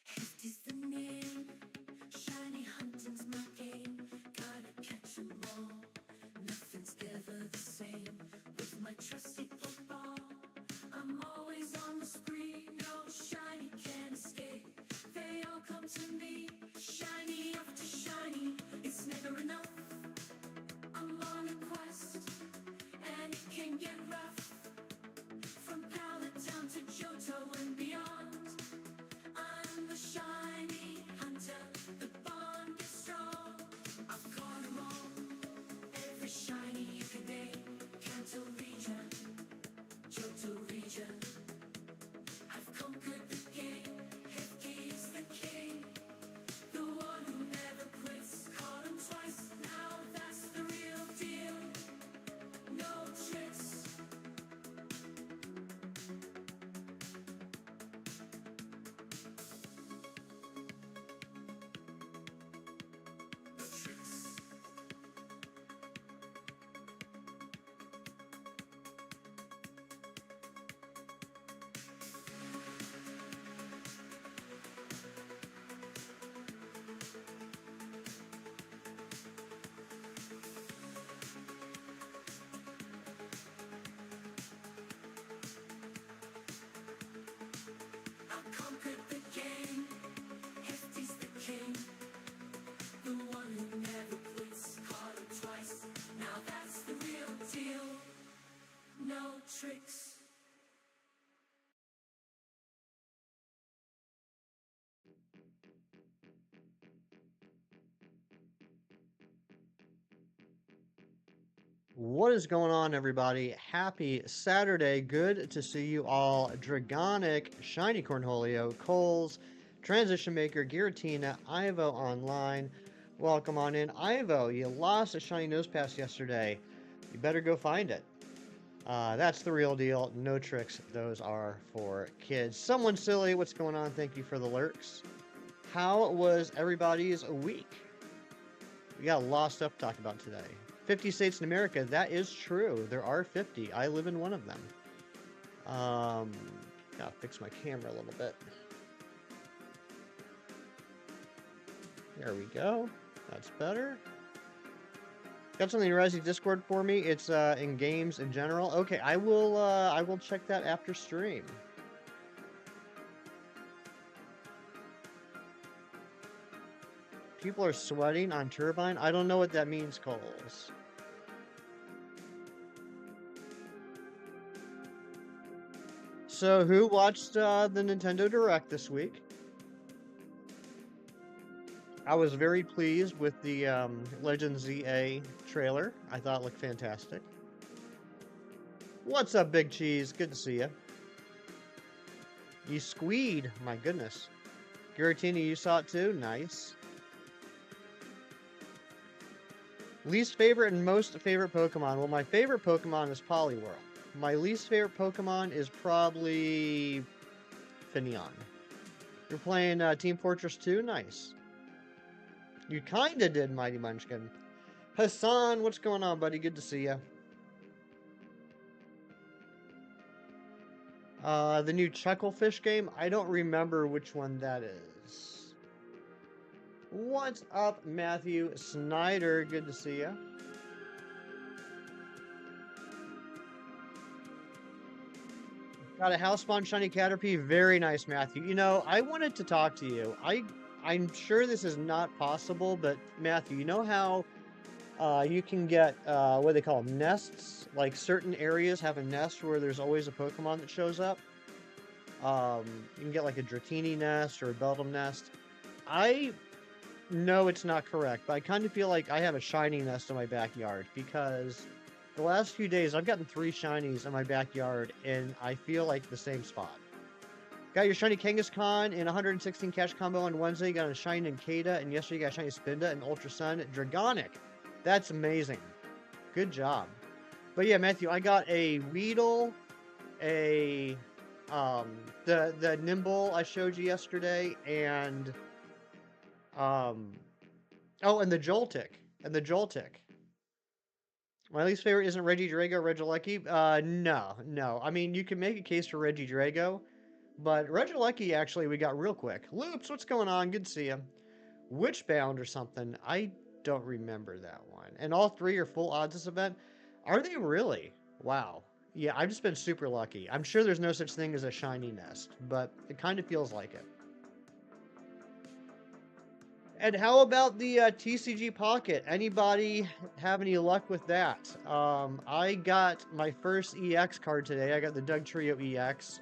Hefty's the name, shiny hunting's my game. Gotta catch 'em all, nothing's ever the same. With my trusty football, I'm always on the spree. No shiny can escape, they all come to me. Shiny after shiny, it's never enough. I'm on a quest, and it can get rough. From Pallet down to Johto and beyond, I'm the shiny hunter, the bond is strong. I've caught 'em all, every shiny you can name. Kanto region, Johto region, I've conquered the game. Hefty is the king, the one who never quits. Caught 'em twice, now that's the real deal. No tricks. I've conquered the game. Hefty's the king, the one who never quits. Caught him twice, now that's the real deal. No tricks. What is going on, everybody? Happy Saturday. Good to see you all. Dragonic, Shiny Cornholio, Coles, Transition Maker, Giratina, Ivo online. Welcome on in. Ivo, you lost a Shiny Nosepass yesterday. You better go find it. That's the real deal. No tricks. Those are for kids. Someone silly, what's going on? Thank you for the lurks. How was everybody's week? We got a lot of stuff to talk about today. 50 states in America, that is true. There are 50. I live in one of them. Gotta fix my camera a little bit. There we go. That's better. Got something in Resi Discord for me. It's in games in general. Okay, I will check that after stream. People are sweating on Turbine. I don't know what that means, Coles. So, who watched the Nintendo Direct this week? I was very pleased with the Legend ZA trailer. I thought it looked fantastic. What's up, Big Cheese? Good to see you. You squeed. My goodness. Giratina, you saw it too? Nice. Least favorite and most favorite Pokemon. Well, my favorite Pokemon is Poliwhirl. My least favorite Pokemon is probably Finneon. You're playing Team Fortress 2? Nice. You kinda did, Mighty Munchkin. Hassan, what's going on, buddy? Good to see you. The new Chucklefish game? I don't remember which one that is. What's up, Matthew Snyder? Good to see you. Got a house spawn shiny Caterpie. Very nice, Matthew. You know, I wanted to talk to you. I'm sure this is not possible, but Matthew, you know how you can get what do they call them, nests? Like certain areas have a nest where there's always a Pokemon that shows up. You can get like a Dratini nest or a Beldum nest. I know it's not correct, but I kind of feel like I have a shiny nest in my backyard because the last few days I've gotten 3 shinies in my backyard and I feel like the same spot. Got your shiny Kangaskhan in 116 cash combo on Wednesday. Got a shiny Nincada, and yesterday you got a shiny Spinda and Ultra Sun Dragonic. That's amazing. Good job. But yeah, Matthew, I got a Weedle, a the Nimble I showed you yesterday, and oh, and the Joltik. My least favorite isn't Regidrago or Regieleki. No. I mean, you can make a case for Regidrago, But Regilecki, actually, we got real quick. Loops, what's going on? Good to see you. Witchbound or something. I don't remember that one. And all three are full odds this event. Are they really? Wow. Yeah, I've just been super lucky. I'm sure there's no such thing as a shiny nest, but it kind of feels like it. And how about the TCG Pocket? Anybody have any luck with that? I got my first EX card today. I got the Doug Trio EX.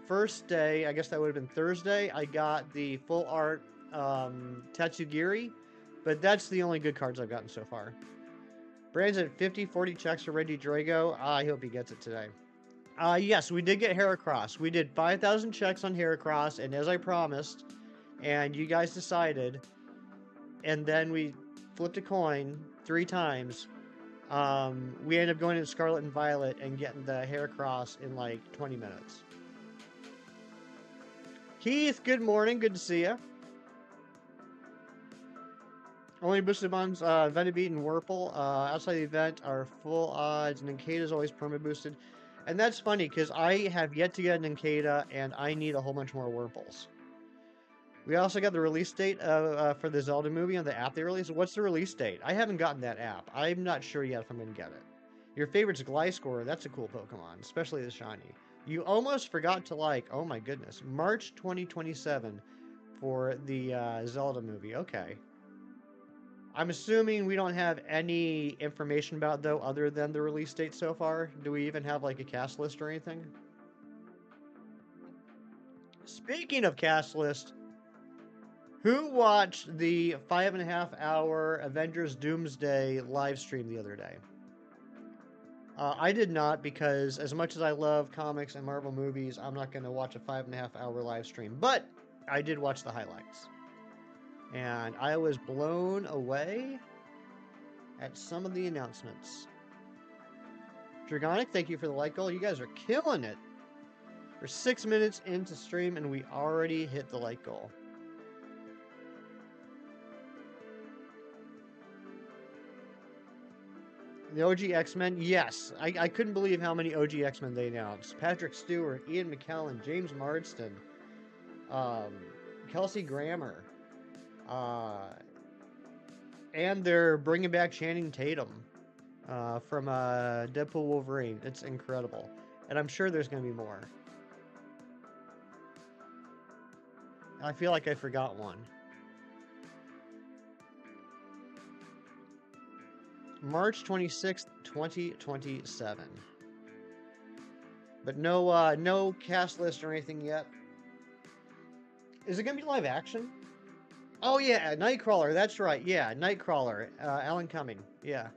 First day, I guess that would have been Thursday, I got the full art Tatsugiri, but that's the only good cards I've gotten so far. Brand's at 50, 40 checks for Reggie Drago. I hope he gets it today. Yes, we did get Heracross. We did 5,000 checks on Heracross, and as I promised, and you guys decided, and then we flipped a coin 3 times. We ended up going to Scarlet and Violet and getting the Heracross in like 20 minutes. Keith, good morning. Good to see you. Only boosted ones, Venabit and Wurple. Outside the event are full odds. Nincada's always perma boosted. And that's funny because I have yet to get a Nincada and I need a whole bunch more Wurples. We also got the release date for the Zelda movie on the app they released. What's the release date? I haven't gotten that app. I'm not sure yet if I'm going to get it. Your favorite's Gliscor. That's a cool Pokemon, especially the shiny. You almost forgot to like, oh my goodness, March 2027 for the Zelda movie. Okay. I'm assuming we don't have any information about it, though, other than the release date so far. Do we even have like a cast list or anything? Speaking of cast list, who watched the 5.5-hour Avengers Doomsday live stream the other day? I did not, because as much as I love comics and Marvel movies, I'm not going to watch a 5.5-hour live stream. But I did watch the highlights. And I was blown away at some of the announcements. Dragonic, thank you for the like goal. You guys are killing it. We're 6 minutes into stream and we already hit the like goal. The OG X-Men, yes. I couldn't believe how many OG X-Men they announced. Patrick Stewart, Ian McKellen, James Marsden, Kelsey Grammer, and they're bringing back Channing Tatum from Deadpool Wolverine. It's incredible. And I'm sure there's going to be more. I feel like I forgot one. March 26th, 2027. But no cast list or anything yet. Is it going to be live action? Oh yeah, Nightcrawler, that's right. Yeah, Nightcrawler, Alan Cumming. Yeah.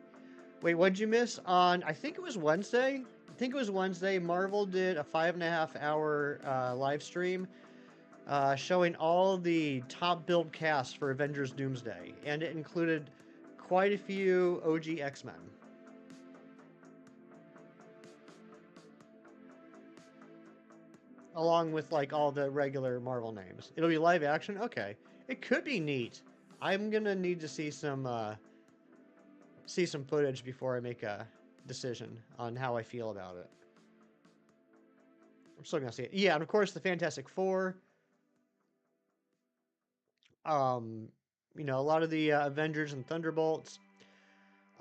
Wait, what'd you miss? On, I think it was Wednesday? Marvel did a 5.5-hour live stream showing all the top build cast for Avengers Doomsday. And it included quite a few OG X-Men. Along with like all the regular Marvel names. It'll be live action? Okay. It could be neat. I'm gonna need to see some footage before I make a decision on how I feel about it. I'm still gonna see it. Yeah, and of course the Fantastic Four. You know, a lot of the Avengers and Thunderbolts.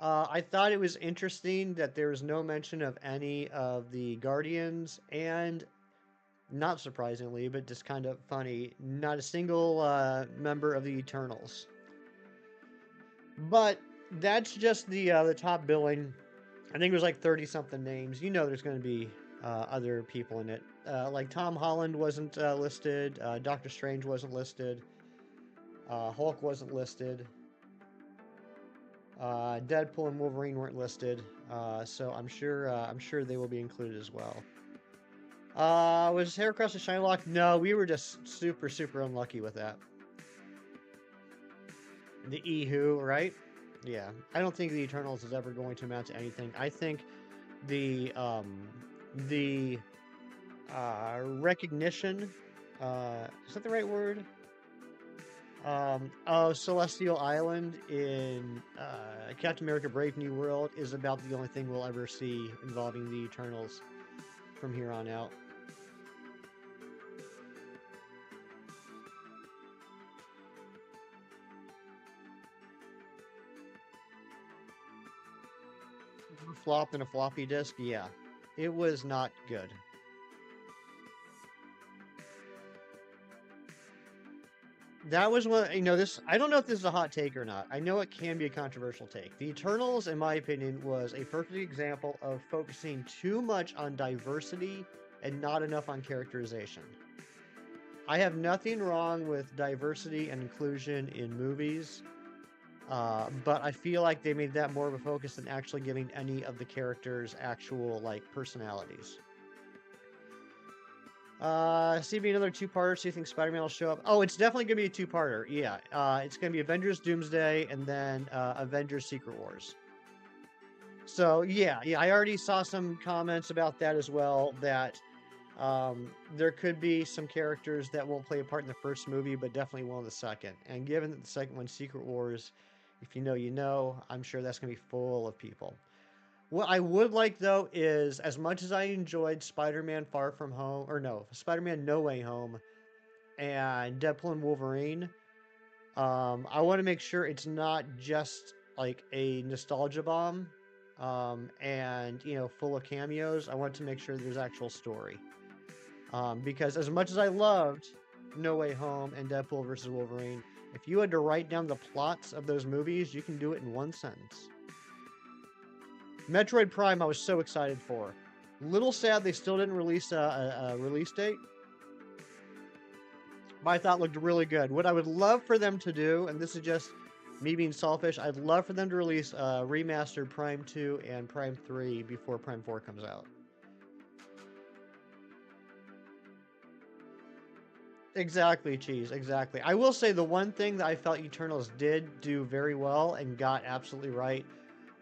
I thought it was interesting that there was no mention of any of the Guardians, and not surprisingly, but just kind of funny, not a single member of the Eternals. But that's just the top billing. I think it was like 30-something names. You know there's going to be other people in it. Like Tom Holland wasn't listed. Doctor Strange wasn't listed. Hulk wasn't listed. Deadpool and Wolverine weren't listed. So I'm sure they will be included as well. Was Heracross a shiny lock? No, we were just super, super unlucky with that. The Ehu, right? Yeah. I don't think the Eternals is ever going to amount to anything. I think the recognition, is that the right word? Of Celestial Island in Captain America Brave New World is about the only thing we'll ever see involving the Eternals from here on out. Flop in a floppy disk. Yeah, it was not good. That was one, this, I don't know if this is a hot take or not. I know it can be a controversial take. The Eternals, in my opinion, was a perfect example of focusing too much on diversity and not enough on characterization. I have nothing wrong with diversity and inclusion in movies, but I feel like they made that more of a focus than actually giving any of the characters actual, like, personalities. CB, another two-parter. So you think Spider-Man will show up? Oh, it's definitely gonna be a two-parter. Yeah. It's gonna be Avengers Doomsday and then Avengers Secret Wars. So yeah, I already saw some comments about that as well. That there could be some characters that won't play a part in the first movie, but definitely will in the second. And given that the second one's Secret Wars, if you know, you know, I'm sure that's gonna be full of people. What I would like though is, as much as I enjoyed Spider-Man Far From Home, or no, Spider-Man No Way Home and Deadpool and Wolverine, I want to make sure it's not just like a nostalgia bomb, and full of cameos. I want to make sure there's actual story, because as much as I loved No Way Home and Deadpool versus Wolverine, if you had to write down the plots of those movies, you can do it in one sentence. Metroid Prime, I was so excited for. Little sad they still didn't release a release date, but I thought looked really good. What I would love for them to do, and this is just me being selfish, I'd love for them to release remastered Prime 2 and Prime 3 before Prime 4 comes out. Exactly, Cheese, exactly. I will say the one thing that I felt Eternals did do very well and got absolutely right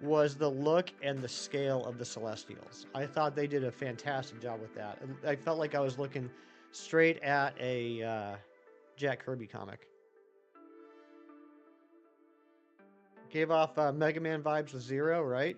was the look and the scale of the Celestials. I thought they did a fantastic job with that. I felt like I was looking straight at a Jack Kirby comic. Gave off Mega Man vibes with Zero, right?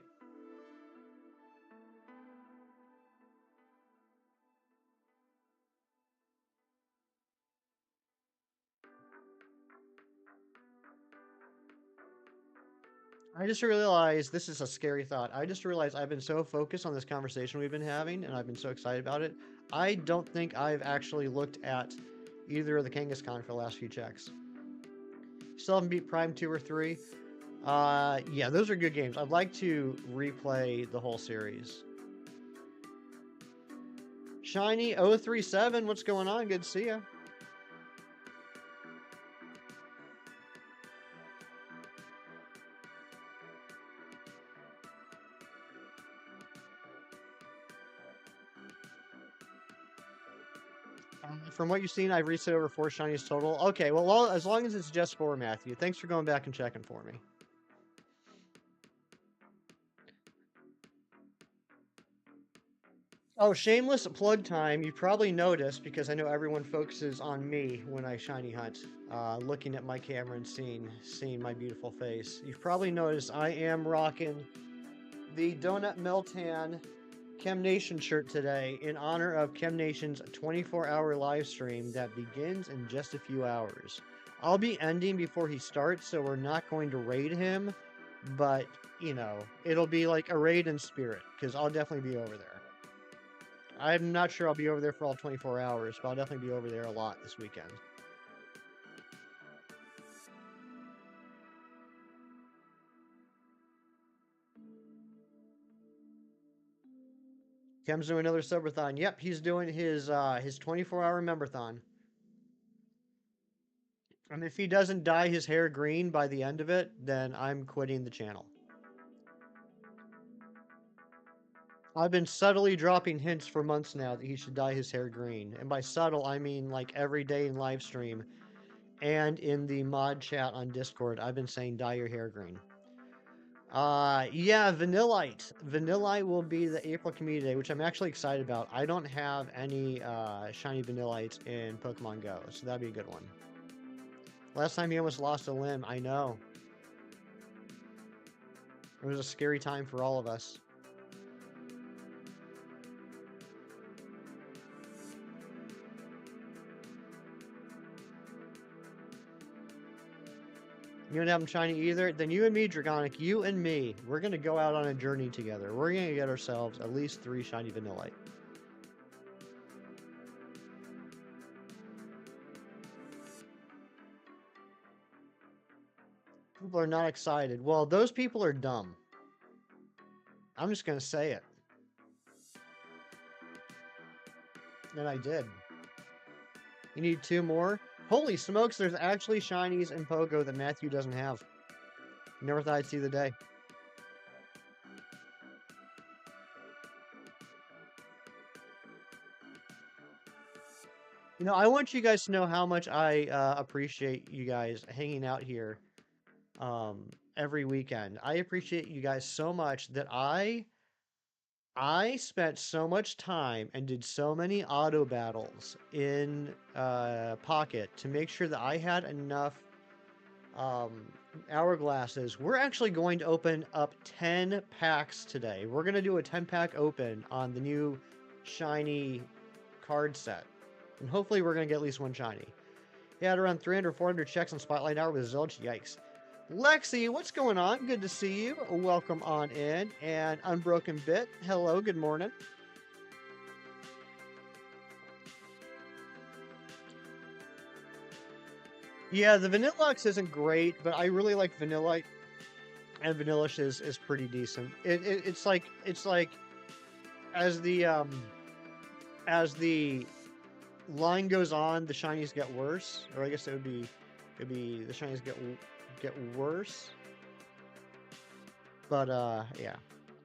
I just realized this is a scary thought. I just realized I've been so focused on this conversation we've been having, and I've been so excited about it. I don't think I've actually looked at either of the Kangaskhan for the last few checks. Still haven't beat Prime 2 or 3. Yeah, those are good games. I'd like to replay the whole series. Shiny 037, what's going on? Good to see you. From what you've seen, I've reset over 4 shinies total. Okay, well, as long as it's just 4, Matthew. Thanks for going back and checking for me. Oh, shameless plug time. You probably noticed, because I know everyone focuses on me when I shiny hunt, looking at my camera and seeing my beautiful face. You've probably noticed I am rocking the Donut Miltan Chem Nation shirt today in honor of Chem Nation's 24-hour live stream that begins in just a few hours. I'll be ending before he starts, so we're not going to raid him, but, it'll be like a raid in spirit, because I'll definitely be over there. I'm not sure I'll be over there for all 24 hours, but I'll definitely be over there a lot this weekend. Kem's doing another subathon. Yep, he's doing his 24-hour memberthon. And if he doesn't dye his hair green by the end of it, then I'm quitting the channel. I've been subtly dropping hints for months now that he should dye his hair green. And by subtle, I mean like every day in live stream and in the mod chat on Discord, I've been saying dye your hair green. Yeah, Vanillite. Vanillite will be the April Community Day, which I'm actually excited about. I don't have any shiny Vanillites in Pokemon Go, so that'd be a good one. Last time he almost lost a limb, I know. It was a scary time for all of us. You don't have them shiny either? Then you and me, Dragonic, you and me, we're going to go out on a journey together. We're going to get ourselves at least 3 shiny Vanillite. People are not excited. Well, those people are dumb. I'm just going to say it. And I did. You need 2 more? Holy smokes, there's actually shinies in Pogo that Matthew doesn't have. Never thought I'd see the day. You know, I want you guys to know how much I appreciate you guys hanging out here every weekend. I appreciate you guys so much that I spent so much time and did so many auto battles in Pocket to make sure that I had enough hourglasses. We're actually going to open up 10 packs today. We're going to do a 10-pack open on the new shiny card set. And hopefully we're going to get at least 1 shiny. He had around 300, 400 checks on Spotlight Hour with Zilch. Yikes. Lexi, what's going on? Good to see you. Welcome on in. And Unbroken Bit, hello, good morning. Yeah, the Vanillux isn't great, but I really like Vanillite, and Vanillish is pretty decent. It's like as the line goes on, the shinies get worse, or I guess it would be the shinies get worse. But yeah,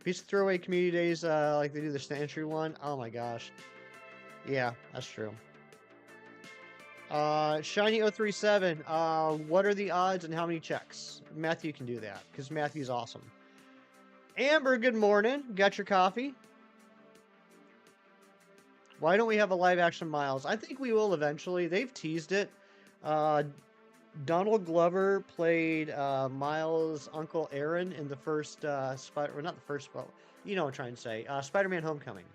piece of throwaway community days like they do the Stantry one. Oh my gosh, yeah, that's true. Shiny 037. What are the odds and how many checks? Matthew can do that because Matthew's awesome. Amber, good morning. Got your coffee? Why don't we have a live action Miles? I think we will eventually. They've teased it. Donald Glover played Miles' Uncle Aaron in the first not the first, but you know what I'm trying to say. Spider-Man Homecoming.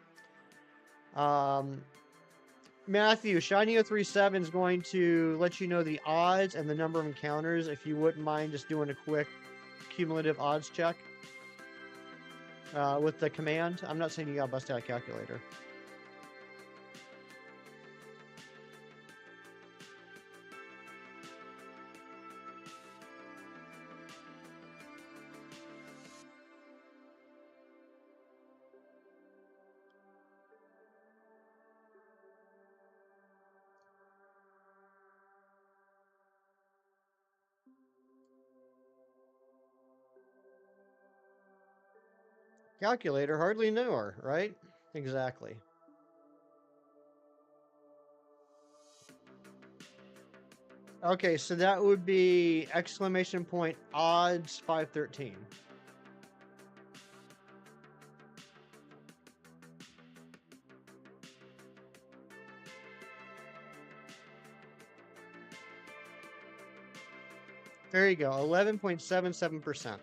Matthew, Shiny 037 is going to let you know the odds and the number of encounters. If you wouldn't mind just doing a quick cumulative odds check with the command. I'm not saying you gotta bust out a calculator. Calculator, hardly knew her, right? Exactly. Okay, so that would be exclamation point odds 513. There you go, 11.77%.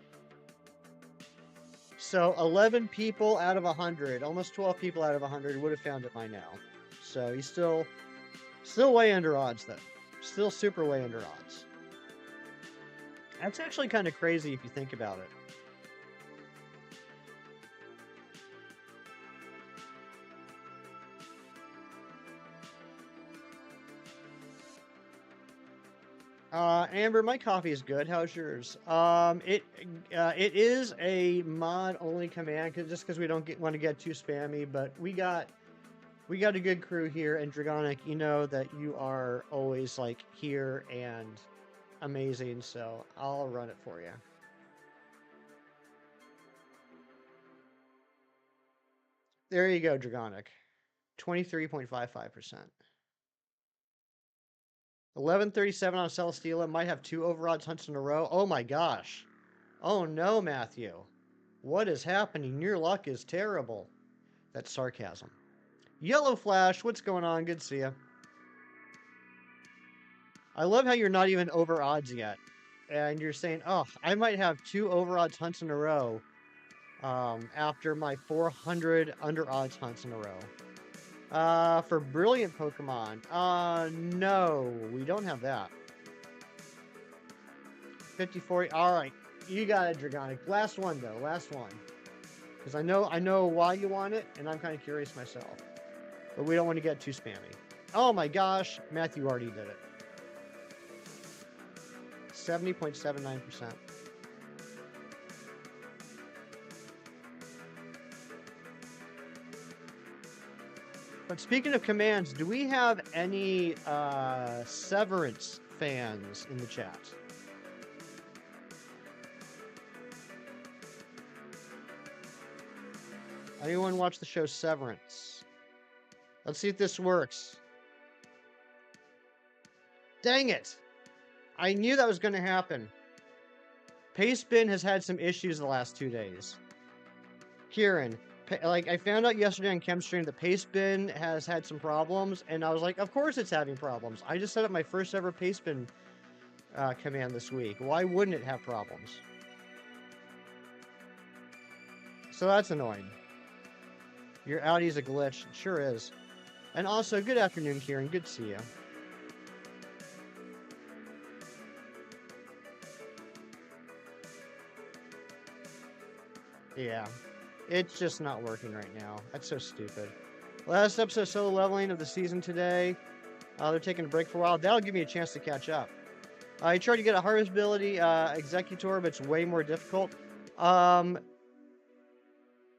So 11 people out of 100, almost 12 people out of 100 would have found it by now. So he's still way under odds, though. Still super way under odds. That's actually kind of crazy if you think about it. Amber, my coffee is good. How's yours? It is a mod only command just because we don't want to get too spammy, but we got a good crew here, and Dragonic, you know that you are always like here and amazing, so I'll run it for you. There you go, Dragonic. 23.55%. 1137 on Celesteela. Might have 2 overodds hunts in a row. Oh my gosh. Oh no, Matthew. What is happening? Your luck is terrible. That's sarcasm. Yellow Flash, what's going on? Good to see you. I love how you're not even over odds yet. And you're saying, oh, I might have 2 overodds hunts in a row after my 400 under odds hunts in a row. For brilliant Pokemon, no, we don't have that. 50-40. All right. You got it, Dragonic. Last one, though. Last one. Because I know why you want it, and I'm kind of curious myself. But we don't want to get too spammy. Oh my gosh. Matthew already did it. 70.79%. But speaking of commands, do we have any Severance fans in the chat? Anyone watch the show Severance? Let's see if this works. Dang it! I knew that was going to happen. Pastebin has had some issues the last 2 days. Kieran, like I found out yesterday on Chemstream that Pastebin has had some problems, and I was like, of course it's having problems. I just set up my first ever Pastebin command this week. Why wouldn't it have problems? So that's annoying. Your Audi's a glitch. It sure is. And also, good afternoon, Kieran. Good to see you. Yeah. It's just not working right now. That's so stupid. Last episode of solo leveling of the season today. They're taking a break for a while. That'll give me a chance to catch up. I tried to get a harvest ability executor, but it's way more difficult.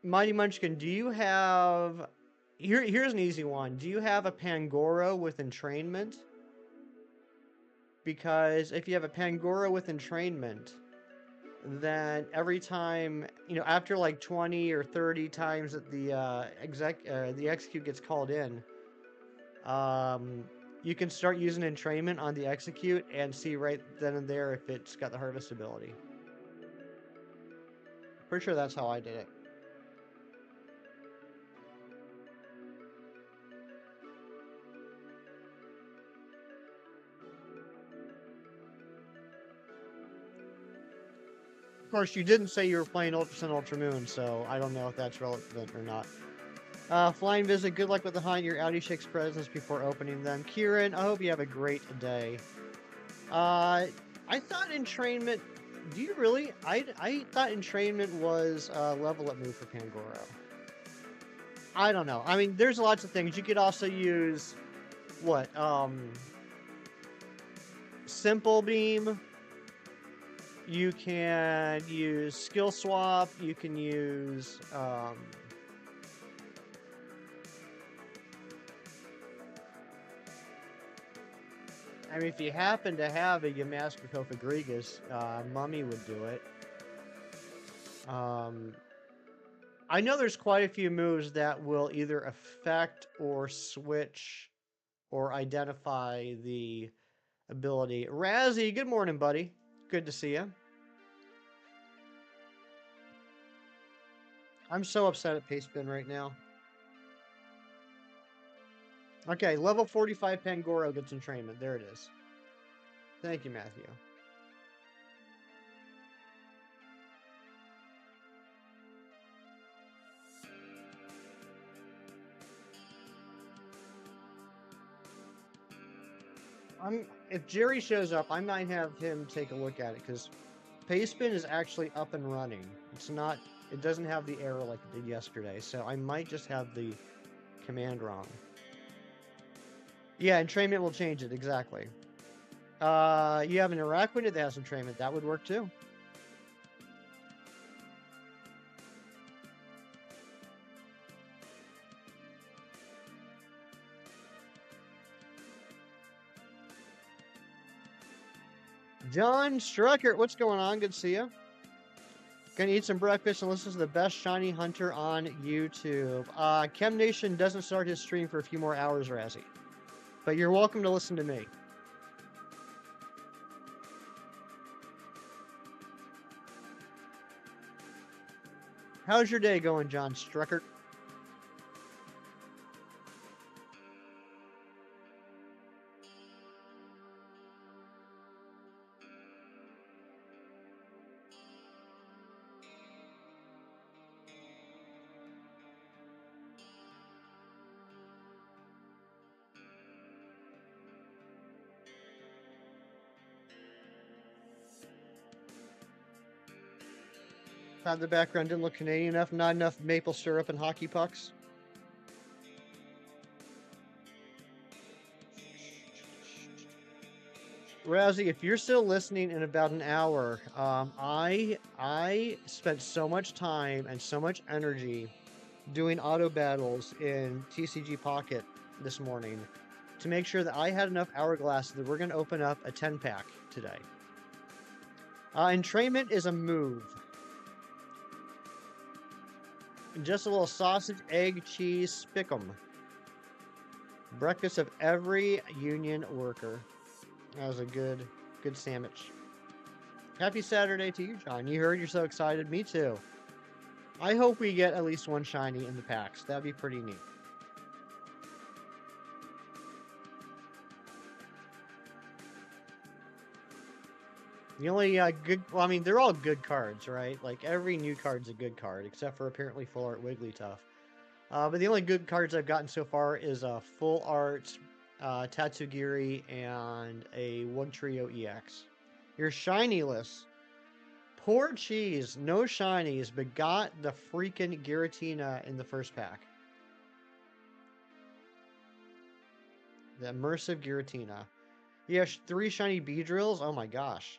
Mighty Munchkin, do you have... Here's an easy one. Do you have a Pangoro with entrainment? Because if you have a Pangoro with entrainment, then every time, after like 20 or 30 times that the execute gets called in, you can start using entrainment on the execute and see right then and there if it's got the harvest ability. Pretty sure that's how I did it. Of course, you didn't say you were playing Ultra Sun Ultra Moon, so I don't know if that's relevant or not. Flying Visit, good luck with the hunt. Your Audi shakes presents before opening them. Kieran, I hope you have a great day. I thought entrainment... Do you really? I thought entrainment was a level up move for Pangoro. I don't know. I mean, there's lots of things. You could also use... What? Simple Beam... You can use Skill Swap, you can use, I mean, if you happen to have a Yamaska Grigas, Mummy would do it. I know there's quite a few moves that will either affect or switch or identify the ability. Razzie, good morning, buddy. Good to see you. I'm so upset at Pastebin right now. Okay, level 45 Pangoro gets entrainment. There it is. Thank you, Matthew. If Jerry shows up, I might have him take a look at it, because Pastebin is actually up and running. It's not... It doesn't have the error like it did yesterday, so I might just have the command wrong. Yeah, entrainment will change it, exactly. You have an Araquanid that has entrainment. That would work too. John Strucker, what's going on? Good to see you. Gonna eat some breakfast and listen to the best shiny hunter on YouTube. Chem Nation doesn't start his stream for a few more hours, Razzie. But you're welcome to listen to me. How's your day going, John Strucker? Thought the background didn't look Canadian enough. Not enough maple syrup and hockey pucks. Rousey, if you're still listening in about an hour, I spent so much time and so much energy doing auto battles in TCG Pocket this morning to make sure that I had enough hourglass that we're going to open up a 10-pack today. Entrainment is a move. Just a little sausage, egg, cheese, spick'em. Breakfast of every union worker. That was a good sandwich. Happy Saturday to you, John. You heard you're so excited. Me too. I hope we get at least one shiny in the packs. That'd be pretty neat. The only good... Well, I mean, they're all good cards, right? Like, every new card's a good card, except for apparently Full Art Wigglytuff. But the only good cards I've gotten so far is a Full Art Tatsugiri and a One Trio EX. You're shinyless. Poor Cheese, no shinies, but got the freaking Giratina in the first pack. The immersive Giratina. Yeah, 3 shiny Beedrills? Oh my gosh.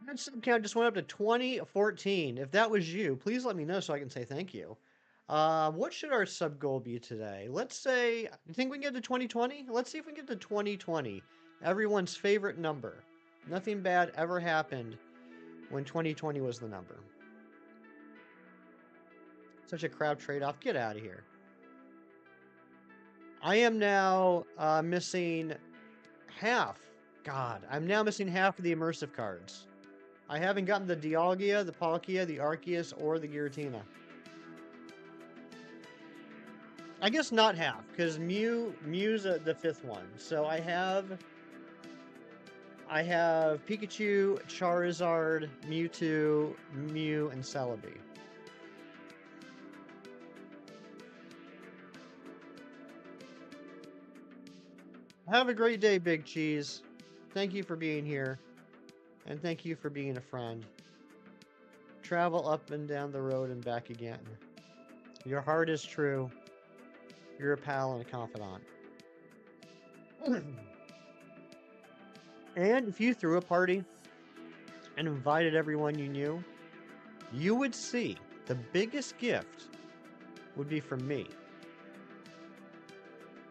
That sub count just went up to 2014. If that was you, please let me know so I can say thank you. What should our sub goal be today? Let's say, you think we can get to 2020? Let's see if we can get to 2020. Everyone's favorite number. Nothing bad ever happened when 2020 was the number. Such a crap trade-off. Get out of here. I am now missing half. God, I'm now missing half of the immersive cards. I haven't gotten the Dialga, the Palkia, the Arceus, or the Giratina. I guess not half, because Mew's the 5th one. So I have Pikachu, Charizard, Mewtwo, Mew, and Celebi. Have a great day, Big Cheese. Thank you for being here. And thank you for being a friend. Travel up and down the road and back again. Your heart is true. You're a pal and a confidant. And if you threw a party and invited everyone you knew, you would see the biggest gift would be from me.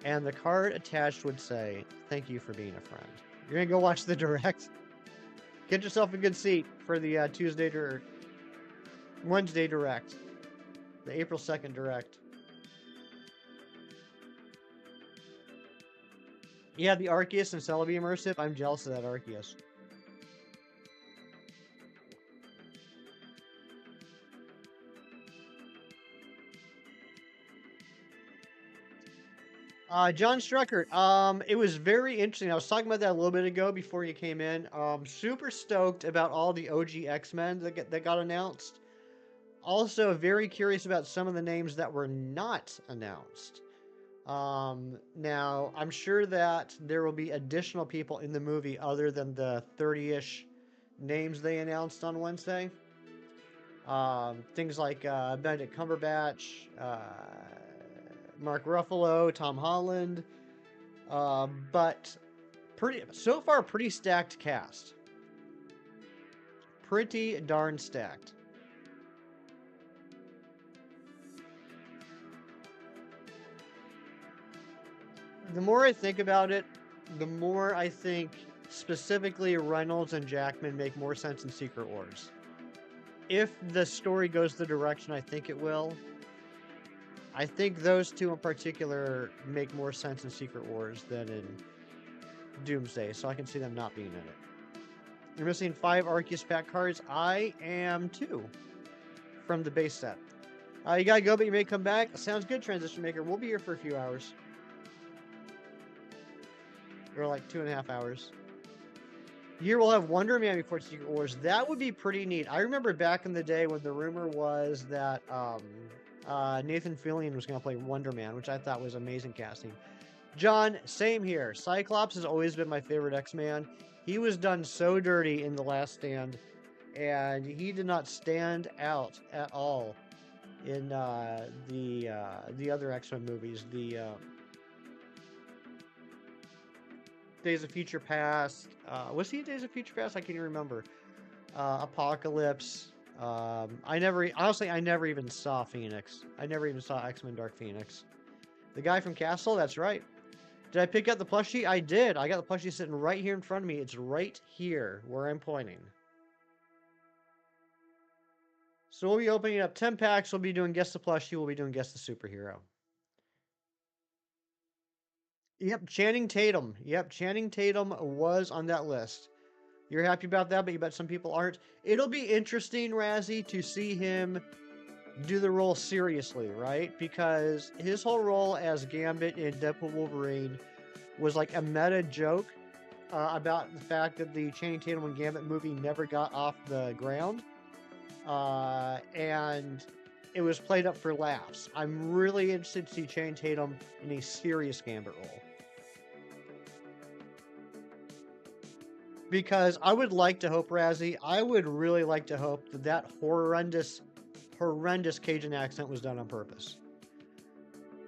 And the card attached would say, thank you for being a friend. You're going to go watch the direct. Get yourself a good seat for the Wednesday direct. The April 2nd direct. Yeah, the Arceus and Celebi immersive. I'm jealous of that Arceus. John Struckert, it was very interesting. I was talking about that a little bit ago before you came in. Super stoked about all the OG X-Men that got announced. Also, very curious about some of the names that were not announced. Now, I'm sure that there will be additional people in the movie other than the 30-ish names they announced on Wednesday. Things like Benedict Cumberbatch, Mark Ruffalo, Tom Holland, but so far pretty stacked cast. Pretty darn stacked. The more I think about it, the more I think specifically Reynolds and Jackman make more sense in Secret Wars. If the story goes the direction I think it will, I think those two in particular make more sense in Secret Wars than in Doomsday, so I can see them not being in it. You're missing 5 Arceus pack cards. I am too, from the base set. You gotta go, but you may come back. Sounds good, Transition Maker. We'll be here for a few hours. Or like 2.5 hours. Here we'll have Wonder Man before Secret Wars. That would be pretty neat. I remember back in the day when the rumor was that Nathan Fillion was going to play Wonder Man, which I thought was amazing casting. John, same here. Cyclops has always been my favorite X-Man. He was done so dirty in The Last Stand, and he did not stand out at all in the other X-Men movies. The Days of Future Past. Was he in Days of Future Past? I can't even remember. Apocalypse. I never even saw Phoenix. I never even saw X-Men Dark Phoenix. The guy from Castle, that's right. Did I pick up the plushie? I did. I got the plushie sitting right here in front of me. It's right here where I'm pointing. So we'll be opening up 10 packs. We'll be doing Guess the Plushie. We'll be doing Guess the Superhero. Yep, Channing Tatum. Yep, Channing Tatum was on that list. You're happy about that, but you bet some people aren't. It'll be interesting, Razzie, to see him do the role seriously, right? Because his whole role as Gambit in Deadpool Wolverine was like a meta joke about the fact that the Channing Tatum and Gambit movie never got off the ground. And it was played up for laughs. I'm really interested to see Channing Tatum in a serious Gambit role. Because I would like to hope, Razzie, I would really like to hope that that horrendous Cajun accent was done on purpose.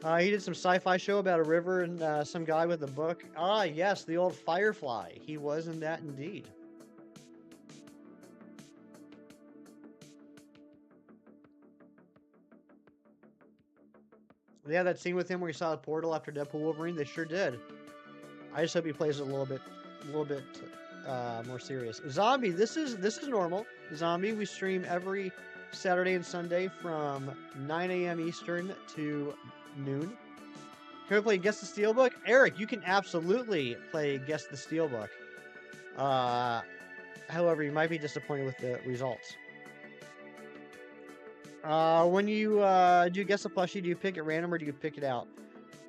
He did some sci-fi show about a river and some guy with a book. Ah, yes, the old Firefly. He was in that indeed. Yeah, that scene with him where he saw the portal after Deadpool Wolverine, they sure did. I just hope he plays it a little bit more serious. Zombie, this is normal. Zombie, we stream every Saturday and Sunday from 9 a.m. Eastern to noon. Can we play Guess the Steelbook? Eric, you can absolutely play Guess the Steelbook. However, you might be disappointed with the results. When you do Guess the Plushie, do you pick it random or do you pick it out?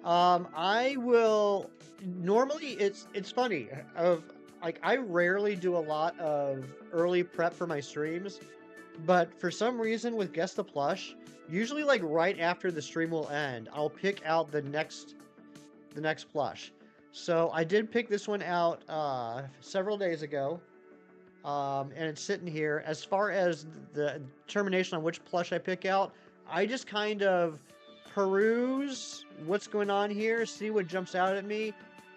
I will... Normally, it's funny. I rarely do a lot of early prep for my streams, but for some reason with Guess the Plush, usually like right after the stream will end, I'll pick out the next plush. So I did pick this one out several days ago, and it's sitting here. As far as the determination on which plush I pick out, I just kind of peruse what's going on here, see what jumps out at me,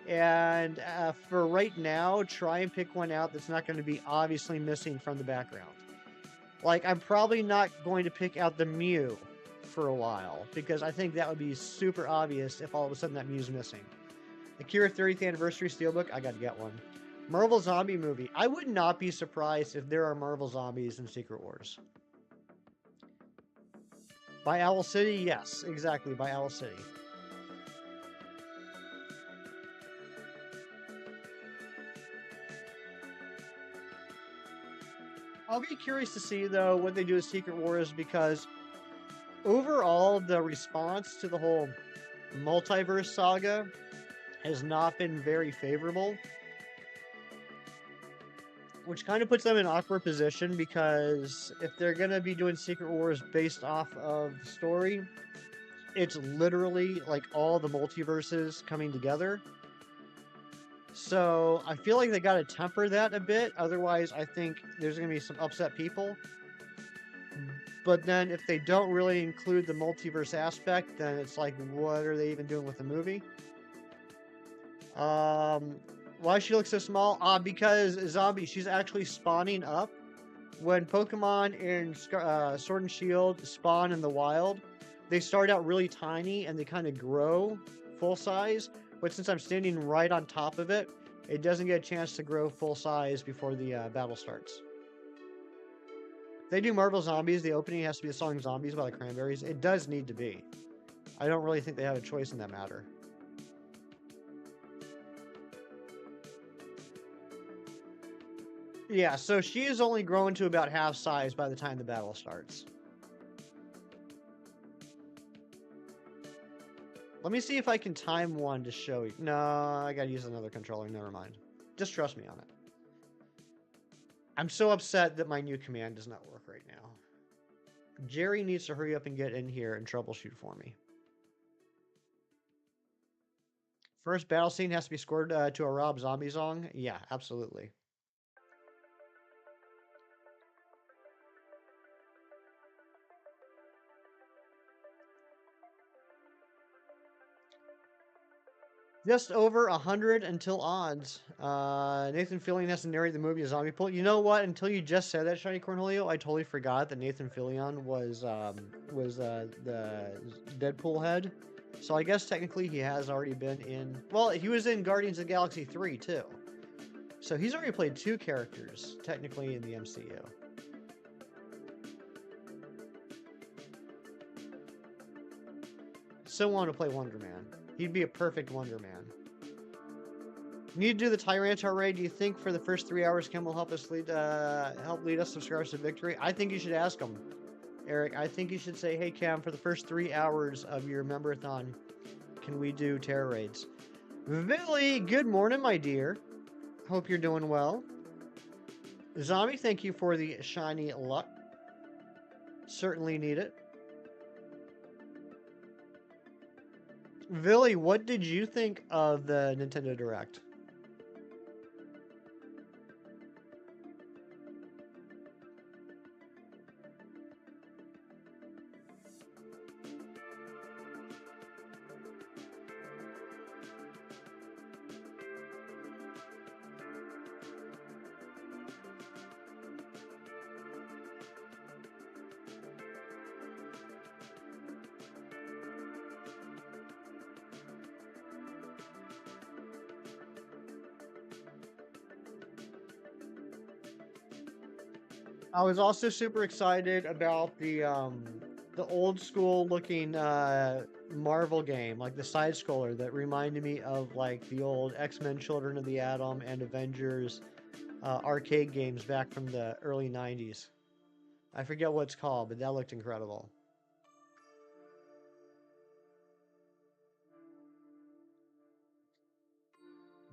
and for right now, try and pick one out that's not going to be obviously missing from the background. Like, I'm probably not going to pick out the Mew for a while, because I think that would be super obvious if all of a sudden that Mew's missing. Akira 30th Anniversary Steelbook, I gotta get one. Marvel Zombie movie. I would not be surprised if there are Marvel Zombies in Secret Wars. By Owl City? Yes, exactly, by Owl City. I'll be curious to see, though, what they do with Secret Wars, because overall, the response to the whole multiverse saga has not been very favorable. Which kind of puts them in an awkward position, because if they're going to be doing Secret Wars based off of the story, it's literally like all the multiverses coming together. So I feel like they got to temper that a bit. Otherwise, I think there's going to be some upset people. But then if they don't really include the multiverse aspect, then it's like, what are they even doing with the movie? Why she looks so small? Because Zombie, she's actually spawning up. When Pokemon in Sword and Shield spawn in the wild, they start out really tiny and they kind of grow full size. But since I'm standing right on top of it, it doesn't get a chance to grow full size before the battle starts. If they do Marvel Zombies, the opening has to be the song Zombies by the Cranberries. It does need to be. I don't really think they have a choice in that matter. Yeah, so she is only growing to about half size by the time the battle starts. Let me see if I can time one to show you. No, I gotta use another controller. Never mind. Just trust me on it. I'm so upset that my new command does not work right now. Jerry needs to hurry up and get in here and troubleshoot for me. First battle scene has to be scored to a Rob Zombie song. Yeah, absolutely. Just over 100 until odds. Nathan Fillion has to narrate the movie A Zombie Pool. You know what? Until you just said that, Shiny Cornholio, I totally forgot that Nathan Fillion was the Deadpool head. So I guess technically he has already been in. Well, he was in Guardians of the Galaxy 3 too. So he's already played 2 characters technically in the MCU. Still want to play Wonder Man. He'd be a perfect Wonder Man. You need to do the Tyranitar raid. Do you think for the first 3 hours Ken will help us lead us subscribers to victory? I think you should ask him, Eric. I think you should say, hey Cam, for the first 3 hours of your member-a-thon, can we do terror raids? Billy, good morning, my dear. Hope you're doing well. Zombie, thank you for the shiny luck. Certainly need it. Billy, what did you think of the Nintendo Direct? I was also super excited about the old school looking Marvel game, like the side scroller that reminded me of like the old X-Men Children of the Atom and Avengers arcade games back from the early 90s. I forget what it's called, but that looked incredible.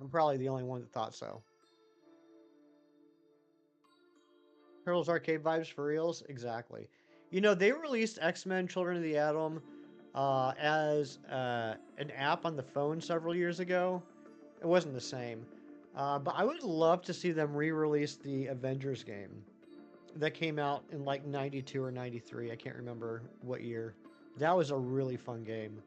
I'm probably the only one that thought so. Turtles arcade vibes for reals? Exactly. You know, they released X-Men Children of the Atom as an app on the phone several years ago. It wasn't the same. But I would love to see them re-release the Avengers game that came out in like 92 or 93. I can't remember what year. That was a really fun game.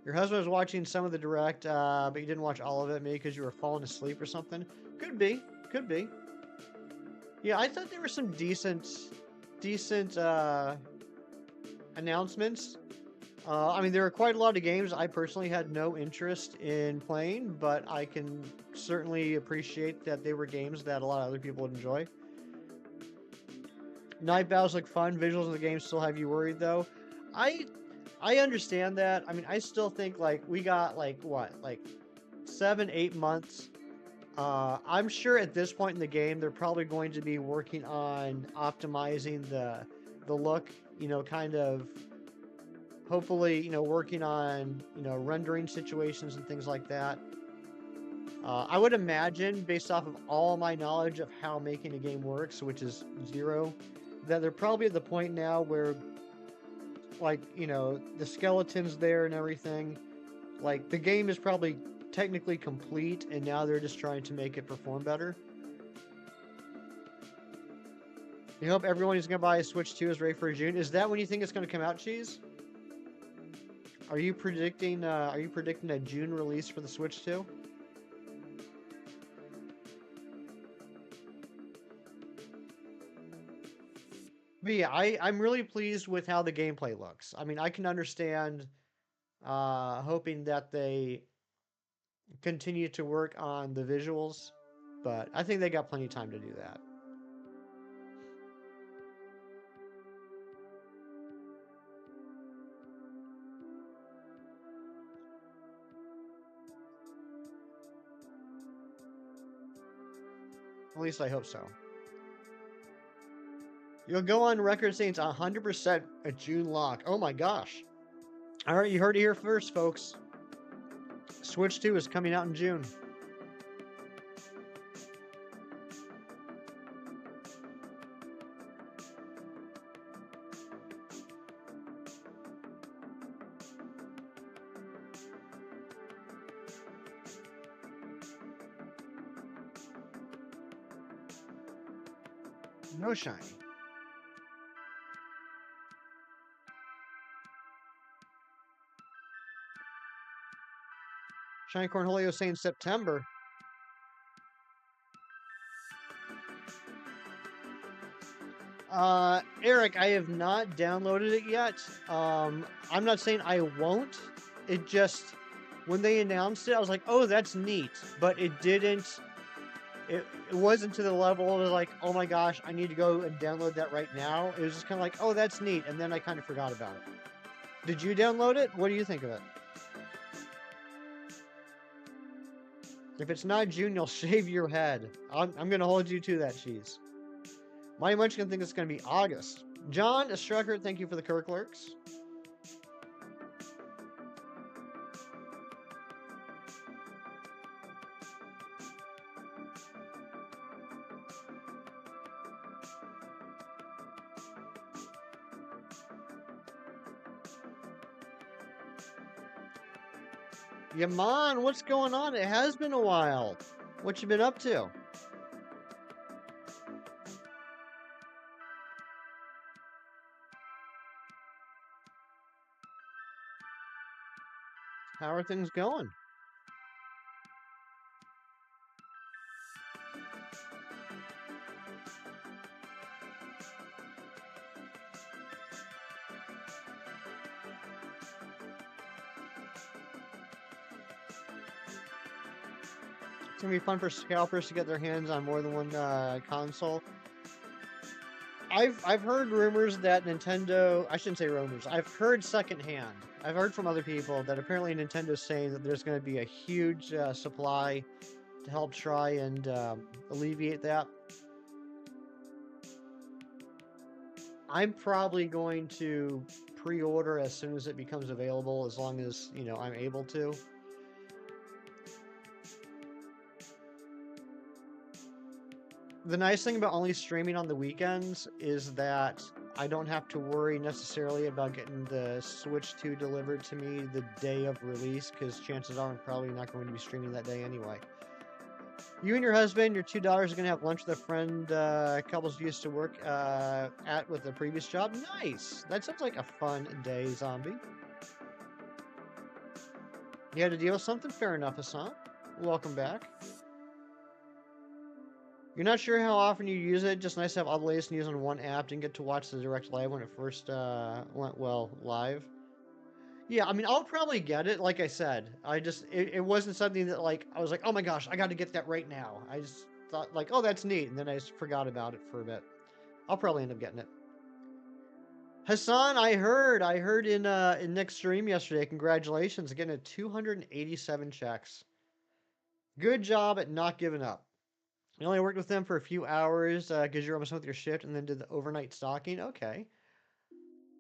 Your husband was watching some of the direct, but you didn't watch all of it, maybe because you were falling asleep or something. Could be. Could be. Yeah, I thought there were some decent announcements. I mean, there were quite a lot of games I personally had no interest in playing, but I can certainly appreciate that they were games that a lot of other people would enjoy. Night battles look fun. Visuals of the game still have you worried, though. I I understand that. I mean, I still think like we got like what, like 7, 8 months. I'm sure at this point in the game, they're probably going to be working on optimizing the look. You know, kind of hopefully, you know, working on, you know, rendering situations and things like that. I would imagine, based off of all my knowledge of how making a game works, which is zero, that they're probably at the point now where, like, you know, the skeleton's there and everything. Like, the game is probably technically complete, and now they're just trying to make it perform better. You hope everyone who's going to buy a Switch 2 is ready for June. Is that when you think it's going to come out, Cheese? Are you predicting a June release for the Switch 2? But yeah, I'm really pleased with how the gameplay looks. I mean, I can understand hoping that they continue to work on the visuals, but I think they got plenty of time to do that. At least I hope so. You'll go on record saying it's 100% a June lock. Oh my gosh. All right, you heard it here first, folks. Switch 2 is coming out in June. No shiny. Shiny Cornholio saying September. Eric, I have not downloaded it yet. I'm not saying I won't. It just, when they announced it, I was like, oh, that's neat. But it didn't, it wasn't to the level of like, oh my gosh, I need to go and download that right now. It was just kind of like, oh, that's neat. And then I kind of forgot about it. Did you download it? What do you think of it? If it's not June, you'll shave your head. I'm going to hold you to that, cheese. My Munchkin think it's going to be August. John Strucker, thank you for the Kirk Lurks. Yaman, what's going on? It has been a while. What you been up to? How are things going? It's gonna be fun for scalpers to get their hands on more than one console. I've heard rumors that Nintendo, I shouldn't say rumors, I've heard secondhand. I've heard from other people that apparently Nintendo's saying that there's going to be a huge supply to help try and alleviate that. I'm probably going to pre-order as soon as it becomes available, as long as, you know, I'm able to. The nice thing about only streaming on the weekends is that I don't have to worry necessarily about getting the Switch 2 delivered to me the day of release, because chances are I'm probably not going to be streaming that day anyway. You and your husband, your $2 are going to have lunch with a friend couples used to work at with a previous job. Nice! That sounds like a fun day, Zombie. You had to deal with something? Fair enough, Hassan. Welcome back. You're not sure how often you use it. Just nice to have all the latest news on one app. Didn't get to watch the direct live when it first went live. Yeah, I mean, I'll probably get it. Like I said, it wasn't something that like I was like, oh my gosh, I got to get that right now. I just thought like, oh, that's neat, and then I just forgot about it for a bit. I'll probably end up getting it. Hassan, I heard in Nick's stream yesterday. Congratulations, getting a 287 checks. Good job at not giving up. You only worked with them for a few hours because you're almost done with your shift, and then did the overnight stalking. Okay.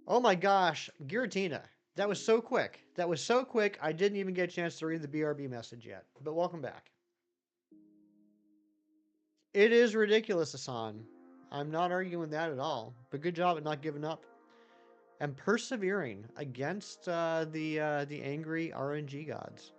Oh my gosh, Giratina. That was so quick. That was so quick, I didn't even get a chance to read the BRB message yet. But welcome back. It is ridiculous, Hassan. I'm not arguing that at all. But good job at not giving up and persevering against the angry RNG gods.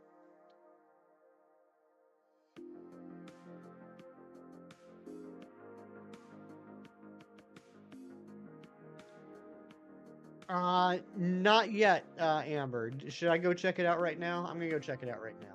Not yet, Amber. Should I go check it out right now? I'm gonna go check it out right now.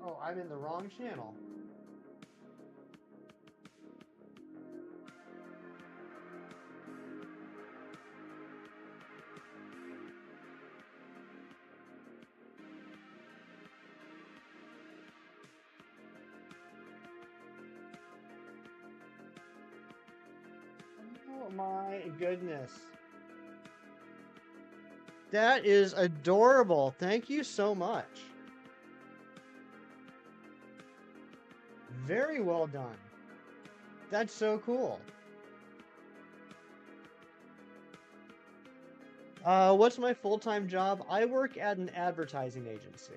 Oh, I'm in the wrong channel. Oh my goodness. That is adorable. Thank you so much. Very well done. That's so cool. What's my full-time job? I work at an advertising agency.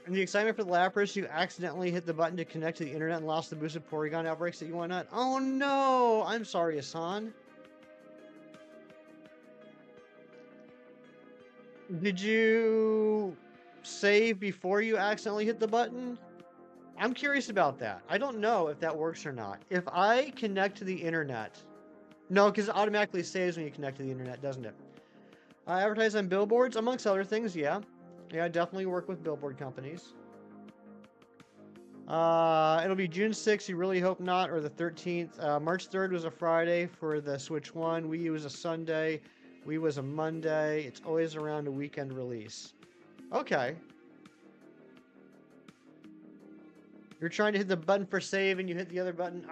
And the excitement for the Lapras, you accidentally hit the button to connect to the internet and lost the boosted Porygon outbreaks that you want not. Oh no! I'm sorry, Asan. Did you save before you accidentally hit the button? I'm curious about that. I don't know if that works or not. If I connect to the internet... No, because it automatically saves when you connect to the internet, doesn't it? Advertise on billboards, amongst other things, yeah. Yeah, I definitely work with billboard companies. It'll be June 6th, you really hope not, or the 13th. March 3rd was a Friday for the Switch 1. Wii U was a Sunday. Wii was a Monday. It's always around a weekend release. Okay. You're trying to hit the button for save and you hit the other button.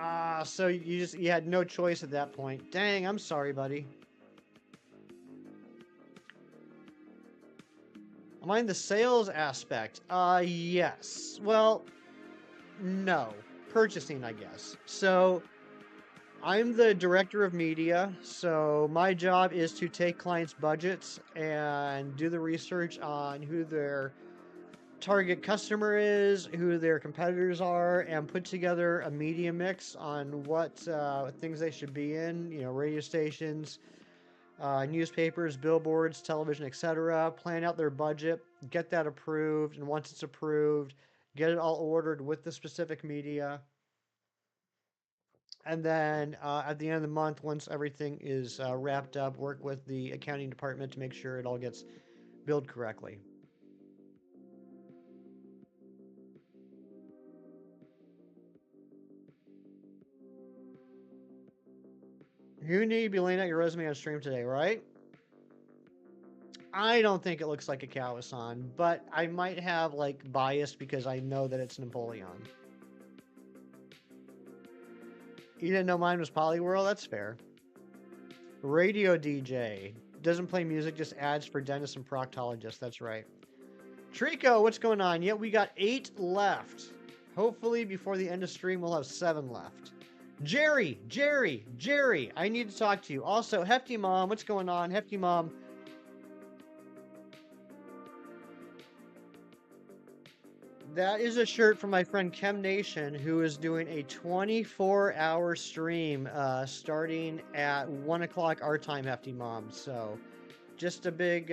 So you had no choice at that point. Dang, I'm sorry, buddy. Am I in the sales aspect? Yes. Well, no. Purchasing, I guess. So, I'm the director of media, so my job is to take clients' budgets and do the research on who their target customer is, who their competitors are, and put together a media mix on what things they should be in, radio stations, newspapers, billboards, television, etc. Plan out their budget, get that approved, and once it's approved, get it all ordered with the specific media. And then at the end of the month, once everything is wrapped up, work with the accounting department to make sure it all gets billed correctly. You need to be laying out your resume on stream today, right? I don't think it looks like a Kawasan, but I might have bias because I know that it's Napoleon. You didn't know mine was Polyworld? That's fair. Radio DJ. Doesn't play music, just ads for dentists and proctologists. That's right. Trico, what's going on? Yeah, we got 8 left. Hopefully, before the end of stream, we'll have 7 left. Jerry, I need to talk to you. Also, Hefty Mom, what's going on? Hefty Mom. That is a shirt from my friend Chem Nation, who is doing a 24-hour stream starting at 1 o'clock our time, Hefty Mom. So, just a big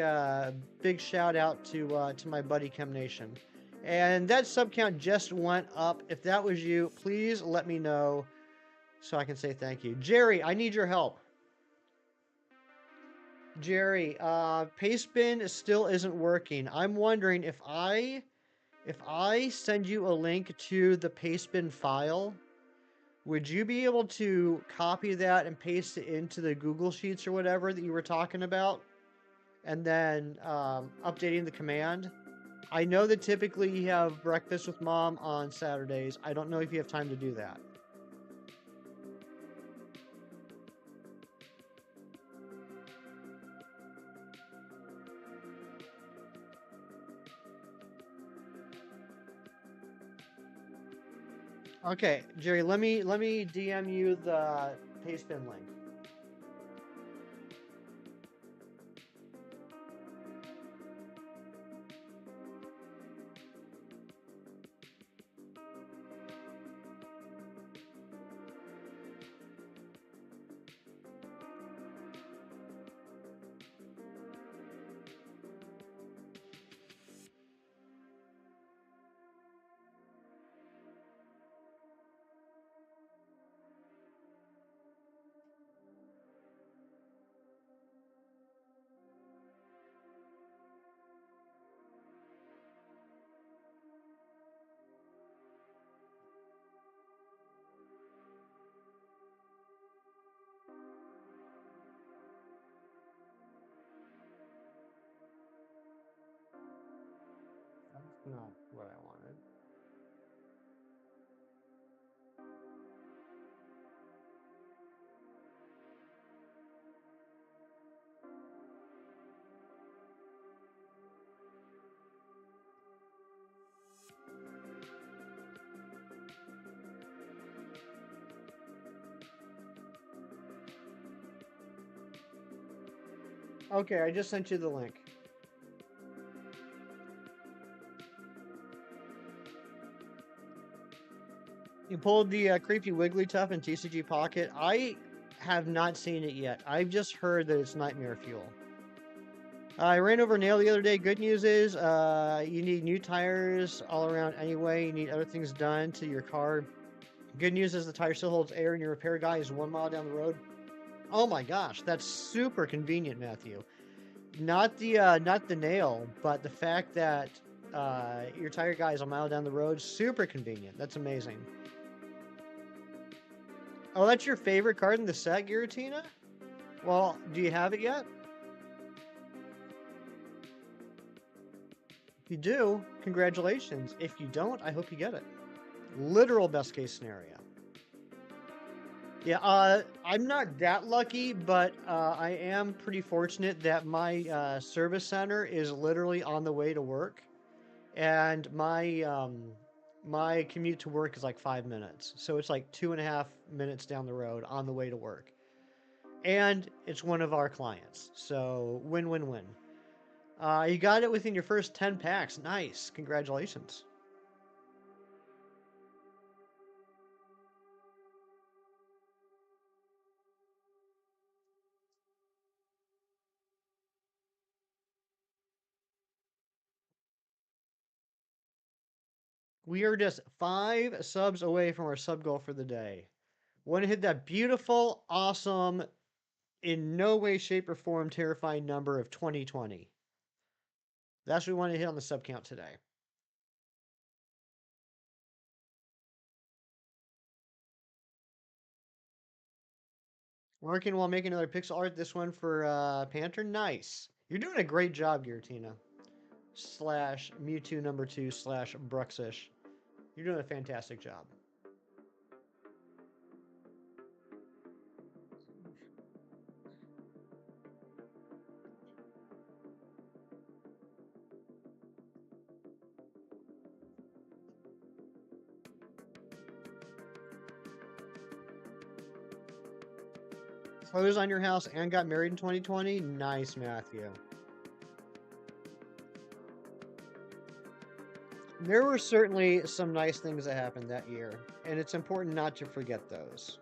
shout out to my buddy Chem Nation. And that sub count just went up. If that was you, please let me know so I can say thank you. Jerry, I need your help. Jerry, Pastebin still isn't working. I'm wondering if I send you a link to the Pastebin file, would you be able to copy that and paste it into the Google Sheets or whatever that you were talking about? And then updating the command? I know that typically you have breakfast with mom on Saturdays. I don't know if you have time to do that. Okay, Jerry, let me DM you the Pastebin link. That's not what I wanted. Okay, I just sent you the link. You pulled the creepy Wigglytuff in TCG Pocket. I have not seen it yet. I've just heard that it's nightmare fuel. I ran over a nail the other day. Good news is you need new tires all around anyway. You need other things done to your car. Good news is the tire still holds air and your repair guy is 1 mile down the road. Oh my gosh, that's super convenient, Matthew. Not the nail, but the fact that your tire guy is a mile down the road, super convenient. That's amazing. Oh, that's your favorite card in the set, Giratina? Well, do you have it yet? If you do, congratulations. If you don't, I hope you get it. Literal best case scenario. Yeah, I'm not that lucky, but I am pretty fortunate that my service center is literally on the way to work, and my commute to work is like 5 minutes, so it's like 2.5 minutes down the road on the way to work, and it's one of our clients, so win-win-win. You got it within your first 10 packs. Nice, congratulations. We are just 5 subs away from our sub goal for the day. Want to hit that beautiful, awesome, in no way, shape, or form terrifying number of 2020. That's what we want to hit on the sub count today. Working while making another pixel art. This one for Panther. Nice. You're doing a great job, Giratina. Slash Mewtwo number 2 slash Bruxish. You're doing a fantastic job. Closed on your house and got married in 2020? Nice, Matthew. There were certainly some nice things that happened that year, and it's important not to forget those.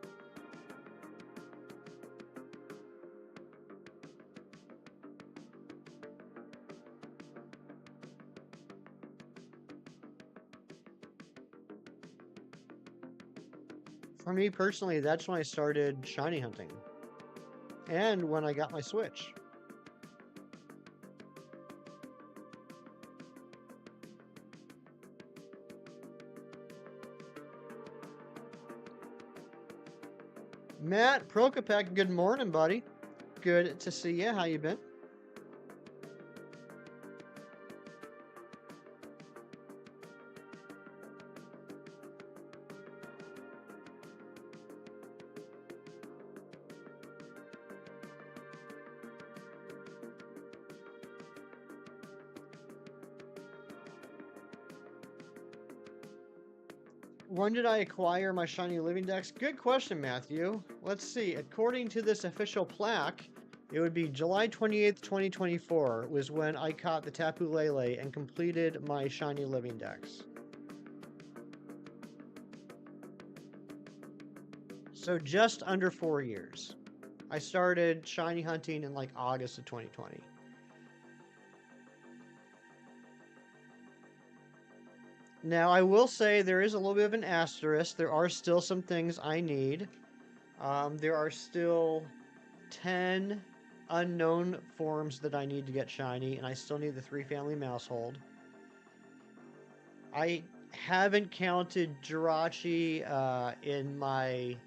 For me personally, that's when I started shiny hunting. And when I got my Switch. Matt Prokopek, good morning, buddy. Good to see you. How you been? When did I acquire my shiny living dex? Good question, Matthew. Let's see. According to this official plaque, it would be July 28th, 2024 was when I caught the Tapu Lele and completed my shiny living dex. So just under 4 years. I started shiny hunting in like August of 2020. Now, I will say there is a little bit of an asterisk. There are still some things I need. There are still 10 unknown forms that I need to get shiny, and I still need the 3-family mousehold. I haven't counted Jirachi in my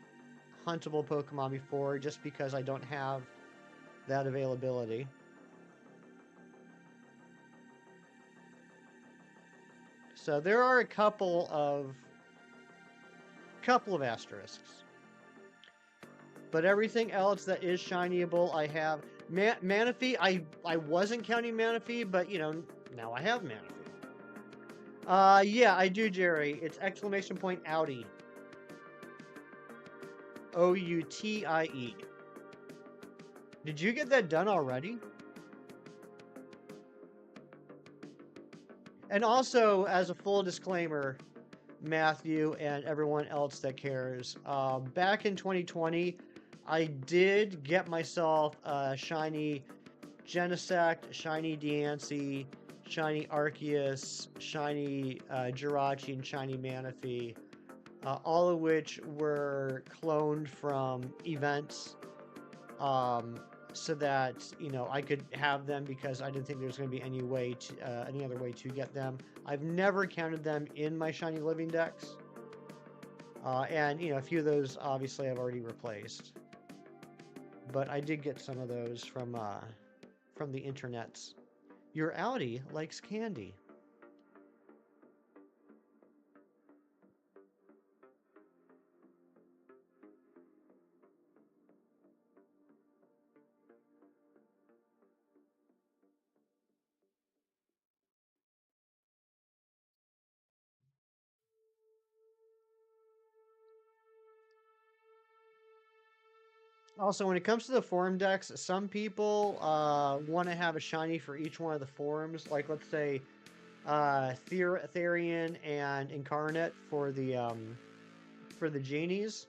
huntable Pokemon before, just because I don't have that availability. So there are a couple of asterisks. But everything else that is shinyable, I have. Manaphy, I wasn't counting Manaphy, but, you know, now I have Manaphy. Yeah, I do, Jerry. It's exclamation point Outie. Outie. Did you get that done already? And also, as a full disclaimer, Matthew and everyone else that cares, back in 2020, I did get myself a shiny Genesect, shiny Diancie, shiny Arceus, shiny Jirachi, and shiny Manaphy, all of which were cloned from events, so that, you know, I could have them because I didn't think there was going to be any way to any other way to get them. I've never counted them in my shiny living decks, and you know, a few of those obviously I've already replaced, but I did get some of those from the internets. Your Audi likes candy. Also, when it comes to the forum decks, some people want to have a shiny for each one of the forums. Like, let's say, Therian and Incarnate for the genies.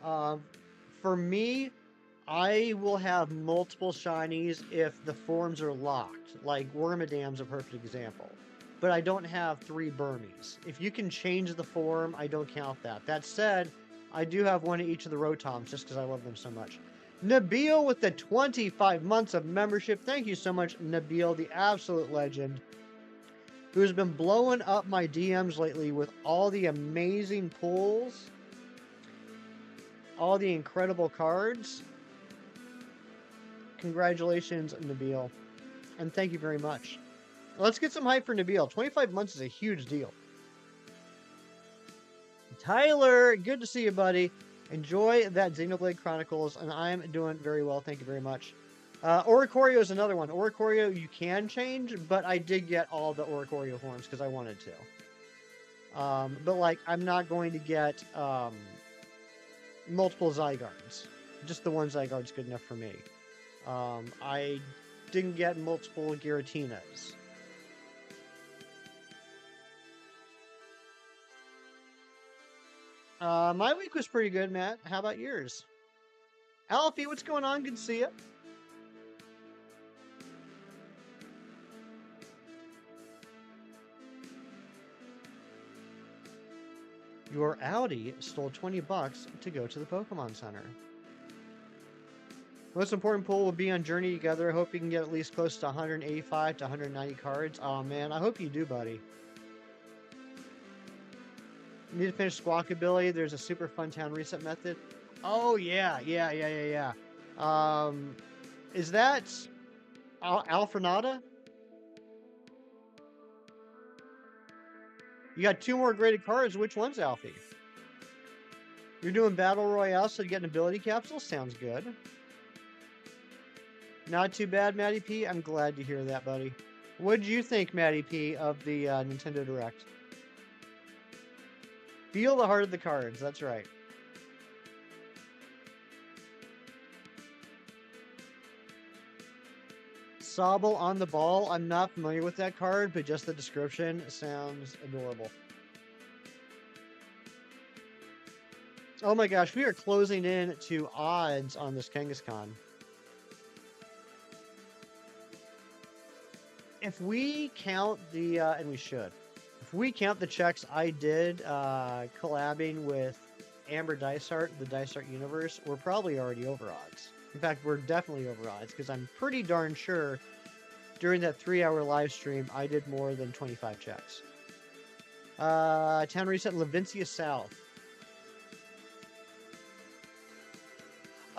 For me, I will have multiple shinies if the forms are locked. Like Wormadam's a perfect example. But I don't have 3 Burmies. If you can change the form, I don't count that. That said, I do have one of each of the Rotoms just because I love them so much. Nabil with the 25 months of membership. Thank you so much, Nabil, the absolute legend, who's been blowing up my DMs lately with all the amazing pulls, all the incredible cards. Congratulations, Nabil. And thank you very much. Let's get some hype for Nabil. 25 months is a huge deal. Tyler, good to see you, buddy. Enjoy that Xenoblade Chronicles, and I'm doing very well. Thank you very much. Oricorio is another one. Oricorio you can change, but I did get all the Oricorio forms because I wanted to. But, like, I'm not going to get multiple Zygardes. Just the one Zygarde's good enough for me. I didn't get multiple Giratinas. My week was pretty good, Matt. How about yours? Alfie, what's going on? Good to see you. Your Audi stole 20 bucks to go to the Pokemon Center. Most important pull will be on Journey Together. I hope you can get at least close to 185 to 190 cards. Oh man, I hope you do, buddy. You need to finish Squawkabilly. There's a super fun town reset method. Oh yeah. Is that Alfrenada? You got 2 more graded cards. Which one's Alfie? You're doing Battle Royale, so you get an ability capsule? Sounds good. Not too bad, Matty P. I'm glad to hear that, buddy. What did you think, Matty P, of the Nintendo Direct? Feel the heart of the cards. That's right. Sobble on the Ball. I'm not familiar with that card, but just the description sounds adorable. Oh my gosh, we are closing in to odds on this Kangaskhan. If we count the, and we should, if we count the checks I did collabing with Amber Dice Art, the Dice Art universe, we're probably already over odds. In fact, we're definitely over odds because I'm pretty darn sure during that 3-hour live stream, I did more than 25 checks. Town reset, Levincia South.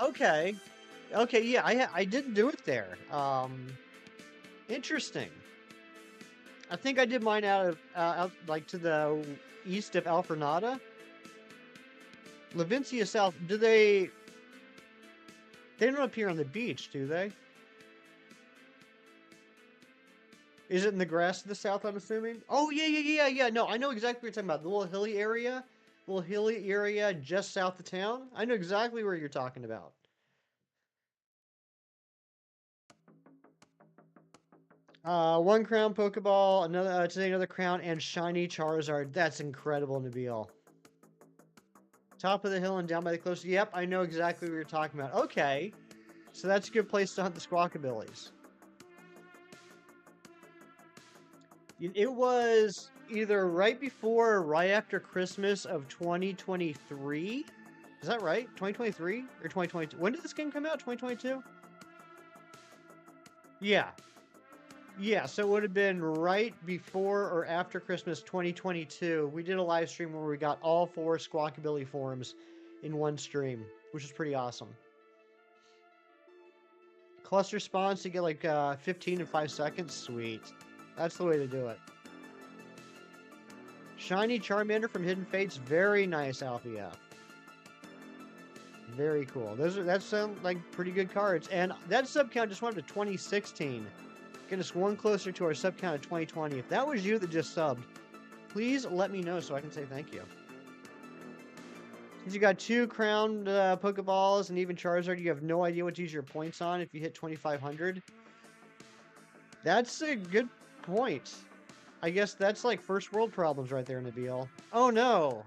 Okay. Okay, yeah, I did do it there. Interesting. I think I did mine out like to the east of Alfrenada. Levincia South, do they don't appear on the beach, do they? Is it in the grass to the south, I'm assuming? Oh, yeah. No, I know exactly what you're talking about. The little hilly area just south of town. I know exactly where you're talking about. One crown Pokeball, another today another crown, and shiny Charizard. That's incredible, Nabil. Top of the hill and down by the cliffs. Yep, I know exactly what you're talking about. Okay, so that's a good place to hunt the Squawkabillies. It was either right before or right after Christmas of 2023. Is that right? 2023 or 2022? When did this game come out? 2022? Yeah. Yeah, so it would have been right before or after Christmas 2022. We did a live stream where we got all 4 Squawkabilly forms in one stream, which is pretty awesome. Cluster spawns to get like 15 in 5 seconds. Sweet. That's the way to do it. Shiny Charmander from Hidden Fates. Very nice, Alfie F. Very cool. That sound like pretty good cards. And that sub count just went up to 2016. Get us one closer to our sub count of 2020. If that was you that just subbed, please let me know so I can say thank you. Since you got 2 crowned Pokeballs and even Charizard, you have no idea what to use your points on if you hit 2,500. That's a good point. I guess that's like first world problems right there, Nabil. Oh no!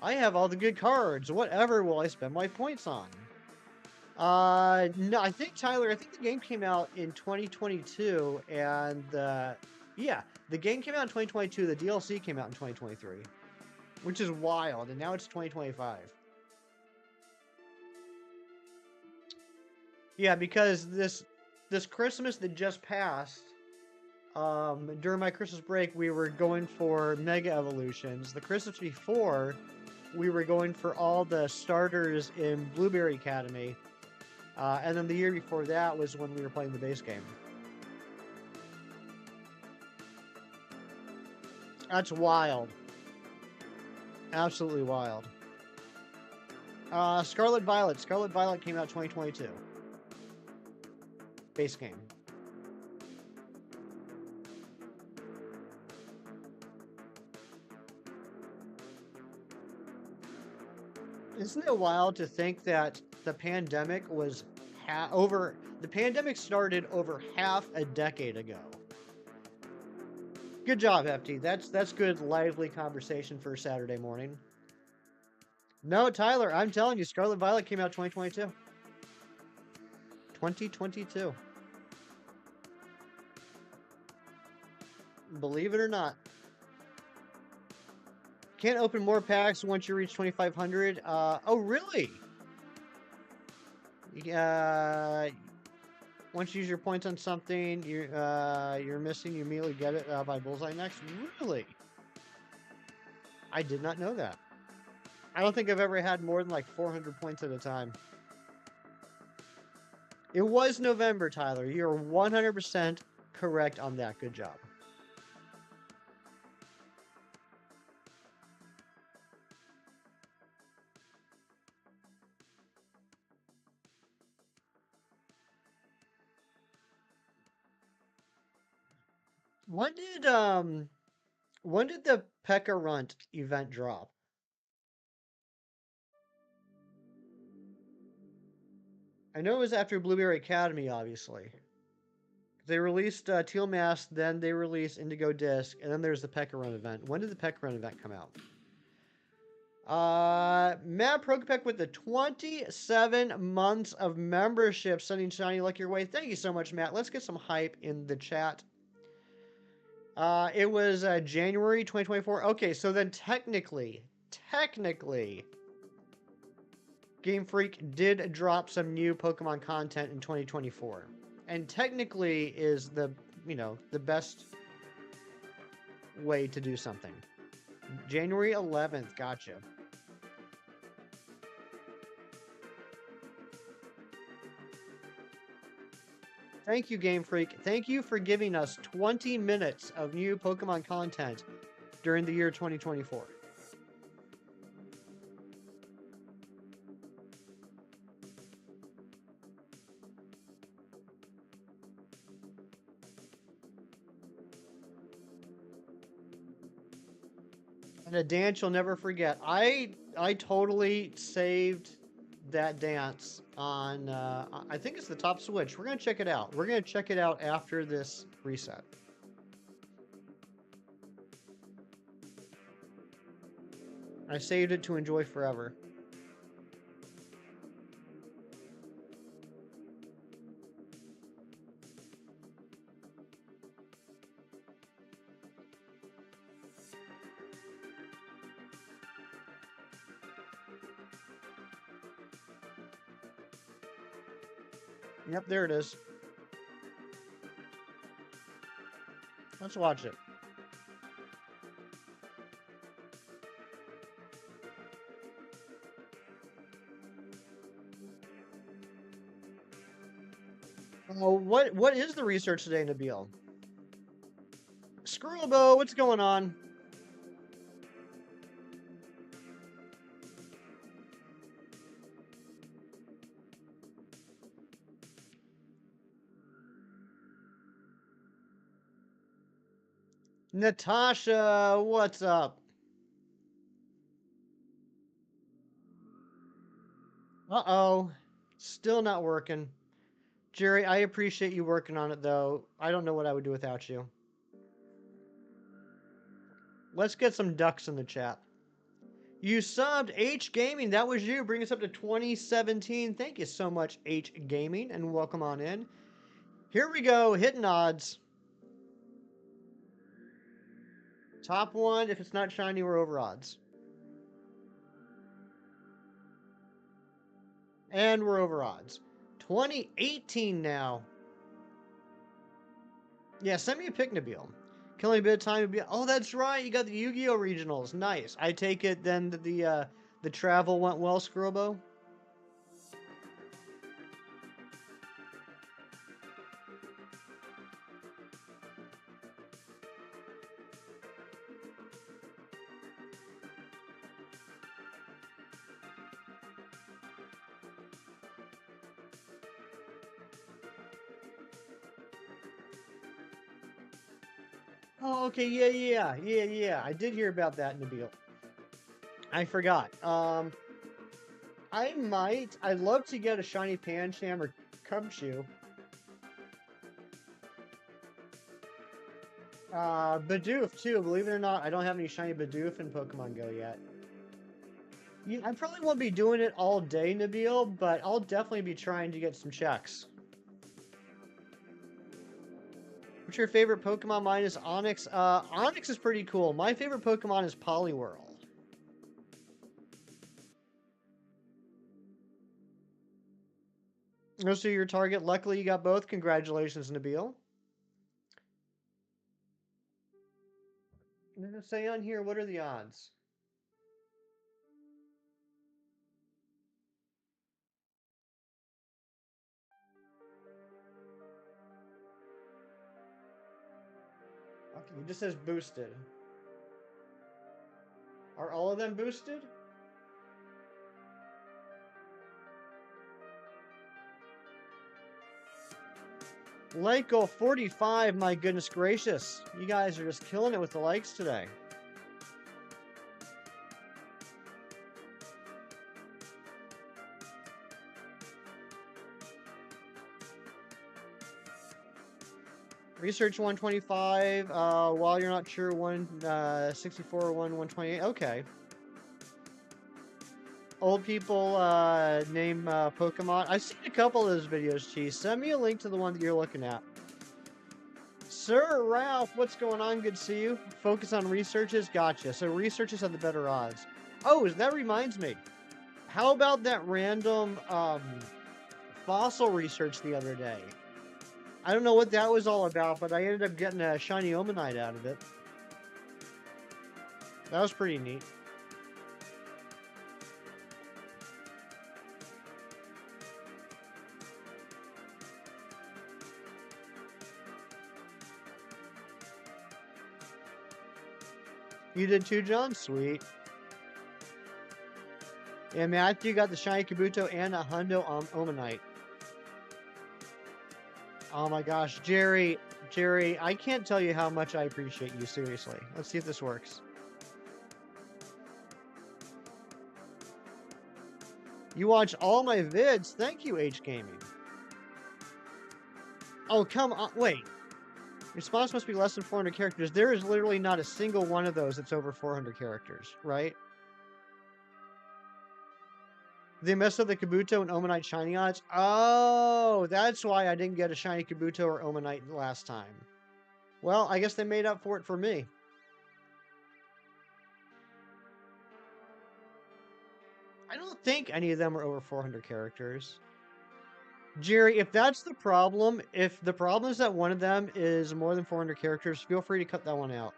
I have all the good cards. Whatever will I spend my points on? No, I think, Tyler, I think the game came out in 2022, and, yeah, the game came out in 2022, the DLC came out in 2023, which is wild, and now it's 2025. Yeah, because this Christmas that just passed, during my Christmas break, we were going for Mega Evolutions. The Christmas before, we were going for all the starters in Blueberry Academy. And then the year before that was when we were playing the base game. That's wild. Absolutely wild. Scarlet Violet. Scarlet Violet came out 2022. Base game. Isn't it wild to think that the pandemic was the pandemic started over half a decade ago? Good job, FT. That's good, lively conversation for a Saturday morning. No, Tyler, I'm telling you, Scarlet Violet came out 2022. 2022. Believe it or not. Can't open more packs once you reach 2,500. Oh, really? Once you use your points on something, you're missing, you immediately get it by Bullseye next. Really? I did not know that. I don't think I've ever had more than like 400 points at a time. It was November, Tyler. You're 100% correct on that. Good job. When did the Pekka Runt event drop? I know it was after Blueberry Academy, obviously. They released Teal Mask, then they released Indigo Disc, and then there's the Pekka Run event. When did the Pekka Run event come out? Matt Prokopek with the 27 months of membership, sending shiny luck your way. Thank you so much, Matt. Let's get some hype in the chat. It was January 2024. Okay, so then technically, Game Freak did drop some new Pokemon content in 2024. And technically is the best way to do something. January 11th, gotcha. Thank you, Game Freak. Thank you for giving us 20 minutes of new Pokemon content during the year 2024. And a dance you'll never forget. I totally saved that dance on, I think it's the top switch. We're going to check it out. We're going to check it out after this reset. I saved it to enjoy forever. Yep, there it is. Let's watch it. Oh, what is the research today, Nabil? Screwbo, what's going on? Natasha, what's up? Uh-oh. Still not working. Jerry, I appreciate you working on it, though. I don't know what I would do without you. Let's get some ducks in the chat. You subbed H Gaming. That was you. Bring us up to 2017. Thank you so much, H Gaming, and welcome on in. Here we go. Hitting odds. Top one. If it's not shiny, we're over odds. And we're over odds. 2018 now. Yeah, send me a pic, Nabil. Killing a bit of time would be. Oh, that's right. You got the Yu-Gi-Oh regionals. Nice. I take it then that the travel went well, Scrubbo. Oh, okay. Yeah. I did hear about that, Nabil. I forgot. I'd love to get a shiny Pancham or Cubchoo. Bidoof too, believe it or not, I don't have any shiny Bidoof in Pokemon Go yet. I probably won't be doing it all day, Nabil, but I'll definitely be trying to get some checks. What's your favorite Pokemon? Mine is Onix. Onix is pretty cool. My favorite Pokemon is Poliwhirl. Those are your target. Luckily, you got both. Congratulations, Nabil. Does it say on here, what are the odds? Okay, it just says boosted. Are all of them boosted? Like goal 45, my goodness gracious. You guys are just killing it with the likes today. Research 125, while you're not sure, 164, 128. Okay. Old people name Pokemon. I've seen a couple of those videos, Cheese. Send me a link to the one that you're looking at. Sir Ralph, what's going on? Good to see you. Focus on researches. Gotcha. So researches have the better odds. Oh, that reminds me. How about that random fossil research the other day? I don't know what that was all about, but I ended up getting a shiny Omanite out of it. That was pretty neat. You did too, John? Sweet. Yeah, Matthew got the shiny Kabuto and a Hundo Omanite. Oh my gosh, Jerry, I can't tell you how much I appreciate you, seriously. Let's see if this works. You watch all my vids. Thank you, H Gaming. Oh, come on. Wait. Response must be less than 400 characters. There is literally not a single one of those that's over 400 characters, right? They messed up the Kabuto and Omanite shiny odds. Oh, that's why I didn't get a shiny Kabuto or Omanite last time. Well, I guess they made up for it for me. I don't think any of them are over 400 characters. Jerry, if that's the problem, if the problem is that one of them is more than 400 characters, feel free to cut that one out.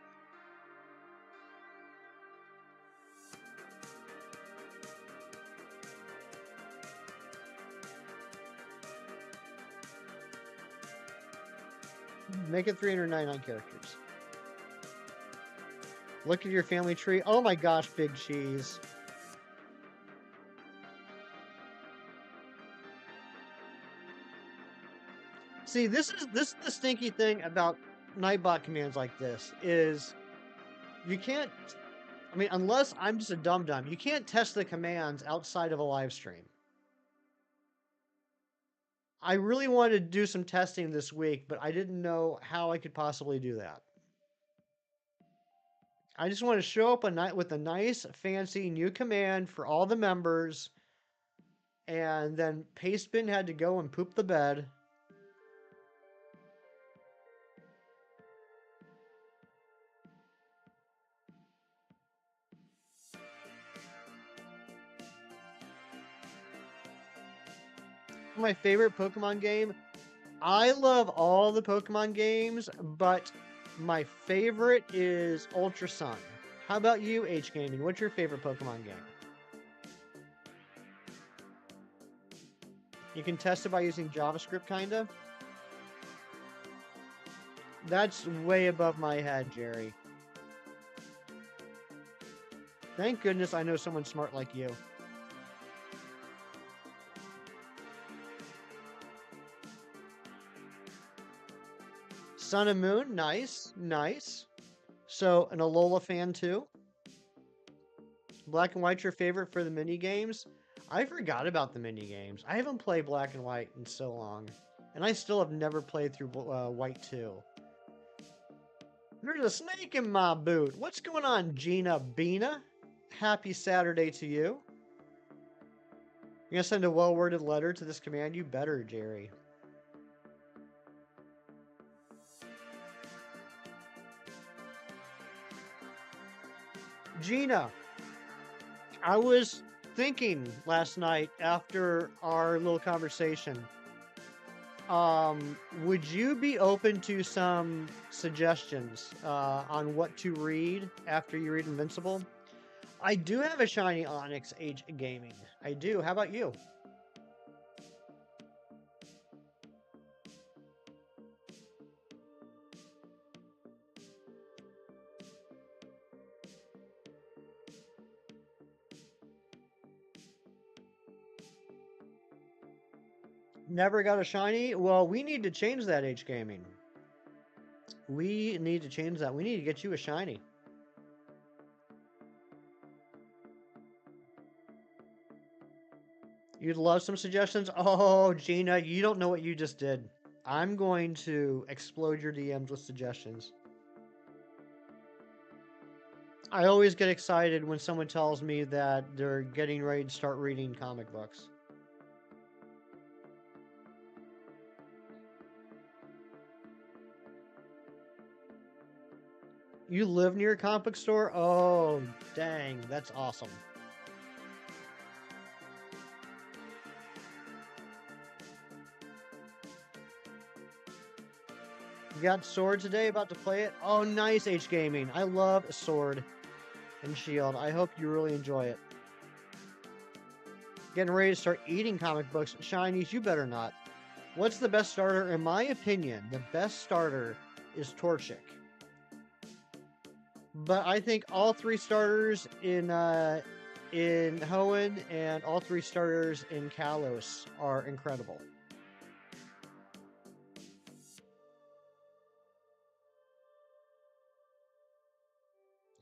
Make it 399 characters. Look at your family tree. Oh my gosh, Big Cheese. See, this is the stinky thing about Nightbot commands like this is you can't. I mean, unless I'm just a dum-dum, you can't test the commands outside of a live stream. I really wanted to do some testing this week, but I didn't know how I could possibly do that. I just want to show up with a nice, fancy new command for all the members, and then Pastebin had to go and poop the bed. My favorite Pokemon game. I love all the Pokemon games, but my favorite is Ultra Sun. How about you, H Gaming? What's your favorite Pokemon game? You can test it by using JavaScript, kinda? That's way above my head, Jerry. Thank goodness I know someone smart like you. Sun and Moon, nice, nice. So, an Alola fan too? Black and White's your favorite for the mini games? I forgot about the mini games. I haven't played Black and White in so long. And I still have never played through White 2. There's a snake in my boot. What's going on, Gina Bina? Happy Saturday to you. You're gonna send a well-worded letter to this command? You better, Jerry. Gina, I was thinking last night after our little conversation, would you be open to some suggestions on what to read after you read Invincible? I do have a shiny Onyx H Gaming. I do. How about you? Never got a shiny? Well, we need to change that, H Gaming. We need to change that. We need to get you a shiny. You'd love some suggestions? Oh, Gina, you don't know what you just did. I'm going to explode your DMs with suggestions. I always get excited when someone tells me that they're getting ready to start reading comic books. You live near a comic book store? Oh, dang, that's awesome. You got Sword today, about to play it? Oh, nice, H Gaming. I love Sword and Shield. I hope you really enjoy it. Getting ready to start eating comic books. Shinies, you better not. What's the best starter? In my opinion, the best starter is Torchic. But I think all three starters in Hoenn and all three starters in Kalos are incredible.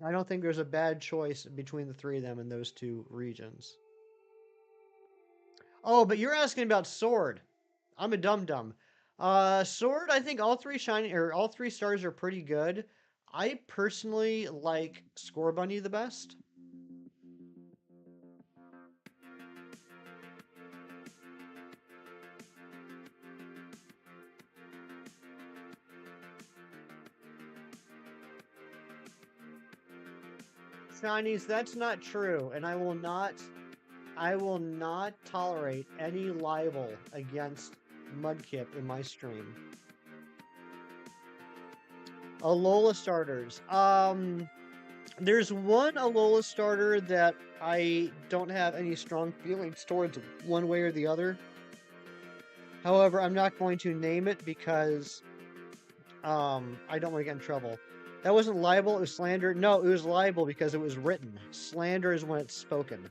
I don't think there's a bad choice between the three of them in those two regions. Oh, but you're asking about Sword. I'm a dum-dum. Sword, I think all three shiny or all three stars are pretty good. I personally like Score Bunny the best. Shinies, that's not true, and I will not tolerate any libel against Mudkip in my stream. Alola starters. There's one Alola starter that I don't have any strong feelings towards one way or the other. However, I'm not going to name it because I don't want to get in trouble. That wasn't libel, it was slander. No, it was libel because it was written. Slander is when it's spoken.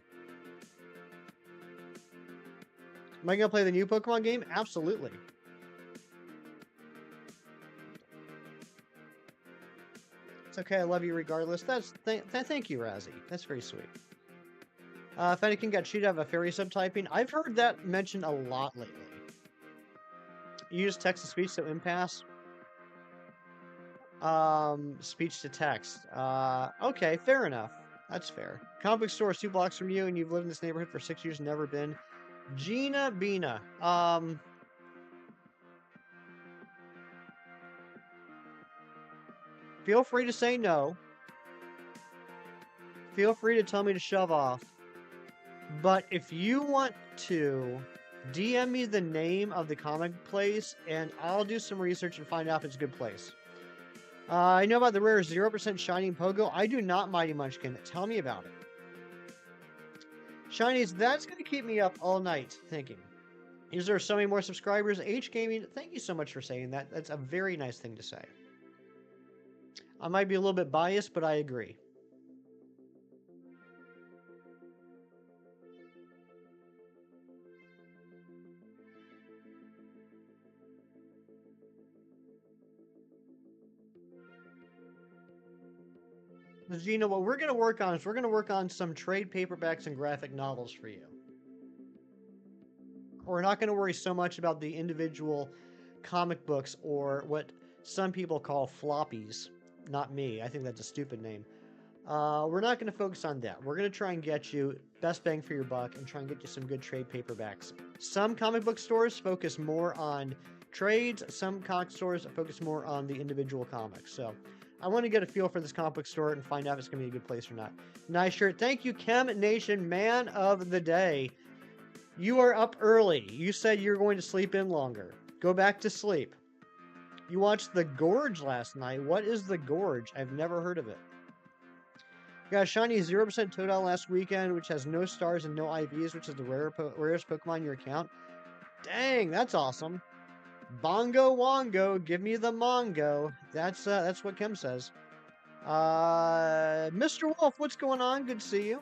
Am I going to play the new Pokemon game? Absolutely. It's okay, I love you regardless. Thank you, Razzie. That's very sweet. Fennekin got cheated out of a fairy subtyping. I've heard that mentioned a lot lately. You use text-to-speech, so impasse. Speech to text. Okay, fair enough. That's fair. Comic book store 2 blocks from you, and you've lived in this neighborhood for 6 years, never been. Gina Bina. Feel free to say no. Feel free to tell me to shove off. But if you want to, DM me the name of the comic place, and I'll do some research and find out if it's a good place. I know about the rare 0% Shining Pogo. I do not, Mighty Munchkin. Tell me about it. Shinies, that's going to keep me up all night thinking. Is there so many more subscribers? H Gaming, thank you so much for saying that. That's a very nice thing to say. I might be a little bit biased, but I agree. Gina, what we're going to work on is we're going to work on some trade paperbacks and graphic novels for you. We're not going to worry so much about the individual comic books or what some people call floppies. Not me. I think that's a stupid name. We're not going to focus on that. We're going to try and get you best bang for your buck and try and get you some good trade paperbacks. Some comic book stores focus more on trades. Some comic stores focus more on the individual comics. So I want to get a feel for this comic book store and find out if it's going to be a good place or not. Nice shirt. Thank you, Chem Nation, man of the day. You are up early. You said you're going to sleep in longer. Go back to sleep. You watched The Gorge last night. What is The Gorge? I've never heard of it. You got a shiny 0% Totodile last weekend, which has no stars and no IVs, which is the rarest Pokemon in your account. Dang, that's awesome. Bongo Wongo, give me the Mongo. That's what Kim says. Mr. Wolf, what's going on? Good to see you.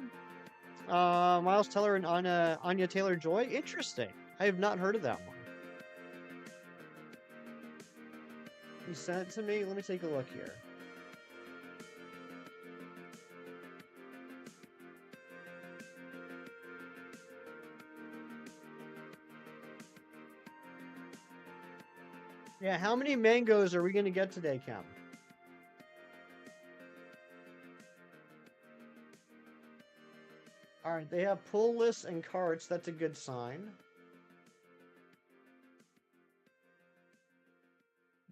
Miles Teller and Anya Taylor-Joy. Interesting. I have not heard of that one. You sent it to me? Let me take a look here. Yeah, how many mangoes are we going to get today, Cam? Alright, they have pull lists and carts. That's a good sign.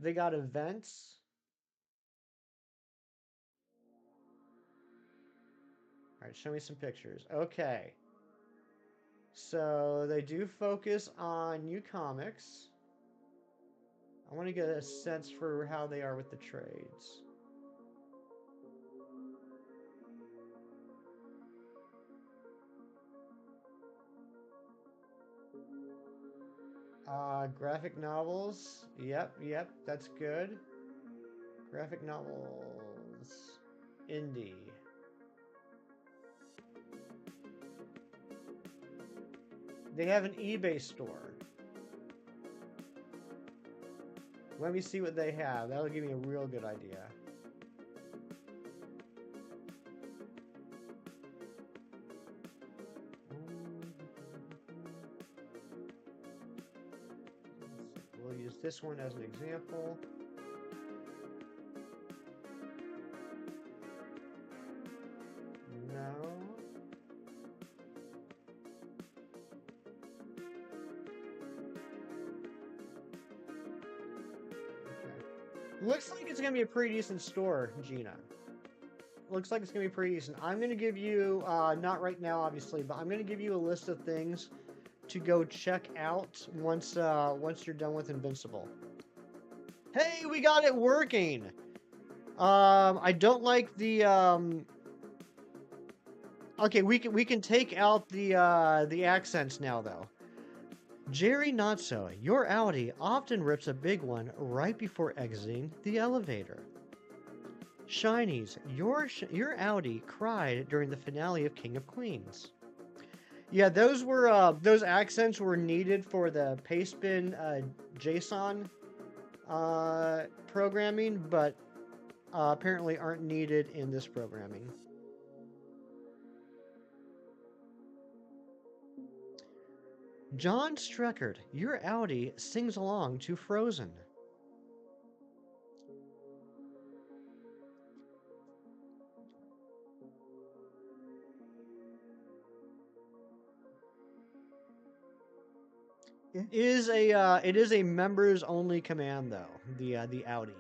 They got events. Alright, show me some pictures. Okay. So, they do focus on new comics. I want to get a sense for how they are with the trades. Graphic novels. Yep, that's good. Graphic novels. Indie. They have an eBay store. Let me see what they have. That'll give me a real good idea. we'll use this one as an example. No. Okay. Looks like it's gonna be a pretty decent store, Gina. Looks like it's gonna be pretty decent. I'm gonna give you, not right now, obviously, but I'm gonna give you a list of things to go check out once you're done with Invincible. Hey, we got it working. I don't like the Okay, we can take out the accents now though. Jerry not so. Your Audi often rips a big one right before exiting the elevator. Shinies, your Audi cried during the finale of King of Queens. Yeah, those accents were needed for the pastebin JSON programming, but apparently aren't needed in this programming. John Streckard, your Audi sings along to Frozen. It is a members only command though, the Audi.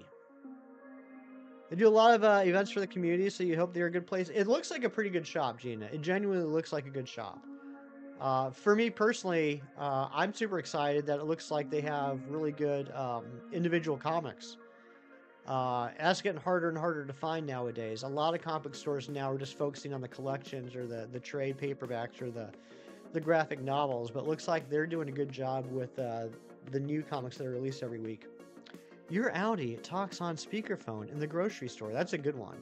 They do a lot of events for the community, so you hope they're a good place. It looks like a pretty good shop, Gina. It genuinely looks like a good shop. For me personally, I'm super excited that it looks like they have really good individual comics. That's getting harder and harder to find nowadays. A lot of comic stores now are just focusing on the collections or the trade paperbacks or the graphic novels, but it looks like they're doing a good job with the new comics that are released every week. Your Audi talks on speakerphone in the grocery store. That's a good one.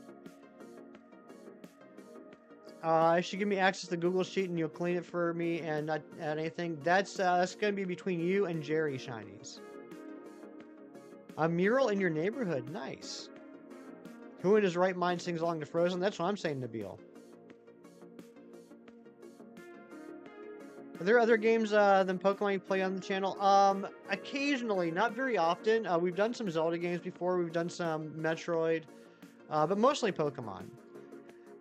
It should give me access to Google Sheet and you'll clean it for me and not add anything. That's going to be between you and Jerry Shinies. A mural in your neighborhood. Nice. Who in his right mind sings along to Frozen? That's what I'm saying, Nabil. Are there other games than Pokemon you play on the channel? Occasionally, not very often. We've done some Zelda games before. We've done some Metroid, but mostly Pokemon.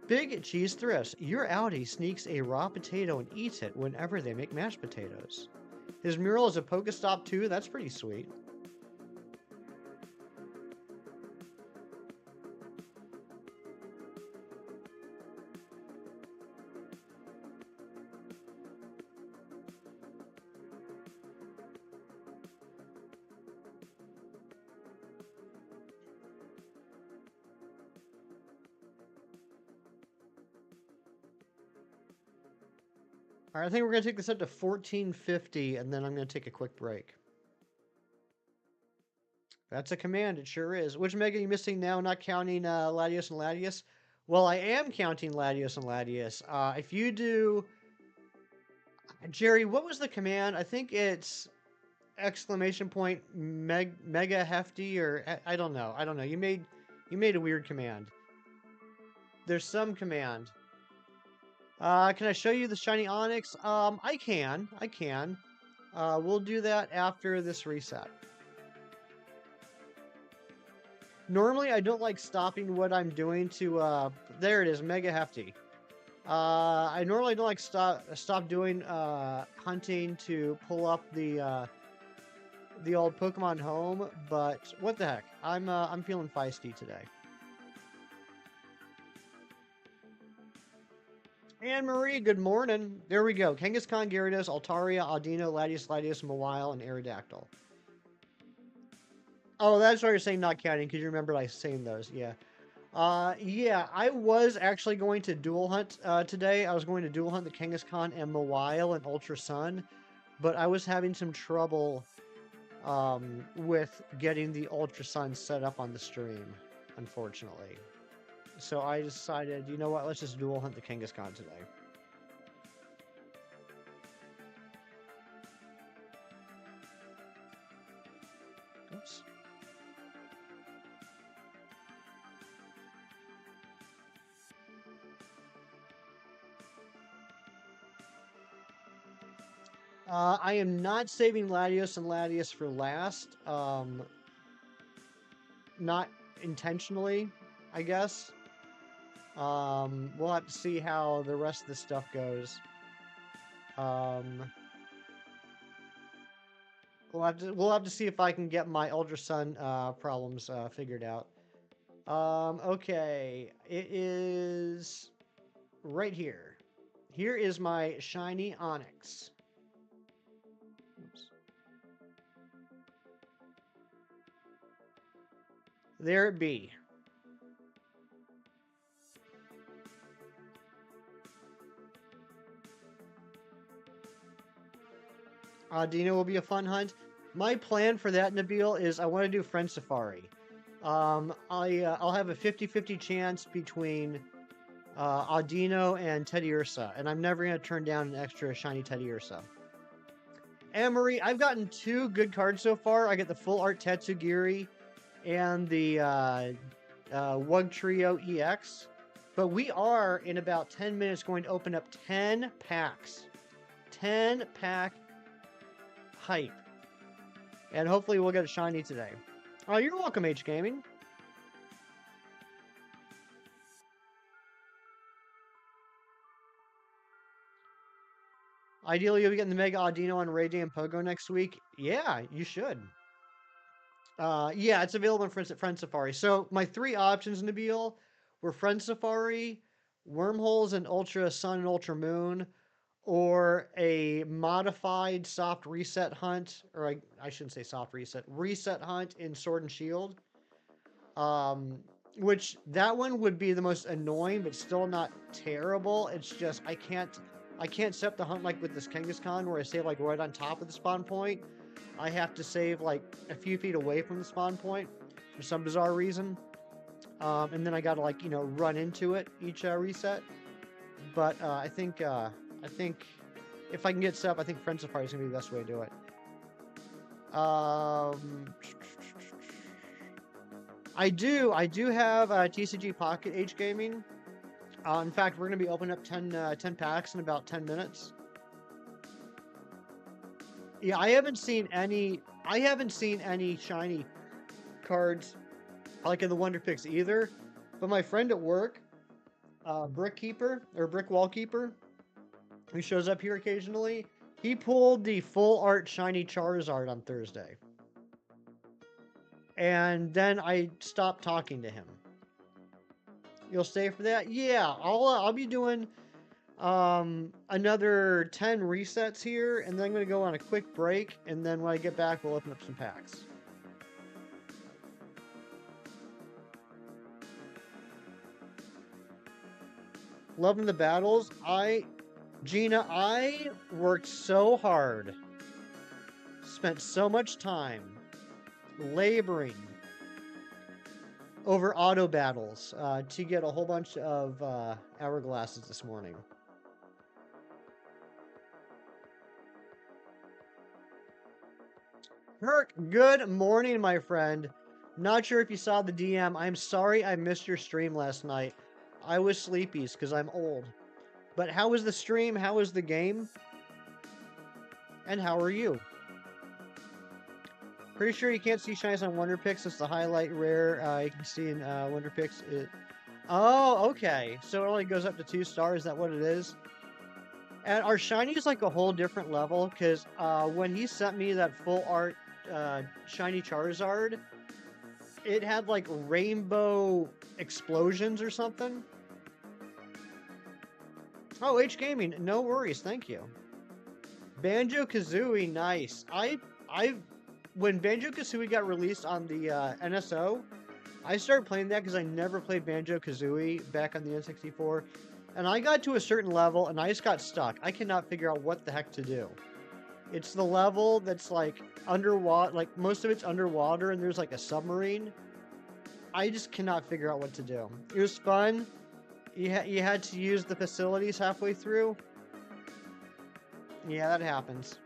Big Cheese Thrifts. Your Audi sneaks a raw potato and eats it whenever they make mashed potatoes. His mural is a Pokestop too. That's pretty sweet. All right, I think we're going to take this up to 1450, and then I'm going to take a quick break. That's a command, it sure is. Which Mega are you missing now, not counting Latios and Latios? Well, I am counting Latios and Latios. If you do... Jerry, what was the command? I think it's exclamation point mega hefty, or I don't know. I don't know. You made a weird command. There's some command. Can I show you the shiny Onyx? I can. We'll do that after this reset. Normally, I don't like stopping what I'm doing to, there it is, Mega Hefty. I normally don't like stop doing, hunting to pull up the old Pokemon home, but what the heck? I'm feeling feisty today. Anne-Marie, good morning. There we go. Kangaskhan, Gyarados, Altaria, Audino, Latios, Mawile, and Aerodactyl. Oh, that's why you're saying not counting, because you remember I saying those, yeah. Yeah, I was actually going to dual hunt today. I was going to dual hunt the Kangaskhan and Mawile and Ultra Sun, but I was having some trouble with getting the Ultra Sun set up on the stream, unfortunately. So I decided, you know what, let's just dual hunt the Kangaskhan today. Oops. I am not saving Latios and Latios for last. Not intentionally, I guess. We'll have to see how the rest of the stuff goes. We'll have to see if I can get my Ultra Sun problems figured out. Okay, it is right here. Here is my shiny Onyx. Oops. There it be. Dino will be a fun hunt. My plan for that, Nabil, is I want to do Friend Safari. I'll have a 50-50 chance between Audino and Teddy Ursa, and I'm never going to turn down an extra shiny Teddy Ursa. Anne-Marie, I've gotten 2 good cards so far. I get the Full Art Tatsugiri and the Wug Trio EX. But we are, in about 10 minutes, going to open up 10 packs. 10 pack hype. And hopefully we'll get a shiny today. Oh, you're welcome, H Gaming. Ideally, you'll be getting the Mega Audino on Ray Day and Pogo next week. Yeah, you should. Yeah, it's available in Friend Safari. So my 3 options, Nabil, were Friend Safari, Wormholes and Ultra Sun and Ultra Moon, or a modified soft reset hunt, or I shouldn't say soft reset hunt in Sword and Shield. Which that one would be the most annoying, but still not terrible. It's just I can't set up the hunt like with this Kangaskhan where I save like right on top of the spawn point. I have to save like a few feet away from the spawn point for some bizarre reason. And then I gotta like, run into it each reset. But I think if I can get set up, I think Friend Safari is gonna be the best way to do it. I do have TCG Pocket H Gaming. In fact, we're gonna be opening up 10 packs in about 10 minutes. Yeah, I haven't seen any shiny cards like in the Wonder Picks either. But my friend at work, Brick Wall Keeper, who shows up here occasionally, he pulled the full art shiny Charizard on Thursday. And then I stopped talking to him. You'll stay for that? Yeah, I'll be doing another 10 resets here, and then I'm going to go on a quick break, and then when I get back, we'll open up some packs. Loving the battles. Gina, I worked so hard, spent so much time laboring over auto battles to get a whole bunch of hourglasses this morning. Herc, good morning, my friend. Not sure if you saw the DM. I'm sorry I missed your stream last night. I was sleepies because I'm old. But how was the stream? How was the game? And how are you? Pretty sure you can't see shinies on Wonder Picks. It's the highlight rare you can see in Wonder Picks. Oh, okay. So it only goes up to 2 stars. Is that what it is? And our shiny is like a whole different level because when he sent me that full art shiny Charizard, it had like rainbow explosions or something. Oh, H Gaming, no worries, thank you. Banjo-Kazooie, nice. When Banjo-Kazooie got released on the NSO, I started playing that because I never played Banjo-Kazooie back on the N64. And I got to a certain level and I just got stuck. I cannot figure out what the heck to do. It's the level that's like underwater, like most of it's underwater and there's like a submarine. I just cannot figure out what to do. It was fun. You had to use the facilities halfway through. Yeah, that happens.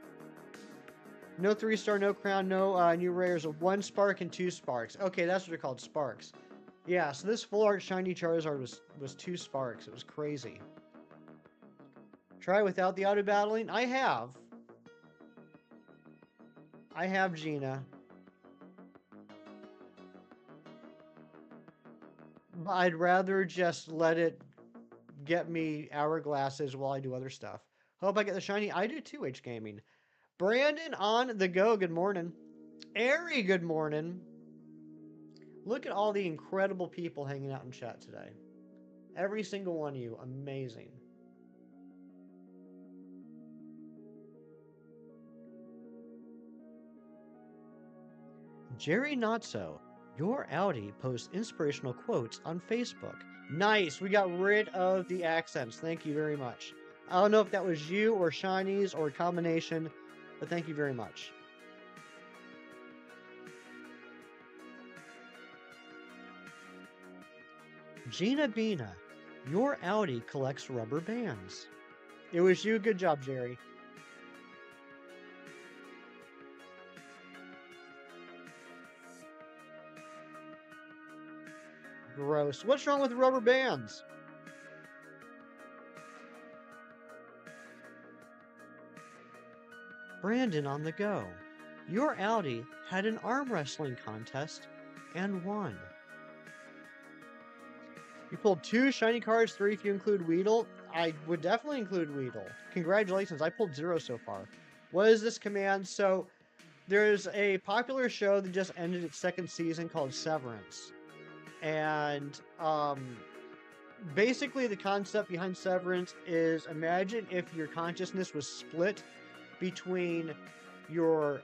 No 3-star, no crown, no new rares. 1 spark and 2 sparks. Okay, that's what they're called, sparks. Yeah, so this full art shiny Charizard was 2 sparks. It was crazy. Try without the auto battling? I have. I have Gina. But I'd rather just let it get me hourglasses while I do other stuff. Hope I get the shiny. I do too, H Gaming. Brandon on the go. Good morning. Ari, good morning. Look at all the incredible people hanging out in chat today. Every single one of you. Amazing. Jerry Notso. Your Audi posts inspirational quotes on Facebook. Nice. We got rid of the accents. Thank you very much. I don't know if that was you or Shinies or a combination, but thank you very much. Gina Bina. Your Audi collects rubber bands. It was you. Good job, Jerry. Gross. What's wrong with rubber bands? Brandon on the go. Your Audi had an arm wrestling contest and won. You pulled 2 shiny cards, 3 if you include Weedle. I would definitely include Weedle. Congratulations, I pulled 0 so far. What is this command? So, there's a popular show that just ended its 2nd season called Severance. And, basically the concept behind Severance is imagine if your consciousness was split between your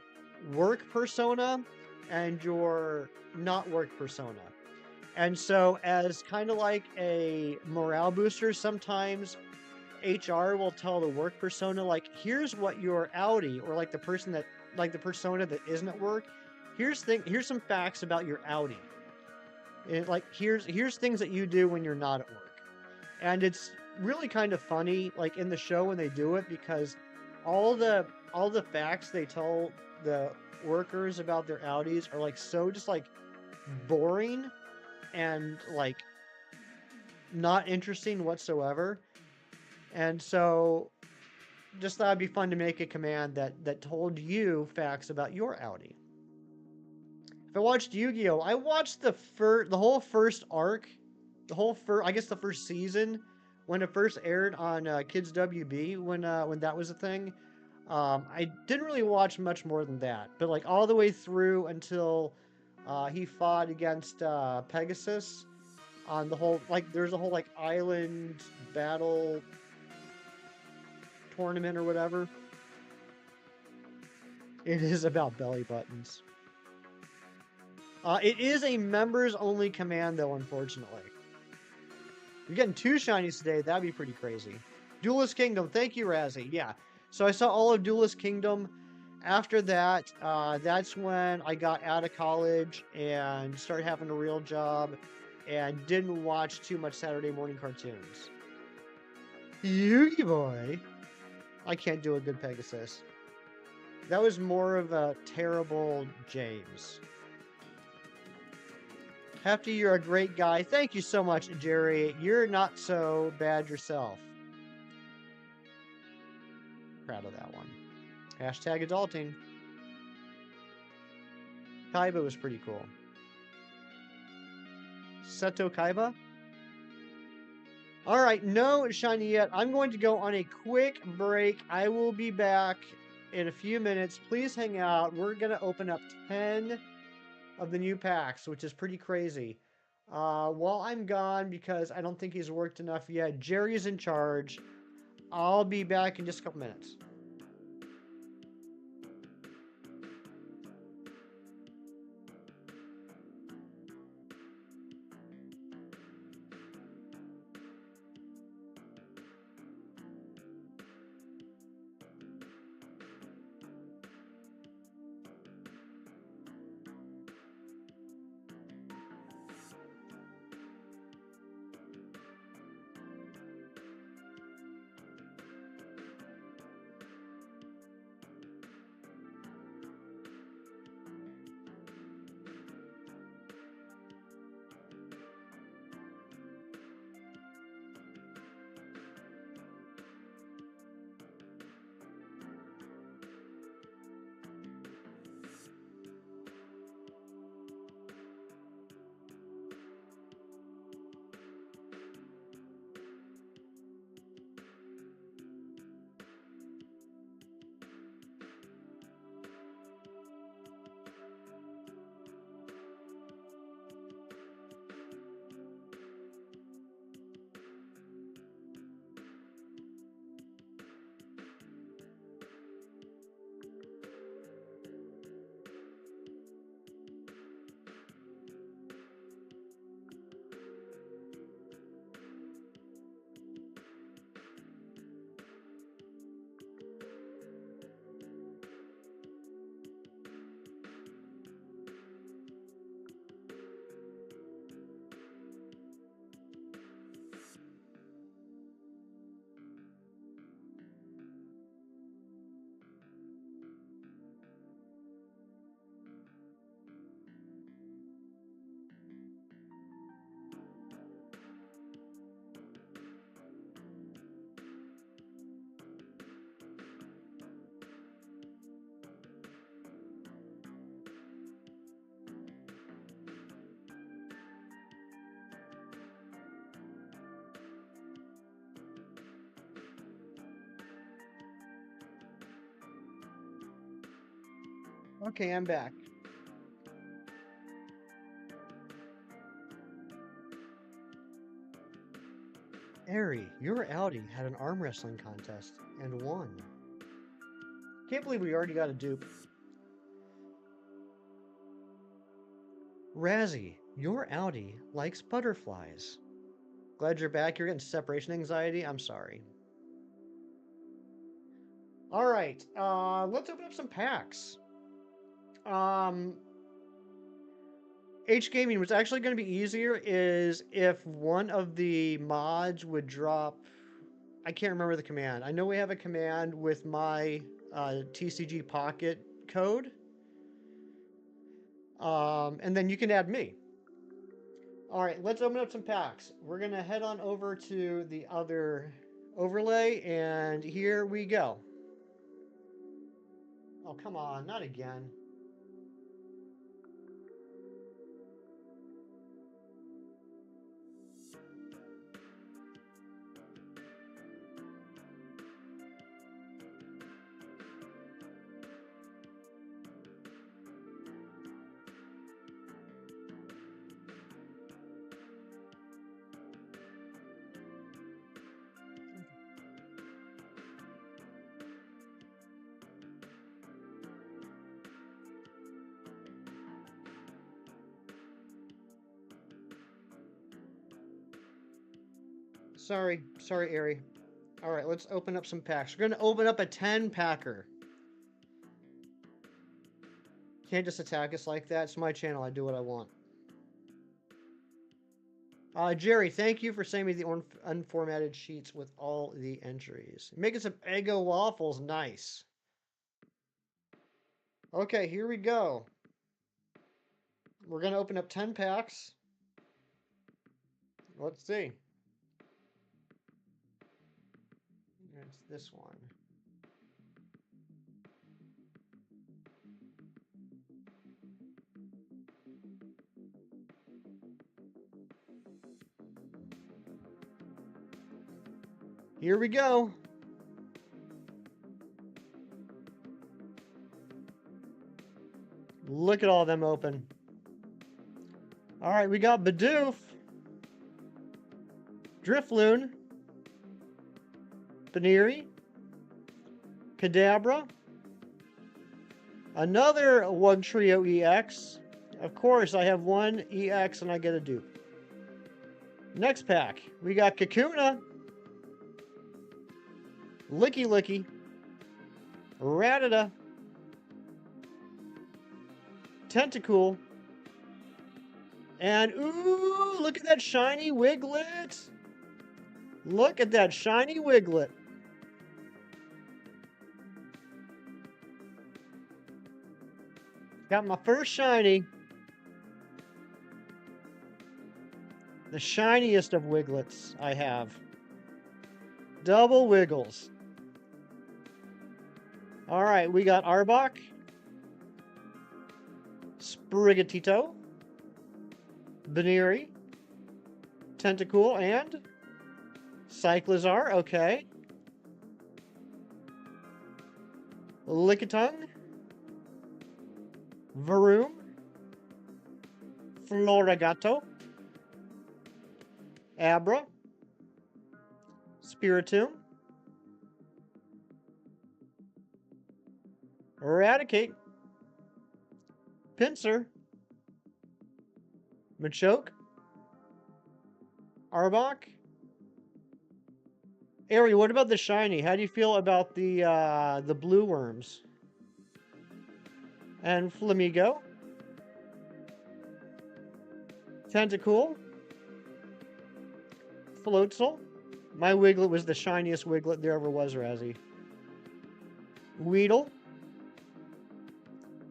work persona and your not work persona. And so as kind of like a morale booster, sometimes HR will tell the work persona, like, here's what your Audi, or like the person that, like the persona that isn't at work, here's some facts about your Audi. And like, here's things that you do when you're not at work. And it's really kind of funny, like in the show when they do it, because all the facts they tell the workers about their Audis are like so just like boring and like not interesting whatsoever. And so just thought it'd be fun to make a command that told you facts about your Audi. If I watched Yu-Gi-Oh, I watched the whole first arc, I guess the first season when it first aired on Kids WB when that was a thing. I didn't really watch much more than that, but like all the way through until he fought against Pegasus on the whole, like there's a whole like island battle tournament or whatever. It is about belly buttons. It is a members only command though, unfortunately. You're getting 2 shinies today, that'd be pretty crazy. Duelist Kingdom, thank you, Razzie. Yeah, so I saw all of Duelist Kingdom. After that, that's when I got out of college and started having a real job and didn't watch too much Saturday morning cartoons. Yu-Gi Boy. I can't do a good Pegasus. That was more of a terrible James. Hefty, you're a great guy. Thank you so much, Jerry. You're not so bad yourself. Proud of that one. Hashtag adulting. Kaiba was pretty cool. Seto Kaiba? Alright, no shiny yet. I'm going to go on a quick break. I will be back in a few minutes. Please hang out. We're going to open up 10 of the new packs, which is pretty crazy. While I'm gone, because I don't think he's worked enough yet, Jerry's in charge. I'll be back in just a couple minutes. Okay, I'm back. Ari, your Audi had an arm wrestling contest and won. Can't believe we already got a dupe. Razzie, your Audi likes butterflies. Glad you're back. You're getting separation anxiety. I'm sorry. All right, let's open up some packs. H Gaming, what's actually going to be easier is if one of the mods would drop. I can't remember the command. I know we have a command with my TCG Pocket code. And then you can add me. All right, let's open up some packs. We're going to head on over to the other overlay, and here we go. Oh, come on, not again. Sorry, Ari. All right, let's open up some packs. We're going to open up a 10-packer. Can't just attack us like that. It's my channel. I do what I want. Jerry, thank you for sending me the unformatted sheets with all the entries. Making some Eggo waffles. Nice. Okay, here we go. We're going to open up 10 packs. Let's see. It's this one. Here we go. Look at all of them open. All right, we got Bidoof, Drifloon, Baneri, Kadabra, another Wug Trio EX. Of course, I have one EX and I get a dupe. Next pack, we got Kakuna, Licky Licky, Rattata, Tentacool, and ooh, look at that shiny Wiglet. Look at that shiny Wiglet. Got my first shiny. The shiniest of Wiglets I have. Double Wiggles. All right, we got Arbok, Sprigatito, Baneri, Tentacool, and Cyclizar. Okay. Lickitung, Varoom, Floragato, Abra, Spiritomb, Eradicate, Pinsir, Machoke, Arbok. Ari, what about the shiny? How do you feel about the blue worms? And Flamigo, Tentacool, Floatzel. My Wiglet was the shiniest Wiglet there ever was, Razzie. Weedle,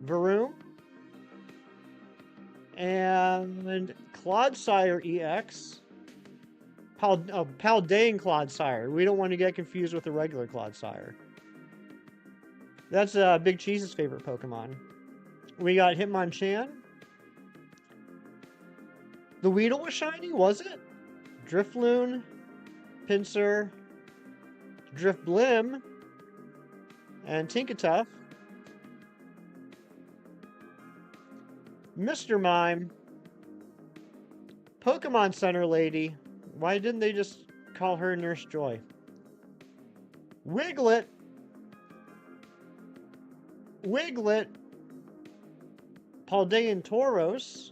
Varoom, and Clodsire EX. Paldean Clodsire. We don't want to get confused with the regular Clodsire. That's Big Cheese's favorite Pokemon. We got Hitmonchan. The Weedle was shiny, was it? Drifloon, Pinsir, Drifblim, and Tinkatuff. Mr. Mime. Pokemon Center lady. Why didn't they just call her Nurse Joy? Wiglet. Wiglet. Paldean Tauros.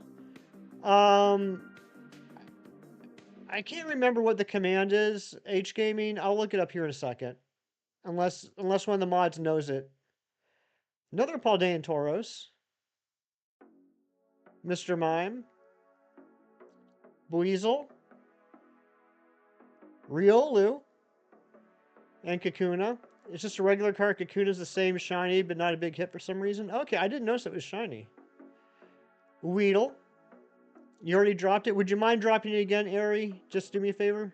I can't remember what the command is, H Gaming. I'll look it up here in a second. Unless one of the mods knows it. Another Paldean Tauros. Mr. Mime. Buizel. Riolu. And Kakuna. It's just a regular card. Kakuna's the same shiny, but not a big hit for some reason. Okay, I didn't notice it was shiny. Weedle. You already dropped it. Would you mind dropping it again, Ari? Just do me a favor.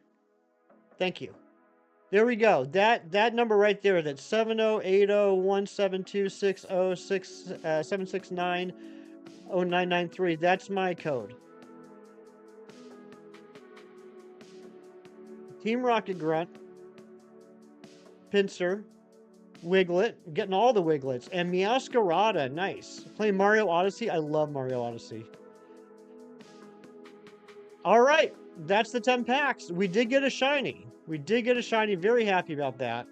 Thank you. There we go. That number right there, that's 7080172607690993. That's my code. Team Rocket Grunt. Pinsir. Wiglet. Getting all the Wiglets. And Meowscarada. Nice. Playing Mario Odyssey. I love Mario Odyssey. Alright. That's the 10 packs. We did get a shiny. We did get a shiny. Very happy about that.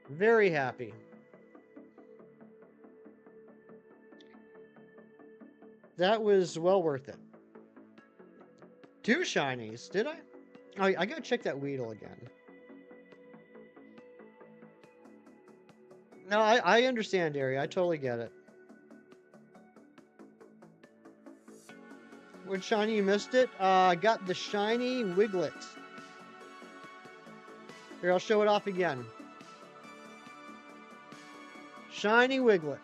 Very happy. That was well worth it. 2 shinies, did I? Oh, I gotta check that Weedle again. No, I understand, Ari. I totally get it. What shiny you missed it? I got the shiny Wiglet. Here, I'll show it off again. Shiny Wiglet.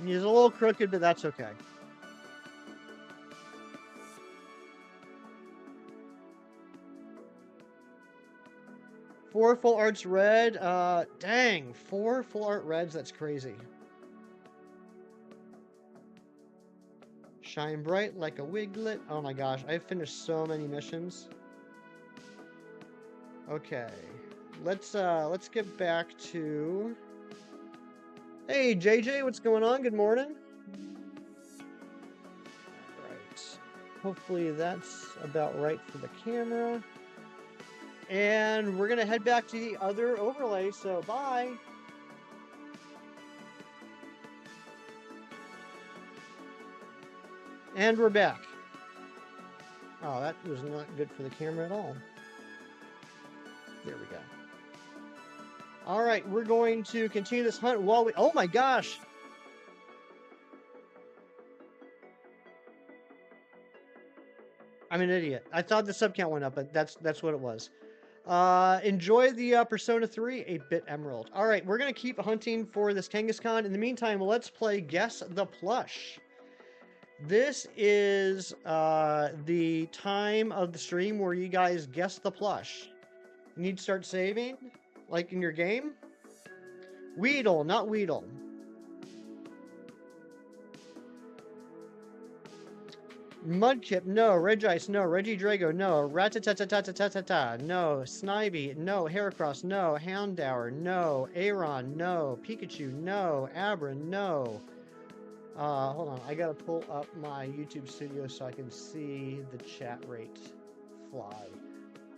He's a little crooked, but that's okay. Four full arts red. Dang, 4 full art reds. That's crazy. Shine bright like a Wiglet. Oh my gosh, I've finished so many missions. Okay, let's get back to. Hey JJ, what's going on? Good morning. Right. Hopefully that's about right for the camera. And we're gonna head back to the other overlay, so bye. And we're back. Oh, that was not good for the camera at all. There we go. All right, we're going to continue this hunt while we... Oh my gosh! I'm an idiot. I thought the sub count went up, but that's what it was. Enjoy the Persona 3 8-bit Emerald. All right, we're going to keep hunting for this Kangaskhan. In the meantime, let's play Guess the Plush. This is the time of the stream where you guys guess the plush. You need to start saving, like in your game. Weedle, not Weedle. Mudkip, no. Regice, no. Regidrago, no. Ratatatatatatatata, no. Snivy, no. Heracross, no. Houndour, no. Aeron, no. Pikachu, no. Abra, no. Hold on. I gotta pull up my YouTube studio so I can see the chat rate fly.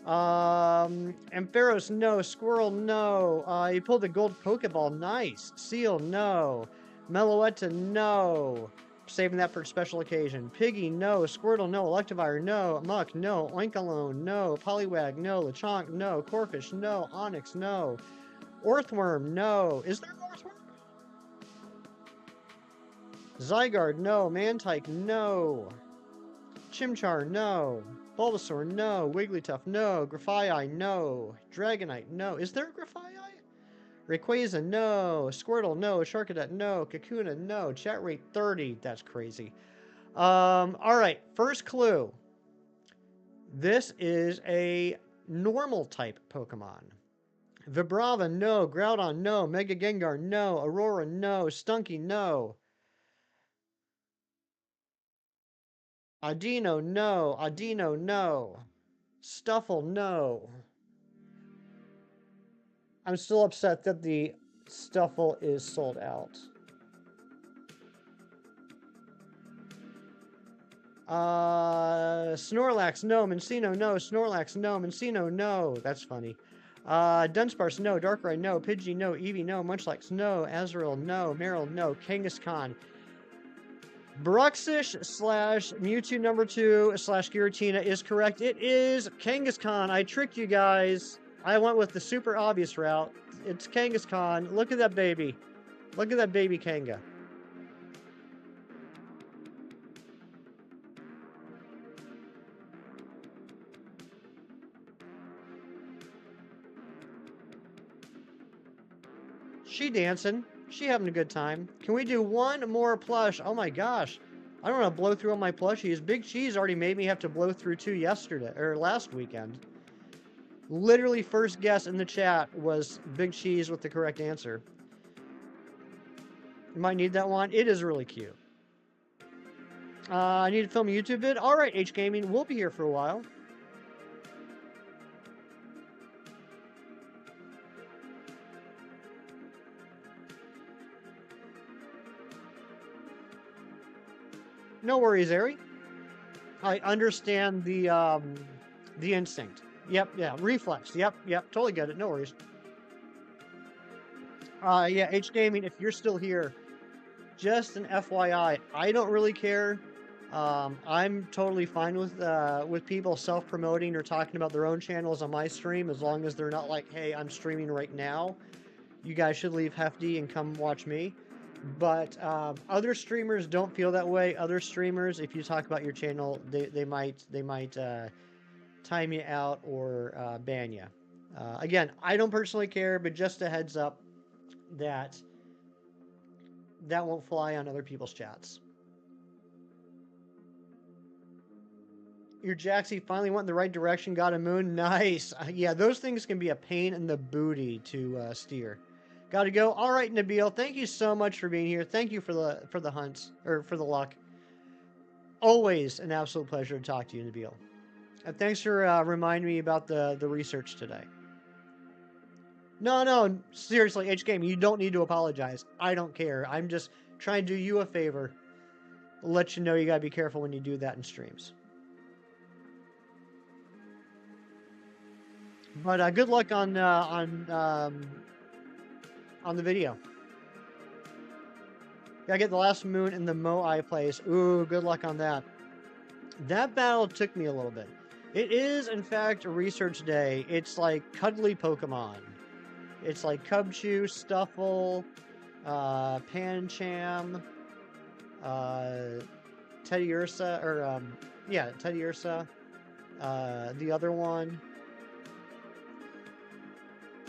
Ampharos, no. Squirrel, no. You pulled the gold Pokeball. Nice. Seal, no. Meloetta, no. Saving that for a special occasion. Piggy, no. Squirtle, no. Electivire, no. Muck, no. Oinkologne, no. Poliwag, no. Lechonk, no. Corphish, no. Onyx, no. Orthworm, no. Is there an Orthworm? Zygarde, no. Mantike, no. Chimchar, no. Bulbasaur, no. Wigglytuff, no. Grafaiai, no. Dragonite, no. Is there a Grafaiai? Rayquaza, no. Squirtle, no. Charcadet, no. Kakuna, no. Chat rate 30. That's crazy. Alright, first clue. This is a normal type Pokemon. Vibrava, no. Groudon, no. Mega Gengar, no. Aurora, no. Stunky, no. Adino, no. Adino, no. Stuffle, no. I'm still upset that the Stuffle is sold out. Snorlax, no. Mincino, no. Snorlax, no. Mincino, no. That's funny. Dunsparce, no. Darkrai, no. Pidgey, no. Eevee, no. Munchlax, no. Azrael, no. Meryl, no. Kangaskhan. Bruxish slash Mewtwo number 2 slash Giratina is correct. It is Kangaskhan. I tricked you guys. I went with the super obvious route. It's Kangaskhan. Look at that baby. Look at that baby Kanga. She dancing. She having a good time. Can we do one more plush? Oh my gosh. I don't want to blow through all my plushies. Big Cheese already made me have to blow through 2 yesterday, or last weekend. Literally first guess in the chat was Big Cheese with the correct answer. You might need that one. It is really cute. I need to film a YouTube vid. All right, H Gaming, we'll be here for a while. No worries, Ari. I understand the instinct. Yep, yeah, reflex. Yep, totally get it. No worries. Yeah, H Gaming, if you're still here, just an FYI, I don't really care. I'm totally fine with people self-promoting or talking about their own channels on my stream, as long as they're not like, hey, I'm streaming right now. You guys should leave Hefty and come watch me. But other streamers don't feel that way. Other streamers, if you talk about your channel, they might time you out or ban you. Again, I don't personally care, but just a heads up that won't fly on other people's chats. Your Jaxie finally went in the right direction, got a moon. Nice. Yeah, those things can be a pain in the booty to steer. Got to go. All right, Nabil, thank you so much for being here. Thank you for the hunts, or for the luck. Always an absolute pleasure to talk to you, Nabil. And thanks for reminding me about the research today. No, seriously, H Game, you don't need to apologize. I don't care. I'm just trying to do you a favor. Let you know you gotta be careful when you do that in streams. But good luck on the video. Gotta get the last moon in the Moai place. Ooh, good luck on that. That battle took me a little bit. It is, in fact, a research day. It's like cuddly Pokemon. It's like Cubchoo, Stuffle, Pancham, Teddiursa, or, yeah, Teddiursa, the other one.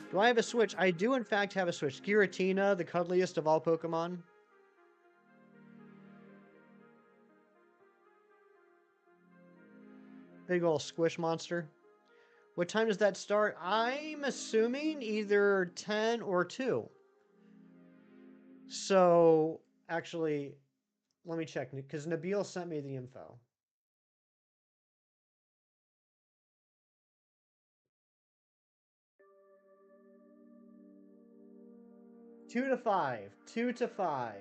Do I have a Switch? I do, in fact, have a Switch. Giratina, the cuddliest of all Pokemon. Big ol' squish monster. What time does that start? I'm assuming either 10 or 2. So, actually, let me check, because Nabil sent me the info. Two to 5. 2 to 5.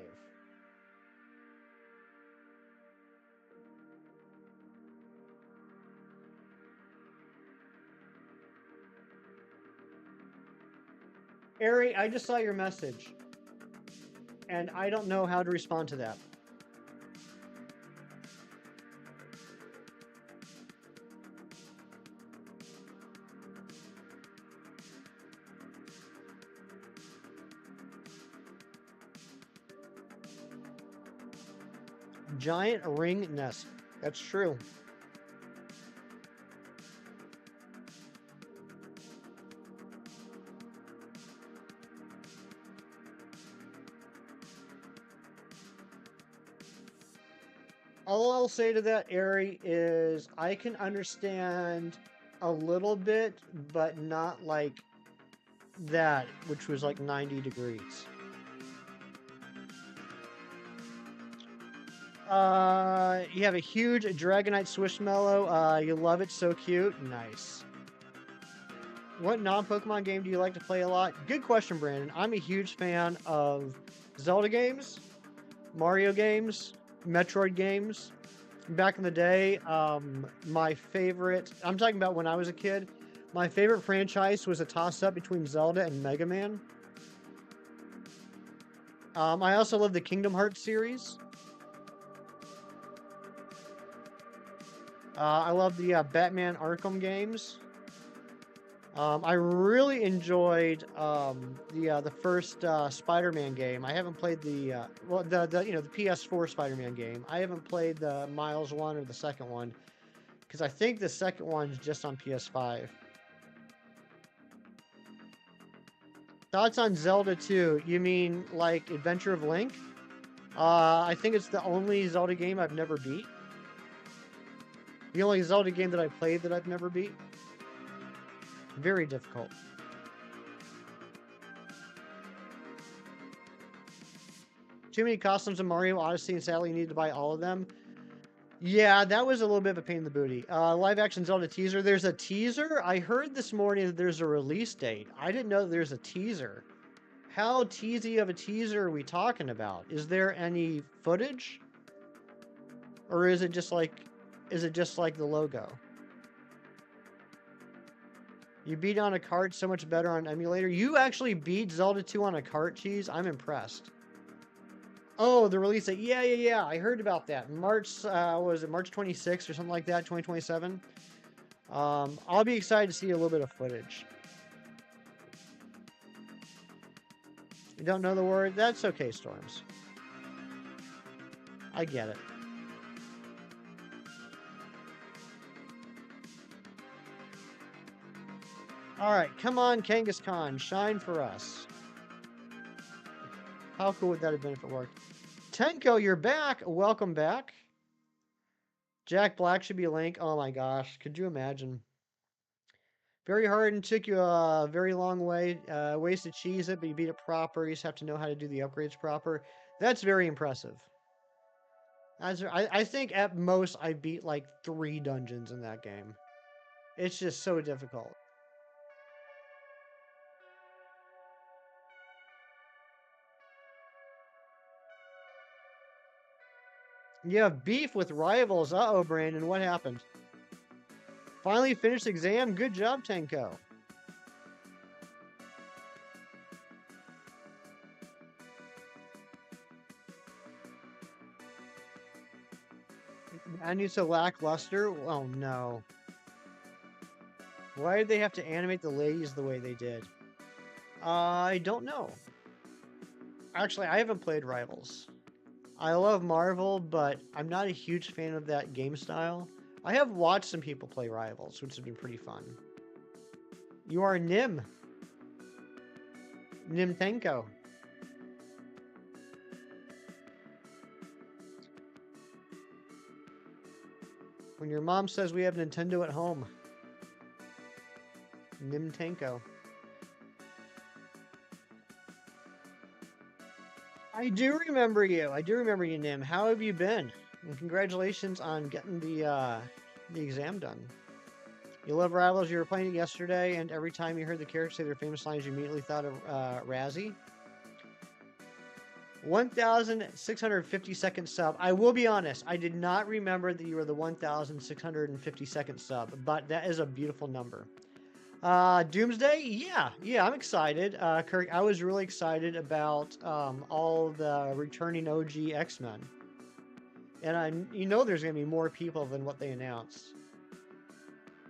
Ari, I just saw your message. And I don't know how to respond to that. Giant ring nest. That's true. All I'll say to that, Ari, is I can understand a little bit, but not like that, which was like 90 degrees. You have a huge Dragonite Swishmallow. You love it, so cute. Nice. What non-Pokemon game do you like to play a lot? Good question, Brandon. I'm a huge fan of Zelda games, Mario games, Metroid games. Back in the day, my favorite, I'm talking about when I was a kid, my favorite franchise was a toss-up between Zelda and Mega Man. I also love the Kingdom Hearts series. I love the Batman Arkham games. I really enjoyed the first Spider-Man game. I haven't played the the PS4 Spider-Man game. I haven't played the Miles one or the second one because I think the second one's just on PS5. Thoughts on Zelda 2? You mean like Adventure of Link? I think it's the only Zelda game I've never beat. The only Zelda game that I played that I've never beat. Very difficult. Too many costumes in Mario Odyssey, and sadly you need to buy all of them. Yeah, that was a little bit of a pain in the booty. Live action Zelda teaser. There's a teaser? I heard this morning that there's a release date. I didn't know that there's a teaser. How teasy of a teaser are we talking about? Is there any footage? Or is it just like the logo? You beat on a cart so much better on emulator. You actually beat Zelda 2 on a cart, Cheese? I'm impressed. Oh, the release date. Yeah. I heard about that. March, was it March 26th or something like that? 2027? I'll be excited to see a little bit of footage. You don't know the word? That's okay, Storms. I get it. Alright, come on, Kangaskhan. Shine for us. How cool would that have been if it worked? Tenko, you're back. Welcome back. Jack Black should be a Link. Oh my gosh. Could you imagine? Very hard and took you a very long way. Ways to cheese it, but you beat it proper. You just have to know how to do the upgrades proper. That's very impressive. I think at most I beat like 3 dungeons in that game. It's just so difficult. You have beef with rivals. Uh-oh, Brandon. What happened? Finally finished exam. Good job, Tenko. I need so lackluster. Oh, no. Why did they have to animate the ladies the way they did? I don't know. Actually, I haven't played Rivals. I love Marvel, but I'm not a huge fan of that game style. I have watched some people play Rivals, which has been pretty fun. You are Nim. Nimtenko. When your mom says we have Nintendo at home. Nimtenko. I do remember you. I do remember you, Nim. How have you been? And congratulations on getting the exam done. You love Rivals. You were playing it yesterday, and every time you heard the characters say their famous lines, you immediately thought of Razzie. 1,652nd sub. I will be honest. I did not remember that you were the 1,652nd sub, but that is a beautiful number. Doomsday? Yeah, I'm excited. Kirk, I was really excited about all the returning OG X-Men. And you know there's going to be more people than what they announced.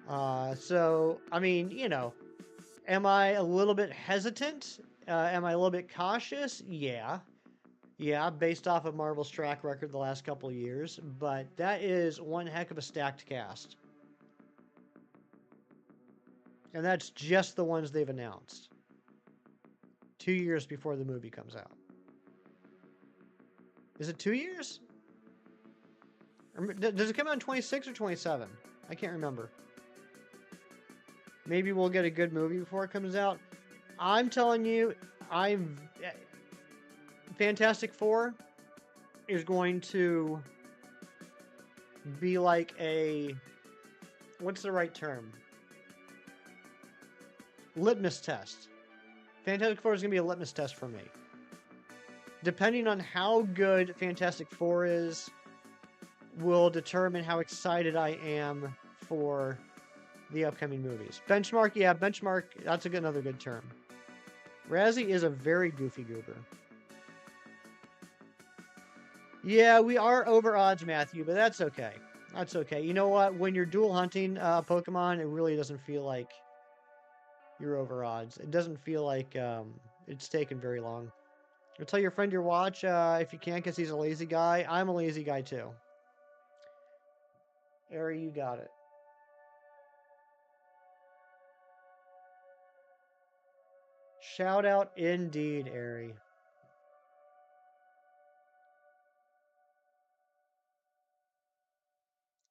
So, I mean, you know, am I a little bit hesitant? Am I a little bit cautious? Yeah. Yeah, based off of Marvel's track record the last couple of years. But that is one heck of a stacked cast. And that's just the ones they've announced. 2 years before the movie comes out. Is it 2 years? Does it come out in 26 or 27? I can't remember. Maybe we'll get a good movie before it comes out. I'm telling you, Fantastic Four is going to be like a, what's the right term? Litmus test. Fantastic Four is going to be a litmus test for me. Depending on how good Fantastic Four is, will determine how excited I am for the upcoming movies. Benchmark, yeah, benchmark, that's another good term. Razzie is a very goofy goober. Yeah, we are over odds, Matthew, but that's okay. That's okay. You know what? When you're dual hunting Pokemon, it really doesn't feel like you're over odds. It doesn't feel like it's taken very long. Or tell your friend your watch if you can, because he's a lazy guy. I'm a lazy guy too. Ari, you got it. Shout out indeed, Ari.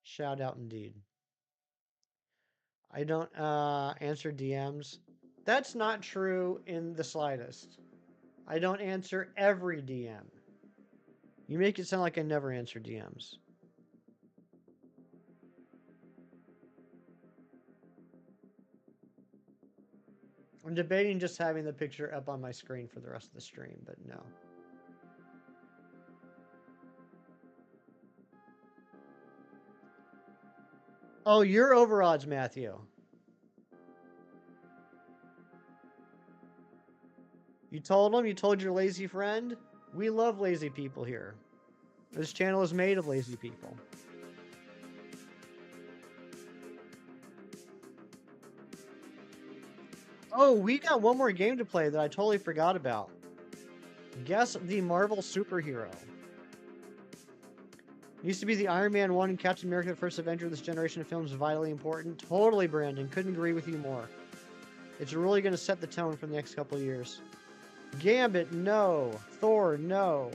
Shout out indeed. I don't answer DMs. That's not true in the slightest. I don't answer every DM. You make it sound like I never answer DMs. I'm debating just having the picture up on my screen for the rest of the stream, but no. Oh, you're over odds, Matthew. You told him? You told your lazy friend? We love lazy people here. This channel is made of lazy people. Oh, we got one more game to play that I totally forgot about. Guess the Marvel superhero. Used to be the Iron Man 1 and Captain America, the first Avenger of this generation of films, vitally important. Totally, Brandon. Couldn't agree with you more. It's really going to set the tone for the next couple of years. Gambit, no. Thor, no.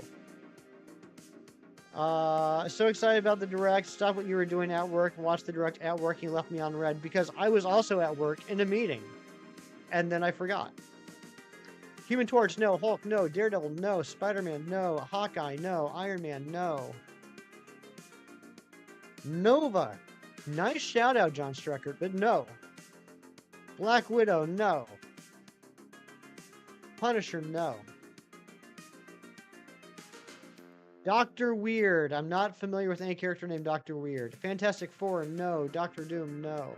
So excited about the direct. Stop what you were doing at work and watch the direct at work. You left me on red because I was also at work in a meeting. And then I forgot. Human Torch, no. Hulk, no. Daredevil, no. Spider-Man, no. Hawkeye, no. Iron Man, no. Nova. Nice shout out, John Streckert, but no. Black Widow, no. Punisher, no. Doctor Weird. I'm not familiar with any character named Doctor Weird. Fantastic Four, no. Doctor Doom, no.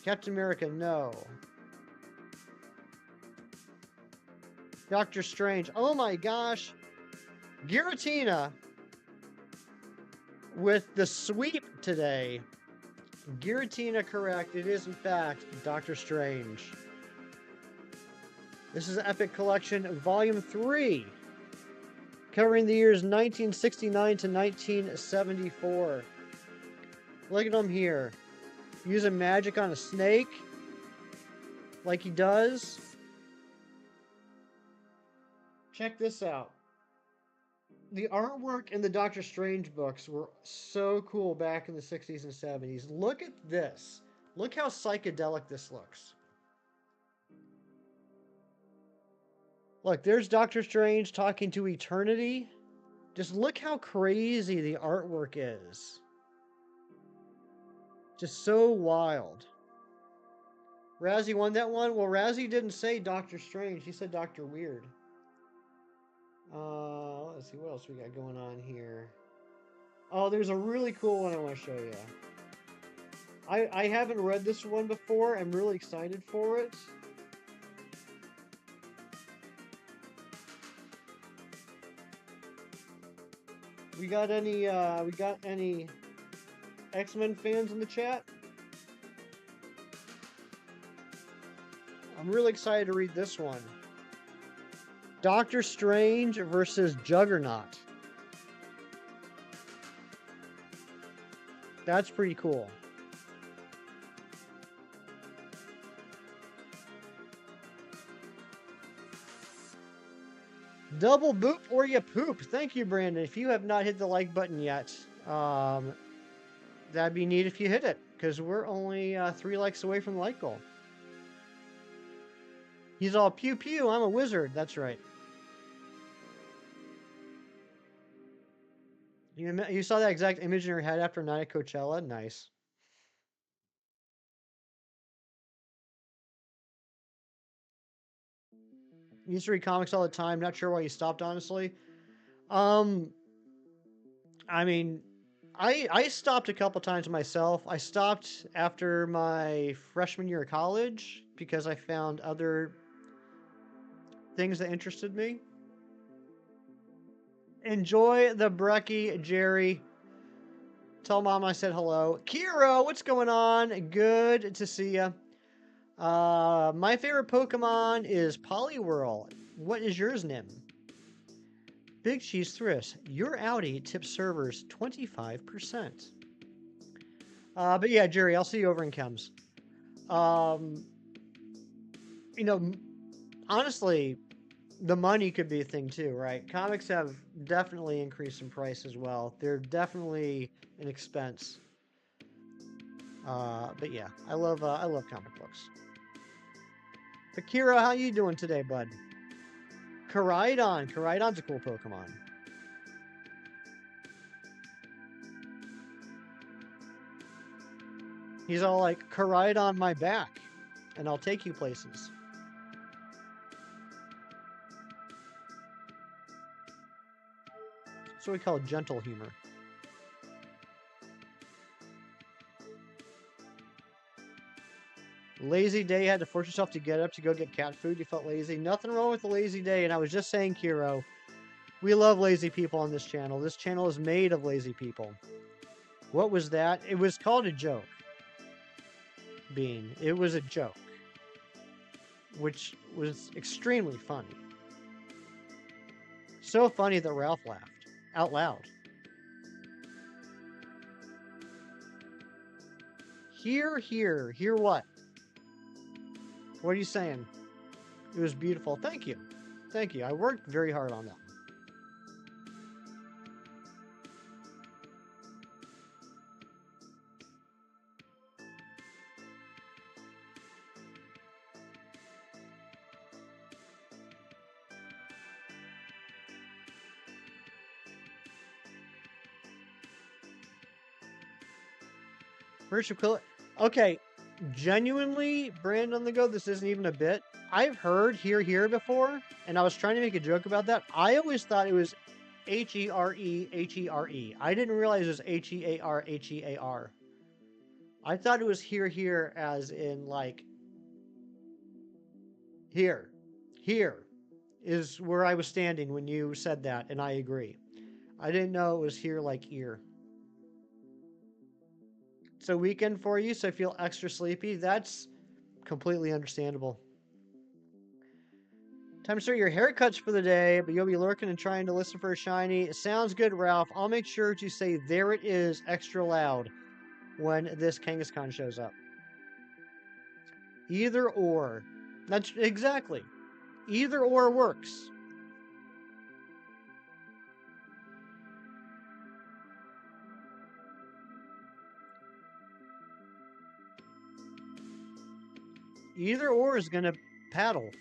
Captain America, no. Doctor Strange. Oh my gosh. Giratina with the sweep today. Giratina correct. It is in fact Doctor Strange. This is Epic Collection Volume 3, covering the years 1969 to 1974. Look at him here. Using magic on a snake, like he does. Check this out. The artwork in the Doctor Strange books were so cool back in the 60s and 70s. Look at this. Look how psychedelic this looks. Look, there's Doctor Strange talking to eternity. Just look how crazy the artwork is. Just so wild. Razzie won that one? Well, Razzie didn't say Doctor Strange. He said Doctor Weird. Let's see what else we got going on here. Oh, there's a really cool one I want to show you. I haven't read this one before. I'm really excited for it. We got any X-Men fans in the chat? I'm really excited to read this one. Doctor Strange versus Juggernaut. That's pretty cool. Double boop or you poop. Thank you, Brandon. If you have not hit the like button yet, that'd be neat if you hit it, because we're only 3 likes away from the like goal. He's all pew pew, I'm a wizard. That's right. You saw that exact image in your head after night at Coachella? Nice. Used to read comics all the time. Not sure why you stopped, honestly. Um, I mean, I stopped a couple times myself. I stopped after my freshman year of college because I found other things that interested me. Enjoy the brekkie, Jerry. Tell mom I said hello. Kiro, what's going on? Good to see you. My favorite Pokemon is Poliwhirl. What is yours, Nim? Big Cheese Thrifts. Your Audi tips servers 25%. But yeah, Jerry, I'll see you over in Chems. Um, you know, honestly, the money could be a thing too, right? Comics have definitely increased in price as well. They're definitely an expense. But yeah, I love comic books. Akira, how you doing today, bud? Koraidon. Koraidon's a cool Pokemon. He's all like, Koraidon my back, and I'll take you places. That's what we call gentle humor. Lazy day, you had to force yourself to get up to go get cat food. You felt lazy. Nothing wrong with a lazy day. And I was just saying, Kiro, we love lazy people on this channel. This channel is made of lazy people. What was that? It was called a joke. Bean. It was a joke. Which was extremely funny. So funny that Ralph laughed. Out loud. Hear what? What are you saying? It was beautiful. Thank you. Thank you. I worked very hard on that. Virtual Quill. Okay, genuinely, Brandon the Go, this isn't even a bit. I've heard here before, and I was trying to make a joke about that. I always thought it was Here. I didn't realize it was Hear. I thought it was here as in like here. Here is where I was standing when you said that, and I agree. I didn't know it was here like ear. It's a weekend for you, so I feel extra sleepy. That's completely understandable. Time to start your haircuts for the day, but you'll be lurking and trying to listen for a shiny. Sounds good, Ralph. I'll make sure to say there it is extra loud when this Kangaskhan shows up. Either or. That's exactly. Either or works. Either or is gonna paddle.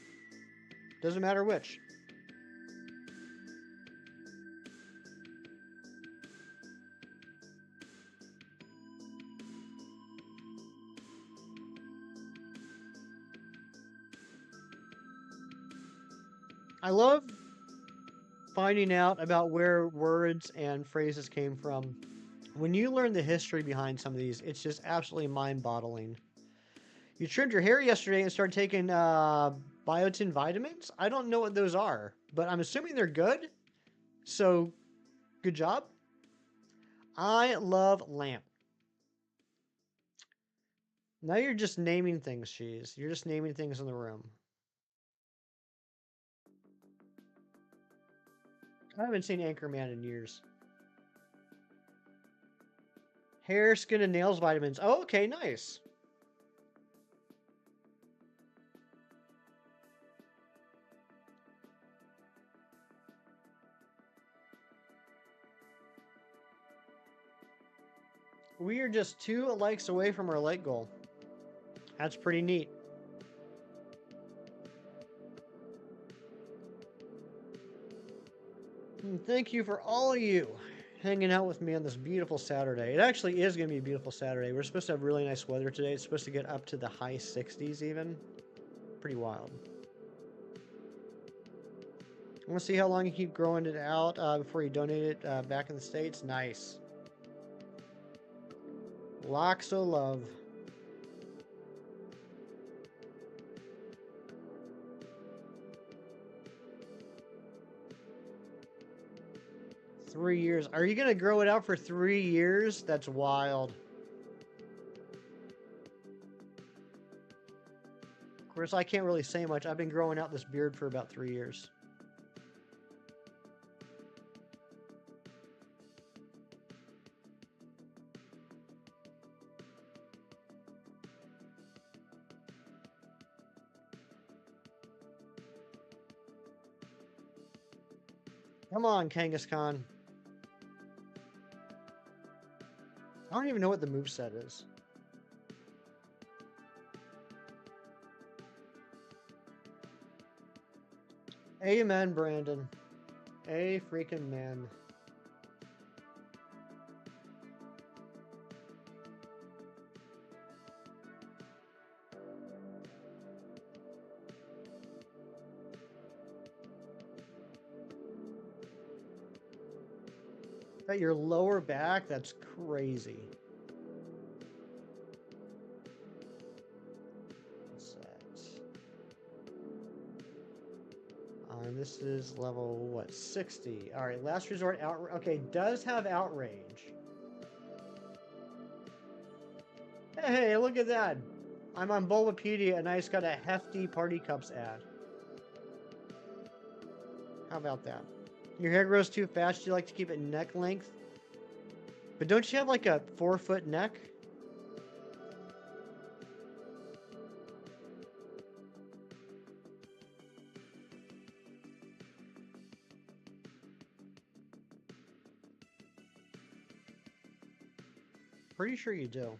Doesn't matter which. I love finding out about where words and phrases came from. When you learn the history behind some of these, it's just absolutely mind-boggling. You trimmed your hair yesterday and started taking biotin vitamins? I don't know what those are, but I'm assuming they're good. So, good job. I love lamp. Now you're just naming things, Cheese. You're just naming things in the room. I haven't seen Anchorman in years. Hair, skin, and nails vitamins. Oh, okay, nice. We are just 2 likes away from our like goal. That's pretty neat. And thank you for all of you hanging out with me on this beautiful Saturday. It actually is going to be a beautiful Saturday. We're supposed to have really nice weather today. It's supposed to get up to the high 60s even. Pretty wild. I want to see how long you keep growing it out before you donate it back in the States. Nice. Lots of love. Three years. Are you going to grow it out for 3 years? That's wild. Of course, I can't really say much. I've been growing out this beard for about 3 years. Come on, Kangaskhan. I don't even know what the moveset is. Amen, Brandon. A freaking man. At your lower back? That's crazy. What's that? And this is level, what, 60. Alright, last resort, okay, does have outrage. Hey, look at that. I'm on Bulbapedia and I just got a hefty Party Cups ad. How about that? Your hair grows too fast, you like to keep it neck length. But don't you have like a 4-foot neck? Pretty sure you do.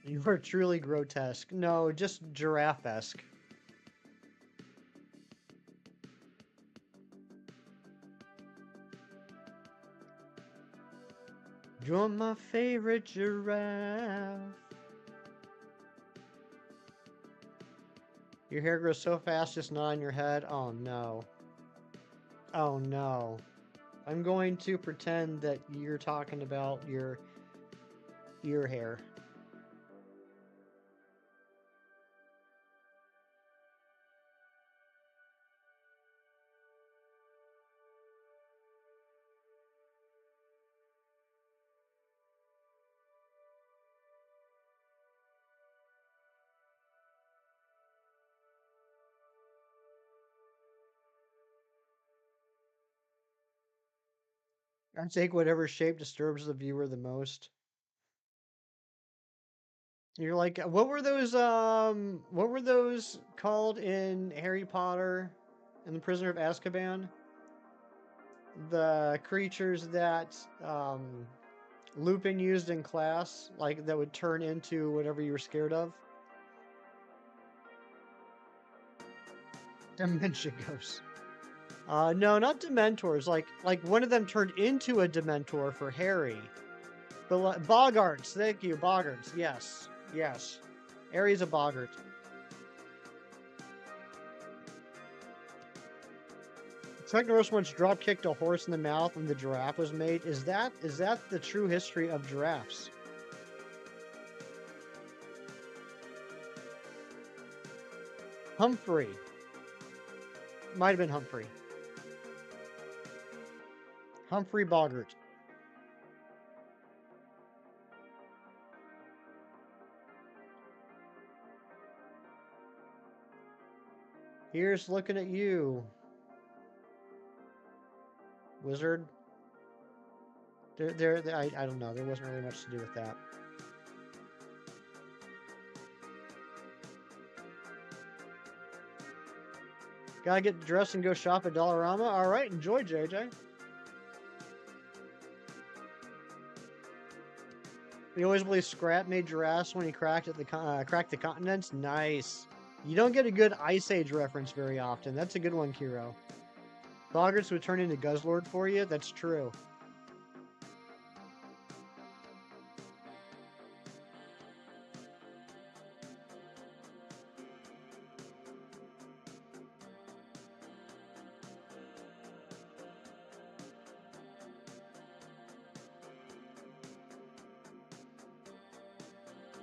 You are truly grotesque. No, just giraffe-esque. You're my favorite giraffe. Your hair grows so fast, just not on your head. Oh no. Oh no. I'm going to pretend that you're talking about your ear hair. I take whatever shape disturbs the viewer the most. You're like, what were those called in Harry Potter and the Prisoner of Azkaban? The creatures that Lupin used in class, like that would turn into whatever you were scared of. Dementia ghosts. No, not Dementors. Like one of them turned into a Dementor for Harry. But Boggarts, thank you, Boggarts. Yes, yes. Harry's a Boggart. Chuck Norris once drop kicked a horse in the mouth when the giraffe was made. Is that the true history of giraffes? Humphrey. Might have been Humphrey. Humphrey Bogart. Here's looking at you, wizard. I don't know. There wasn't really much to do with that. Gotta get dressed and go shop at Dollarama. All right, enjoy, JJ. You always believe Scrap made giraffes when he cracked the continents. Nice. You don't get a good Ice Age reference very often. That's a good one, Kiro. Boggarts would turn into Guzzlord for you? That's true.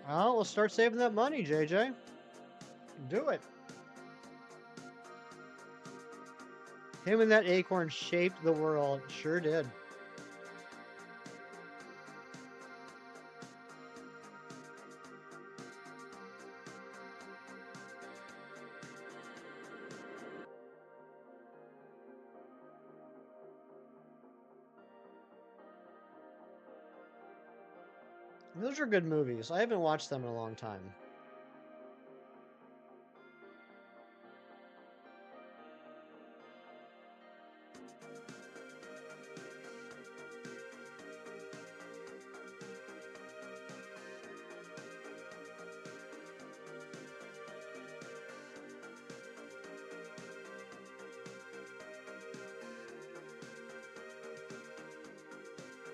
Oh, we'll start saving that money, JJ. Do it. Him and that acorn shaped the world. Sure did. Those are good movies. I haven't watched them in a long time.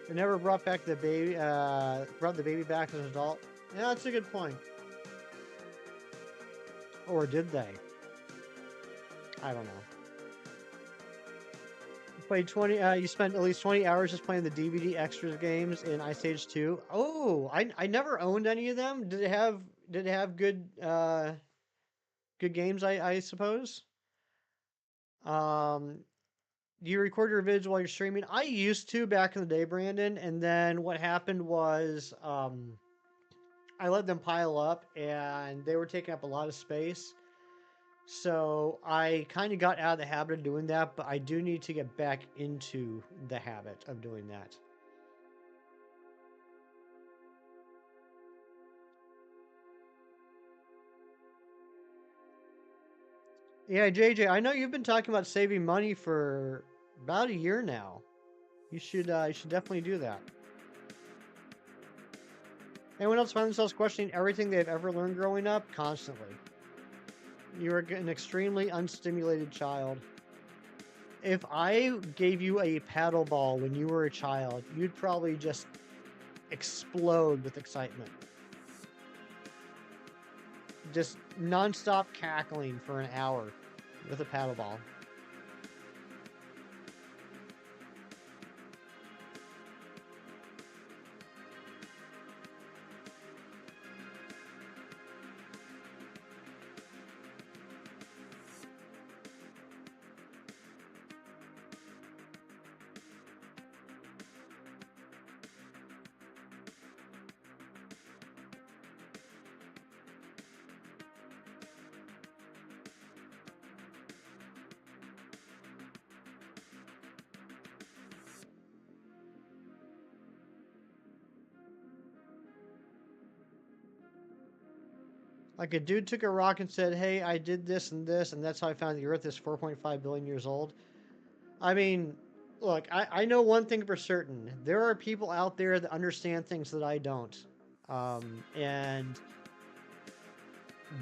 They never brought back the baby. Brought the baby back as an adult. Yeah, that's a good point. Or did they? I don't know. You played 20. You spent at least 20 hours just playing the DVD extras games in Ice Age 2. Oh, I never owned any of them. Did it have good good games? I suppose. Do you record your vids while you're streaming? I used to back in the day, Brandon, and then what happened was I let them pile up and they were taking up a lot of space. So I kind of got out of the habit of doing that, but I do need to get back into the habit of doing that. Yeah, JJ, I know you've been talking about saving money for about a year now. You should definitely do that. Anyone else find themselves questioning everything they've ever learned growing up? Constantly. You're an extremely unstimulated child. If I gave you a paddle ball when you were a child, you'd probably just explode with excitement. Just nonstop cackling for an hour with a paddle ball. Like a dude took a rock and said, "Hey, I did this, and that's how I found the Earth is 4.5 billion years old." I mean, look, I know one thing for certain. There are people out there that understand things that I don't. And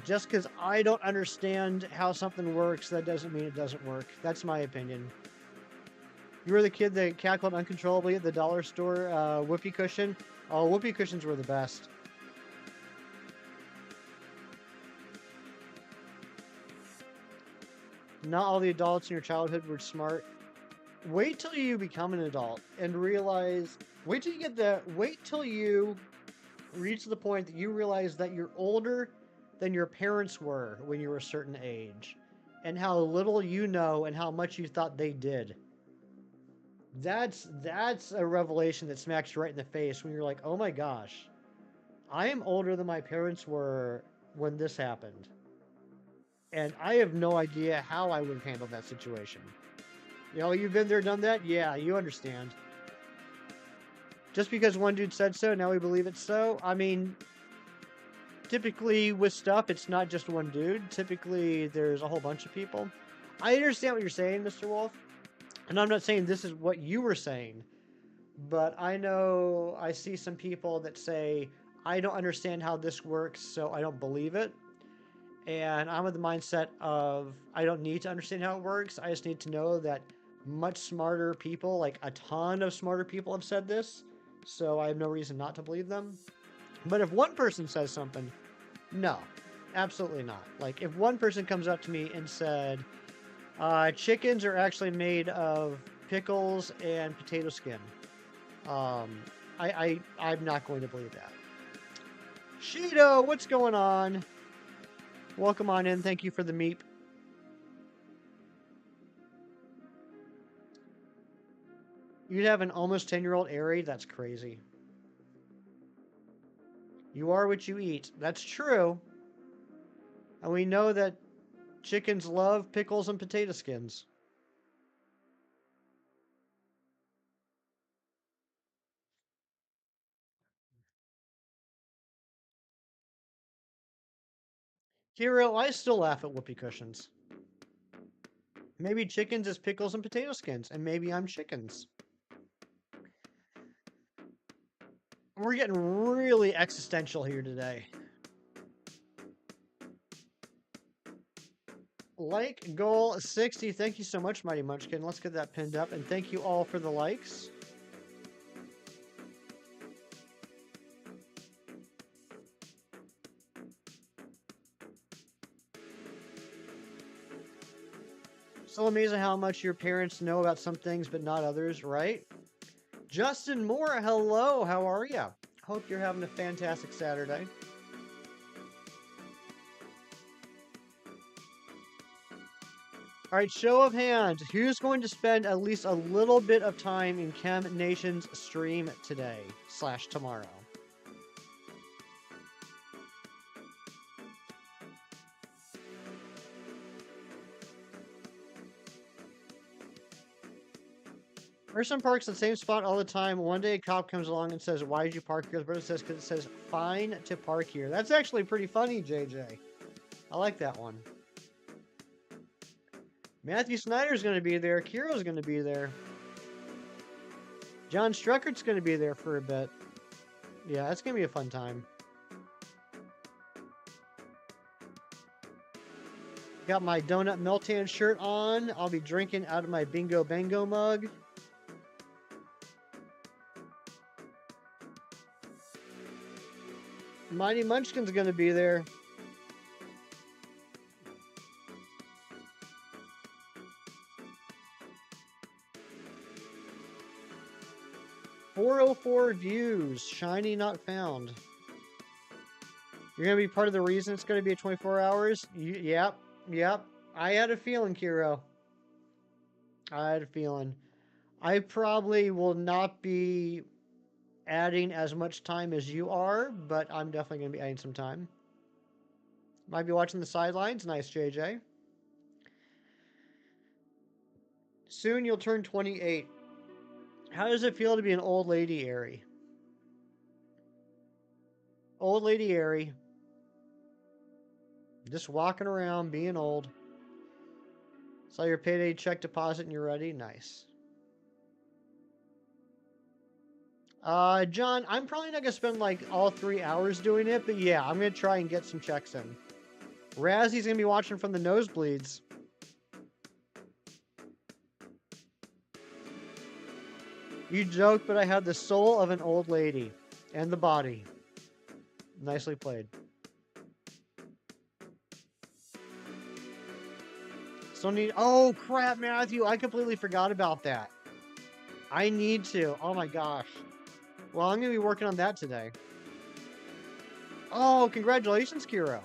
just because I don't understand how something works, that doesn't mean it doesn't work. That's my opinion. You were the kid that cackled uncontrollably at the dollar store whoopee cushion. Oh, whoopee cushions were the best. Not all the adults in your childhood were smart. Wait till you become an adult and realize. Wait till you reach the point that you realize that you're older than your parents were when you were a certain age, and how little you know and how much you thought they did. That's a revelation that smacks you right in the face when you're like, oh my gosh, I am older than my parents were when this happened. And I have no idea how I would have handled that situation. You know, you've been there, done that? Yeah, you understand. Just because one dude said so, now we believe it's so? I mean, typically with stuff, it's not just one dude. Typically, there's a whole bunch of people. I understand what you're saying, Mr. Wolf. And I'm not saying this is what you were saying. But I know I see some people that say, I don't understand how this works, so I don't believe it. And I'm of the mindset of I don't need to understand how it works. I just need to know that much smarter people, like a ton of smarter people, have said this. So I have no reason not to believe them. But if one person says something, no, absolutely not. Like if one person comes up to me and said, chickens are actually made of pickles and potato skin, I'm not going to believe that. Shido, what's going on? Welcome on in. Thank you for the meep. You'd have an almost 10-year-old Aerie? That's crazy. You are what you eat. That's true. And we know that chickens love pickles and potato skins. Hero, I still laugh at whoopee cushions. Maybe chickens is pickles and potato skins, and maybe I'm chickens. We're getting really existential here today. Like goal 60. Thank you so much, Mighty Munchkin. Let's get that pinned up, and thank you all for the likes. Still amazing how much your parents know about some things but not others, right? Justin Moore, hello. How are you? Hope you're having a fantastic Saturday. All right, show of hands. Who's going to spend at least a little bit of time in Chem Nation's stream today / tomorrow? Person parks the same spot all the time. One day a cop comes along and says, "Why did you park here?" The person says, "Because it says fine to park here." That's actually pretty funny, JJ. I like that one. Matthew Snyder's going to be there. Kiro's going to be there. John Struckert's going to be there for a bit. Yeah, that's going to be a fun time. Got my Donut Meltan shirt on. I'll be drinking out of my Bingo Bango mug. Mighty Munchkin's going to be there. "404 views. Shiny not found." You're going to be part of the reason it's going to be 24 hours? Yep. I had a feeling, Kiro. I had a feeling. I probably will not be adding as much time as you are, but I'm definitely going to be adding some time. Might be watching the sidelines. Nice, JJ. Soon you'll turn 28. How does it feel to be an old lady, Aerie? Old lady Aerie. Just walking around, being old. Saw your payday check deposit and you're ready? Nice. John, I'm probably not going to spend like all 3 hours doing it, but yeah, I'm going to try and get some checks in. Razzy's going to be watching from the nosebleeds. You joke, but I have the soul of an old lady and the body. Nicely played. Still need... Oh, crap, Matthew. I completely forgot about that. I need to. Oh, my gosh. Well, I'm going to be working on that today. Oh, congratulations, Kiro.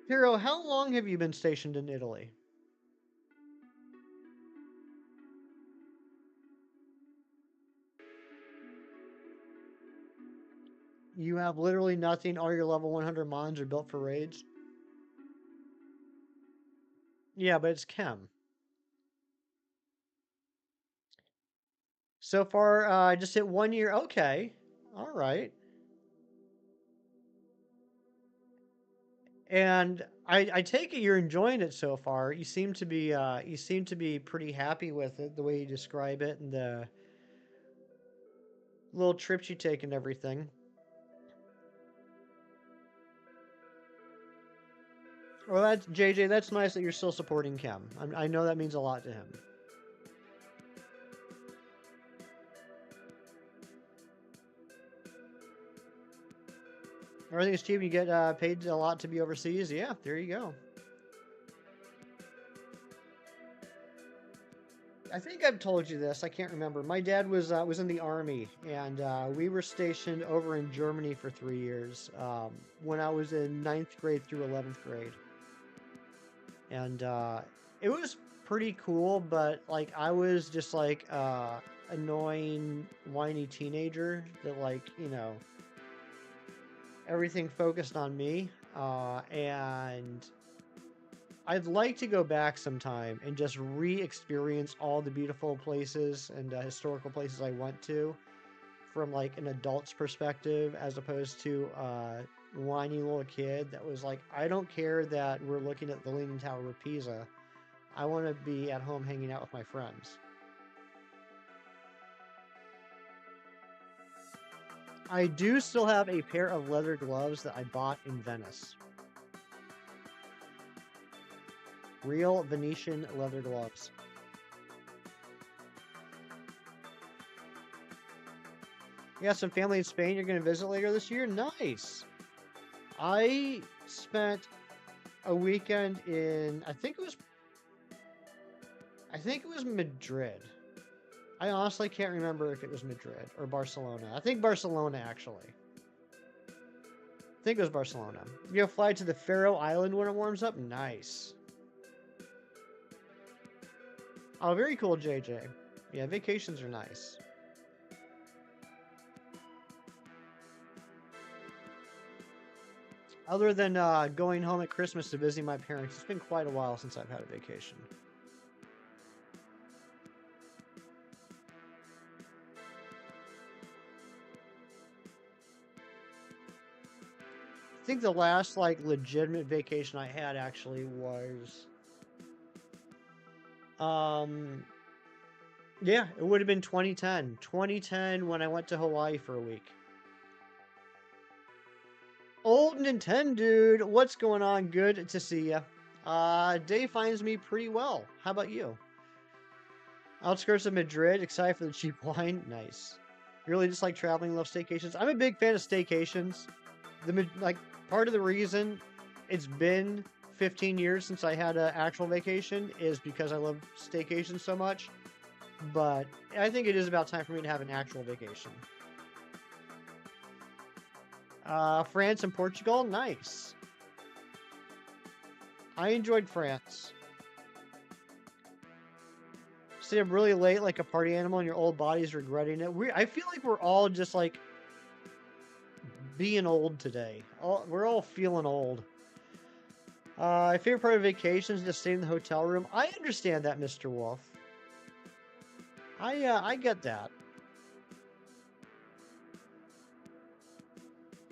Kiro, how long have you been stationed in Italy? You have literally nothing. All your level 100 mons are built for raids. Yeah, but it's chem. So far, I just hit 1 year. Okay. All right. And I take it you're enjoying it so far. You seem to be pretty happy with it, the way you describe it, and little trips you take and everything. Well, that's JJ. That's nice that you're still supporting Chem. I know that means a lot to him. Everything is cheap. You get paid a lot to be overseas. Yeah, there you go. I think I've told you this. I can't remember. My dad was in the army, and we were stationed over in Germany for 3 years when I was in 9th grade through 11th grade, and it was pretty cool. But like I was just like annoying, whiny teenager that everything focused on me, and I'd like to go back sometime and just re-experience all the beautiful places and historical places I went to from like an adult's perspective, as opposed to a whiny little kid that was like, I don't care that we're looking at the Leaning Tower of Pisa. I want to be at home hanging out with my friends. I do still have a pair of leather gloves that I bought in Venice. Real Venetian leather gloves. You got some family in Spain you're going to visit later this year? Nice. I spent a weekend in, I think it was Madrid. I honestly can't remember if it was Madrid or Barcelona. I think Barcelona, actually. I think it was Barcelona. You gonna fly to the Faroe Island when it warms up? Nice. Oh, very cool, JJ. Yeah, vacations are nice. Other than going home at Christmas to visit my parents, it's been quite a while since I've had a vacation. I think the last like legitimate vacation I had actually was yeah, it would have been 2010. 2010 when I went to Hawaii for a week. Old Nintendo dude, what's going on? Good to see ya. Day finds me pretty well. How about you? Outskirts of Madrid, excited for the cheap wine. Nice. You really just like traveling, love staycations. I'm a big fan of staycations. Part of the reason it's been 15 years since I had an actual vacation is because I love staycations so much. But I think it is about time for me to have an actual vacation. France and Portugal, nice. I enjoyed France. Stay up really late like a party animal and your old body's regretting it. I feel like we're all just like being old today. We're all feeling old. My favorite part of vacation is just staying in the hotel room. I understand that, Mr. Wolf. I get that.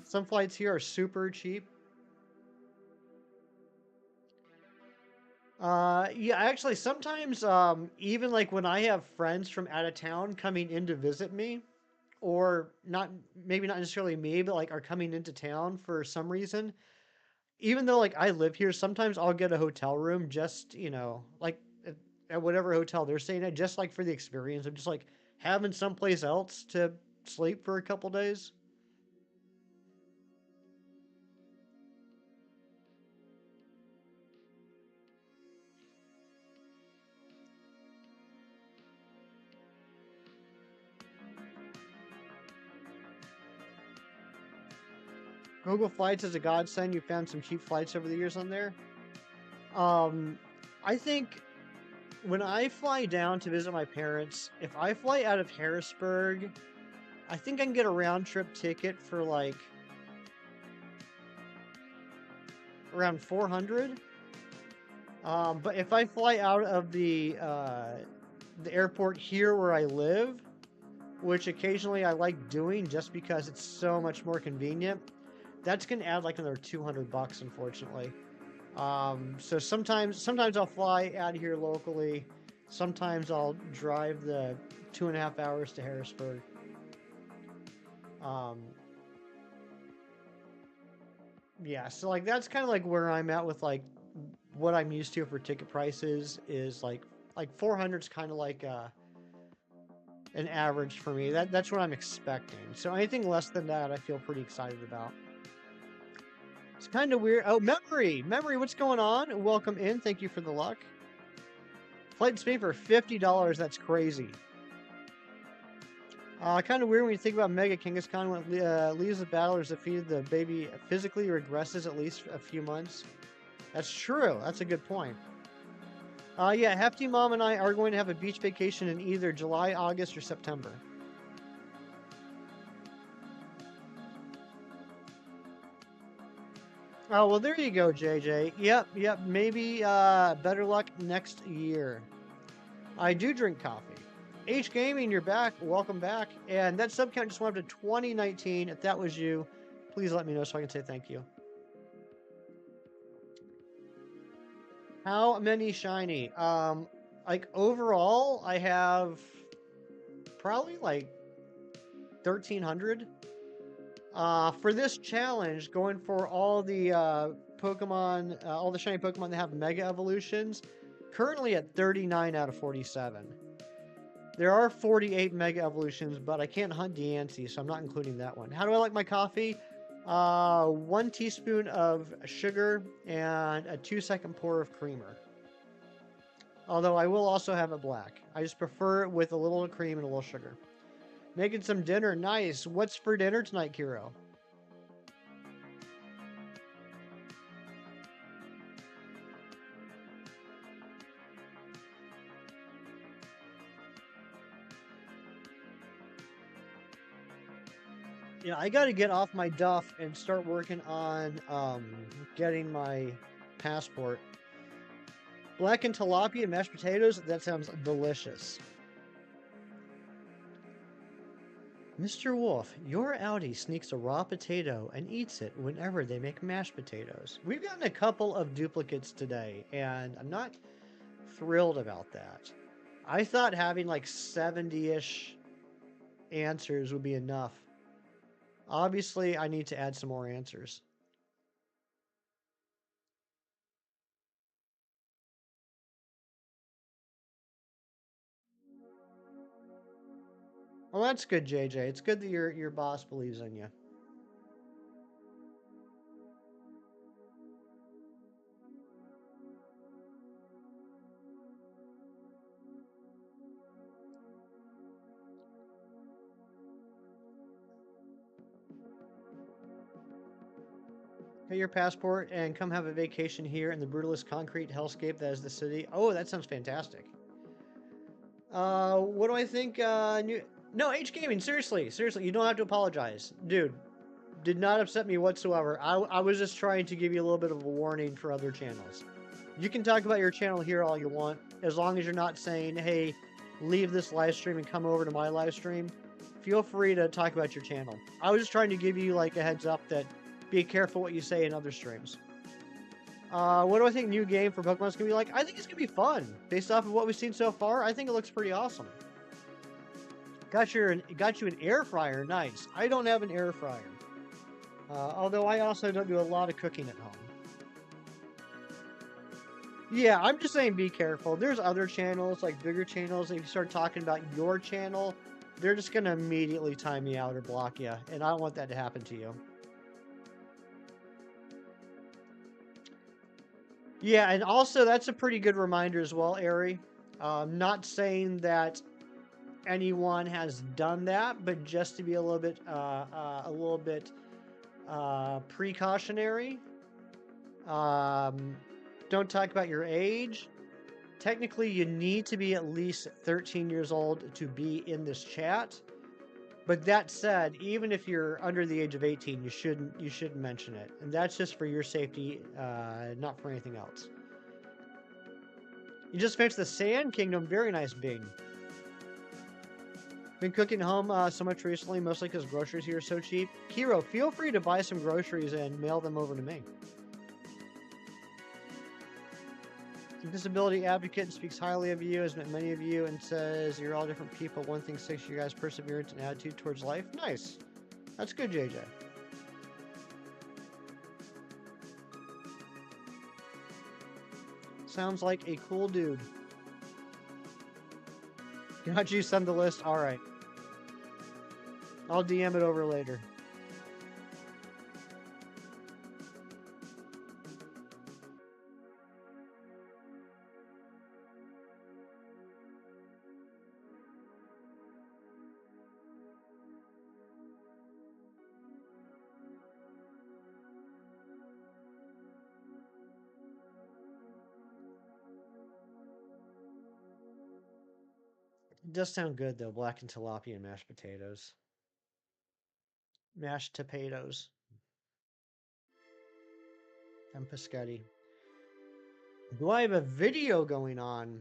Some flights here are super cheap. Yeah, actually, sometimes, even like when I have friends from out of town coming in to visit me, or maybe not necessarily me, but like are coming into town for some reason, even though like I live here, sometimes I'll get a hotel room just, like at whatever hotel they're staying at, just like for the experience of just like having someplace else to sleep for a couple days. Google Flights is a godsend. You found some cheap flights over the years on there. I think when I fly down to visit my parents, if I fly out of Harrisburg, I think I can get a round trip ticket for like around 400. But if I fly out of the airport here where I live, which occasionally I like doing just because it's so much more convenient, that's gonna add like another $200, unfortunately. So sometimes I'll fly out here locally. Sometimes I'll drive the 2.5 hours to Harrisburg. Um, yeah, so like that's kind of like where I'm at with like what I'm used to for ticket prices is like 400 is kind of like an average for me. That's what I'm expecting. So anything less than that, I feel pretty excited about. It's kind of weird. Oh, Memory, what's going on? Welcome in. Thank you for the luck. Flight and Spain for $50. That's crazy. Kind of weird when you think about Mega Kangaskhan when leaves the battle or is defeated, the baby physically regresses at least a few months. That's true. That's a good point. Yeah, Hefty Mom and I are going to have a beach vacation in either July, August, or September. Oh, well, there you go, JJ. Yep. Maybe better luck next year. I do drink coffee. H Gaming, you're back. Welcome back. And that sub count just went up to 2019. If that was you, please let me know so I can say thank you. How many shiny? Like overall, I have probably like 1,300. For this challenge, going for all the Pokemon, all the shiny Pokemon that have Mega Evolutions, currently at 39 out of 47. There are 48 Mega Evolutions, but I can't hunt Deancey, so I'm not including that one. How do I like my coffee? 1 teaspoon of sugar and a 2-second pour of creamer. Although I will also have it black. I just prefer it with a little cream and a little sugar. Making some dinner. Nice. What's for dinner tonight, Kiro? Yeah, I got to get off my duff and start working on getting my passport. Blackened tilapia and mashed potatoes? That sounds delicious. Mr. Wolf, your Audi sneaks a raw potato and eats it whenever they make mashed potatoes. We've gotten a couple of duplicates today, and I'm not thrilled about that. I thought having like 70-ish answers would be enough. Obviously, I need to add some more answers. Well, that's good, JJ. It's good that your boss believes in you. Get your passport and come have a vacation here in the brutalist concrete hellscape that is the city. Oh, that sounds fantastic. What do I think? No, H Gaming. Seriously, you don't have to apologize, dude. Did not upset me whatsoever. I was just trying to give you a little bit of a warning for other channels. You can talk about your channel here all you want, as long as you're not saying, hey, leave this live stream and come over to my live stream. Feel free to talk about your channel. I was just trying to give you like a heads up that be careful what you say in other streams. What do I think new game for Pokemon is going to be like? I think it's going to be fun. Based off of what we've seen so far, I think it looks pretty awesome. Got you an air fryer. Nice. I don't have an air fryer. Although I also don't do a lot of cooking at home. Yeah, I'm just saying be careful. There's other channels, like bigger channels, if you start talking about your channel, they're just going to immediately time you out or block you, and I don't want that to happen to you. Yeah, and also that's a pretty good reminder as well, Ari. Not saying that anyone has done that, but just to be a little bit precautionary. Don't talk about your age. Technically, you need to be at least 13 years old to be in this chat. But that said, even if you're under the age of 18, you shouldn't mention it, and that's just for your safety, not for anything else. You just finished the Sand Kingdom. Very nice, Bing. Been cooking home so much recently, mostly because groceries here are so cheap. Kiro, feel free to buy some groceries and mail them over to me. Disability advocate speaks highly of you, has met many of you, and says you're all different people. One thing sticks to you guys' perseverance and attitude towards life. Nice. That's good, JJ. Sounds like a cool dude. Got you, send the list? Alright. I'll DM it over later. It does sound good, though. Blackened tilapia and mashed potatoes. Mashed potatoes. And pescetti. Do I have a video going on?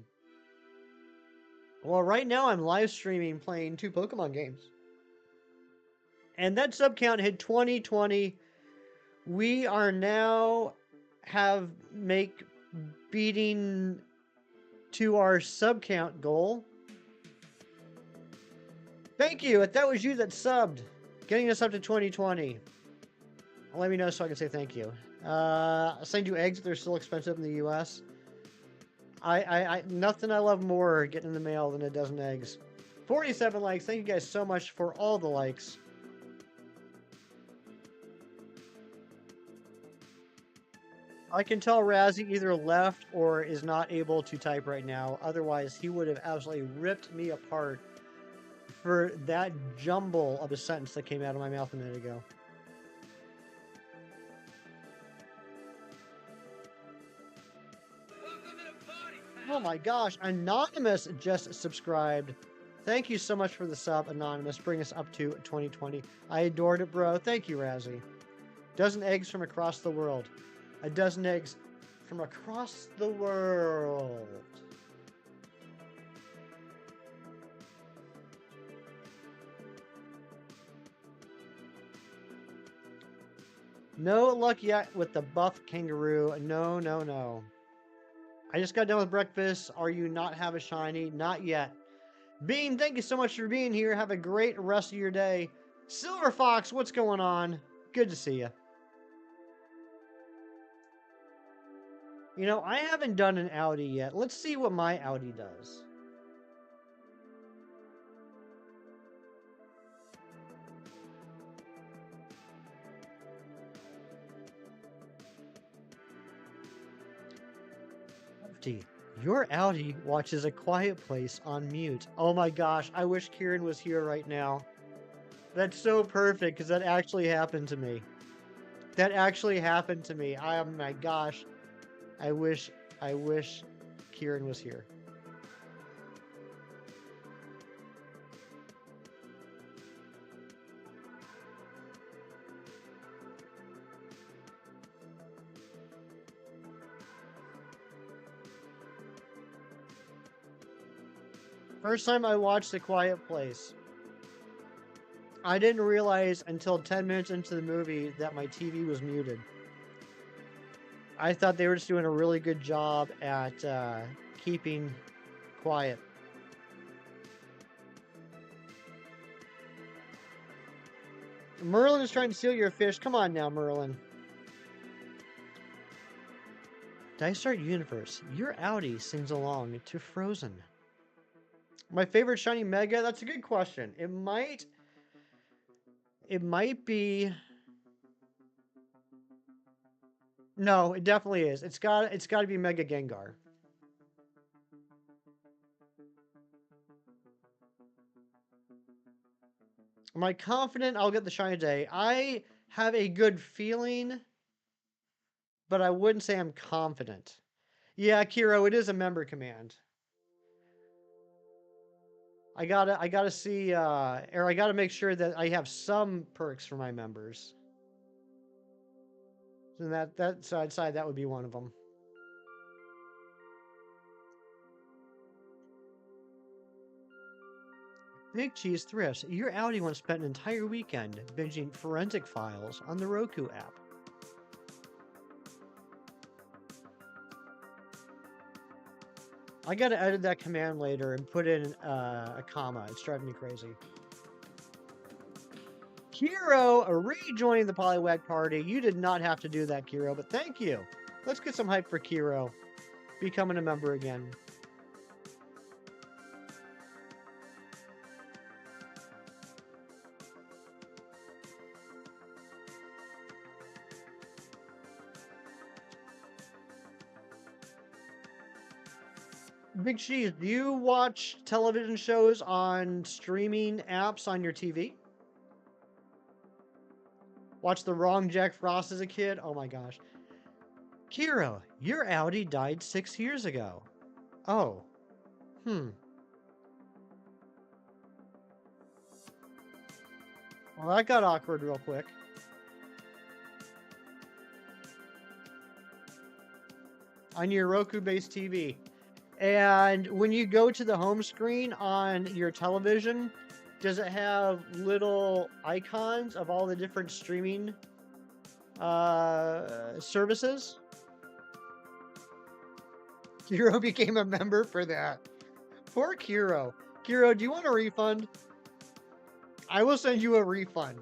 Well, right now I'm live streaming playing 2 Pokemon games. And that sub count hit 2020. We are now beating to our sub count goal. Thank you. If that was you that subbed, getting us up to 2020. Let me know so I can say thank you. I'll send you eggs if they're still expensive in the US. Nothing I love more getting in the mail than a dozen eggs. 47 likes. Thank you guys so much for all the likes. I can tell Razzie either left or is not able to type right now. Otherwise, he would have absolutely ripped me apart for that jumble of a sentence that came out of my mouth a minute ago. Oh my gosh, Anonymous just subscribed. Thank you so much for the sub, Anonymous. Bring us up to 2020. I adored it, bro. Thank you, Razzie. Dozen eggs from across the world. A dozen eggs from across the world. No luck yet with the buff kangaroo. No, no, no. I just got done with breakfast. Are you not have a shiny? Not yet. Bean, thank you so much for being here. Have a great rest of your day. Silver Fox, what's going on? Good to see you. You know, I haven't done an Audi yet. Let's see what my Audi does. Your Audi watches A Quiet Place on mute. Oh my gosh, I wish Kieran was here right now. That's so perfect, because that actually happened to me. That actually happened to me. Oh my gosh. I wish Kieran was here. First time I watched A Quiet Place. I didn't realize until 10 minutes into the movie that my TV was muted. I thought they were just doing a really good job at keeping quiet. Merlin is trying to steal your fish. Come on now, Merlin. Dice Art Universe. Your Audi sings along to Frozen. My favorite shiny Mega? That's a good question. It might be... No, it definitely is. It's got to be Mega Gengar. Am I confident I'll get the shiny today? I have a good feeling, but I wouldn't say I'm confident. Yeah, Kiro, it is a member command. I gotta see, or I gotta make sure that I have some perks for my members. So that side, that would be one of them. Big Cheese Thrifts. Your Audi once spent an entire weekend binging Forensic Files on the Roku app. I gotta edit that command later and put in a comma. It's driving me crazy. Kiro rejoining the Poliwag party. You did not have to do that, Kiro, but thank you. Let's get some hype for Kiro becoming a member again. Big Cheese, do you watch television shows on streaming apps on your TV? Watch The Wrong Jack Frost as a kid? Oh my gosh. Kiro, your Audi died 6 years ago. Oh. Well, that got awkward real quick. On your Roku-based TV. And when you go to the home screen on your television, does it have little icons of all the different streaming services? Kiro became a member for that. Poor Kiro. Kiro, do you want a refund? I will send you a refund.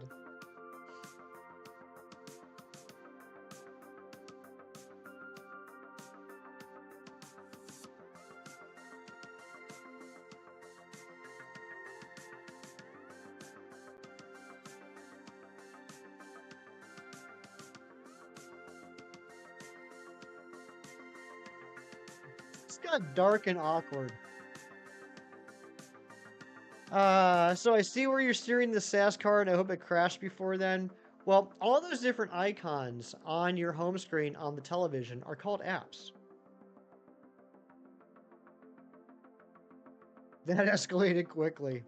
It's got dark and awkward. So I see where you're steering the SAS card. I hope it crashed before then. Well, all those different icons on your home screen on the television are called apps. That escalated quickly.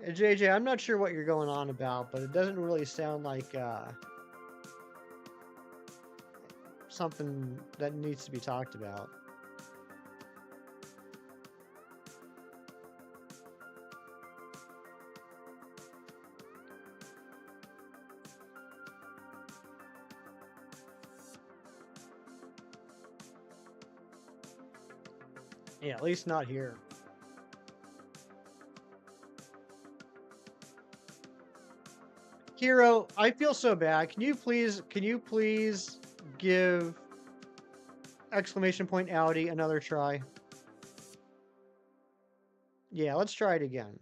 JJ, I'm not sure what you're going on about, but it doesn't really sound like something that needs to be talked about. Yeah, at least not here. Hero, I feel so bad. Can you please give exclamation point Audi another try? Yeah, let's try it again.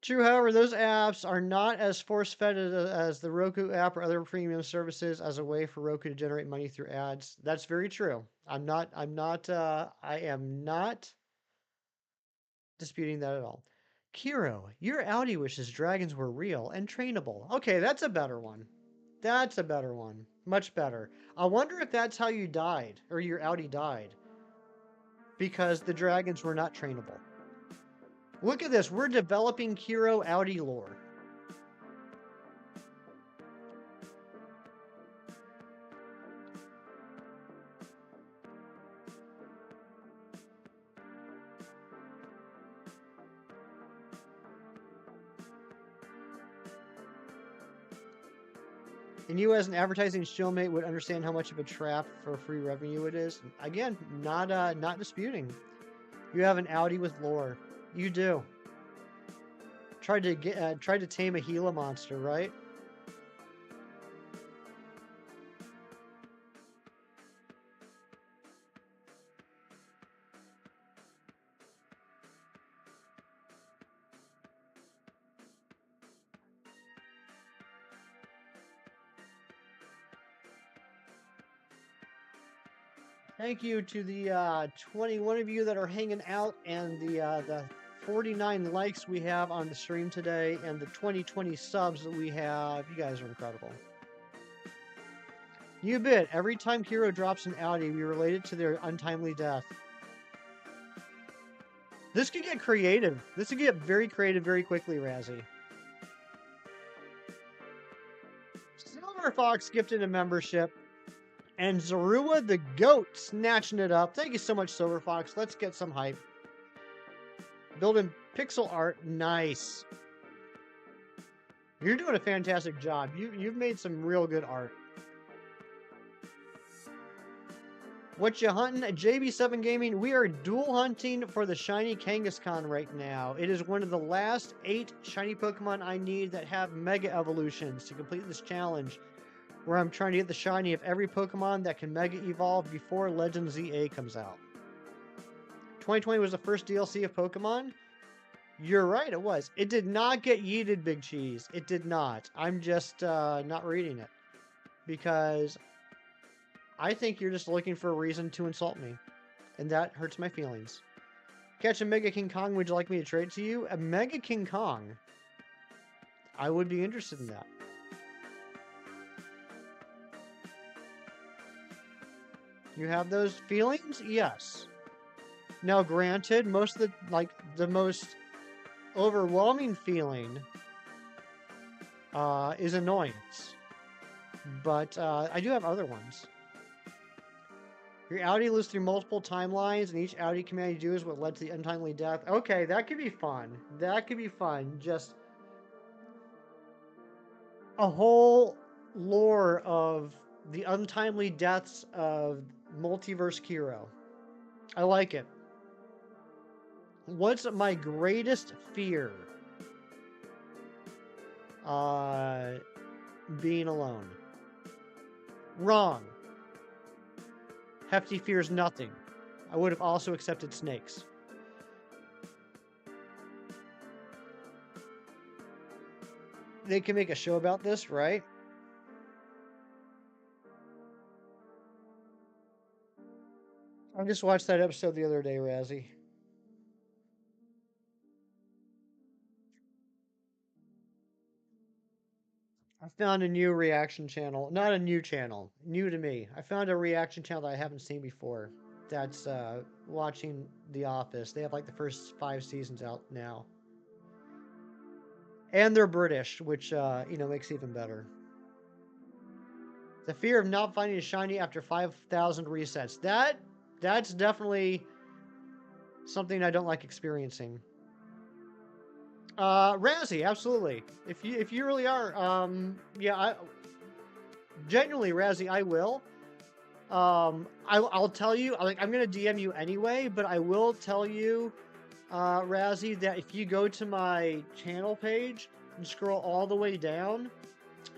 True, however, those apps are not as force-fed as the Roku app or other premium services as a way for Roku to generate money through ads. That's very true. I am not disputing that at all. Kiro, your Audi wishes dragons were real and trainable. Okay, that's a better one. That's a better one. Much better. I wonder if that's how you died, or your Audi died. Because the dragons were not trainable. Look at this. We're developing Kiro Audi lore. And you, as an advertising showmate, would understand how much of a trap for free revenue it is. Again, not disputing. You have an Audi with lore. You do. Tried to tame a Gila monster, right? Thank you to the 21 of you that are hanging out, and the 49 likes we have on the stream today, and the 20 subs that we have. You guys are incredible. You bet. Every time Hero drops an Audi, we relate it to their untimely death. This could get creative. This could get very creative very quickly, Razzie. Silver Fox gifted a membership. And Zorua the Goat snatching it up. Thank you so much, Silver Fox. Let's get some hype. Building pixel art. Nice. You're doing a fantastic job. You've made some real good art. What you hunting at JB7 Gaming? We are dual hunting for the shiny Kangaskhan right now. It is one of the last 8 shiny Pokemon I need that have Mega Evolutions to complete this challenge, where I'm trying to get the shiny of every Pokemon that can Mega Evolve before Legend ZA comes out. 2020 was the first DLC of Pokemon. You're right, it was. It did not get yeeted, Big Cheese. It did not. I'm just not reading it. Because I think you're just looking for a reason to insult me. And that hurts my feelings. Catch a Mega King Kong, would you like me to trade it to you? A Mega King Kong? I would be interested in that. You have those feelings? Yes. Now, granted, most of the most overwhelming feeling is annoyance. But I do have other ones. Your Audi lives through multiple timelines, and each Audi command you do is what led to the untimely death. Okay, that could be fun. That could be fun. Just a whole lore of the untimely deaths of Multiverse Hero. I like it. What's my greatest fear? Being alone. Wrong. Hefty fears nothing. I would have also accepted snakes. They can make a show about this, right? I just watched that episode the other day, Razzie. I found a new reaction channel. Not a new channel. New to me. I found a reaction channel that I haven't seen before. That's watching The Office. They have like the first 5 seasons out now. And they're British, which, makes it even better. The fear of not finding a shiny after 5,000 resets. That's definitely something I don't like experiencing. Razzie, absolutely. If you really are, genuinely, Razzie, I will. I'll tell you, I'm gonna DM you anyway, but I will tell you, Razzie, that if you go to my channel page and scroll all the way down,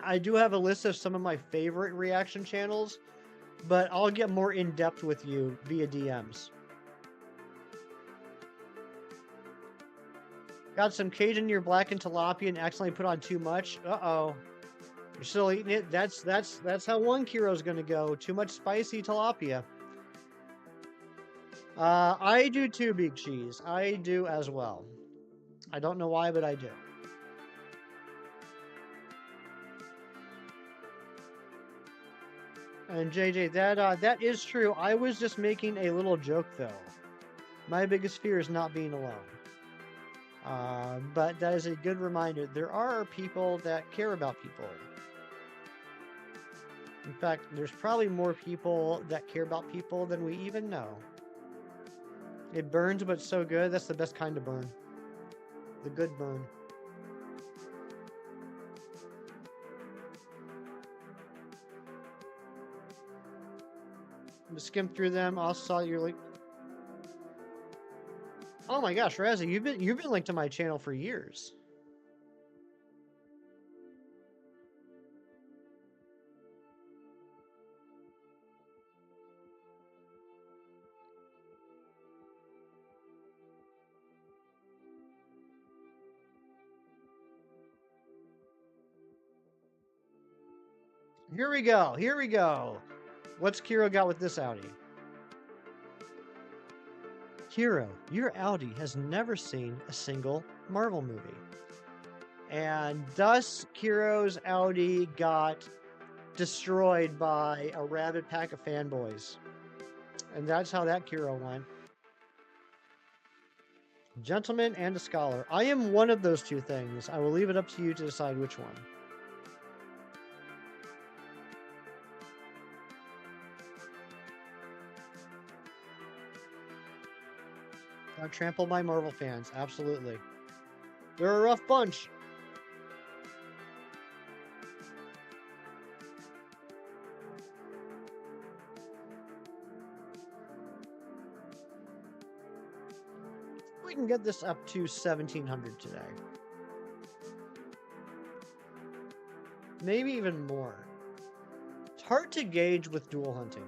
I do have a list of some of my favorite reaction channels, but I'll get more in-depth with you via DMs. Got some Cajun in your blackened tilapia and accidentally put on too much. Uh-oh. You're still eating it? That's how one Kiro's gonna go. Too much spicy tilapia. I do too, Big Cheese. I do as well. I don't know why, but I do. And JJ, that is true. I was just making a little joke, though. My biggest fear is not being alone. But that is a good reminder. There are people that care about people. In fact, there's probably more people that care about people than we even know. It burns, but it's so good. That's the best kind of burn. The good burn. I'm just skimmed through them. I saw your link. Oh my gosh, Razzie, you've been linked to my channel for years. Here we go. Here we go. What's Kiro got with this Audi? Kiro, your Audi has never seen a single Marvel movie. And thus, Kiro's Audi got destroyed by a rabid pack of fanboys. And that's how that Kiro went. Gentleman and a scholar. I am one of those two things. I will leave it up to you to decide which one. Don't trample my Marvel fans. Absolutely. They're a rough bunch. we can get this up to 1700 today. Maybe even more. It's hard to gauge with dual hunting.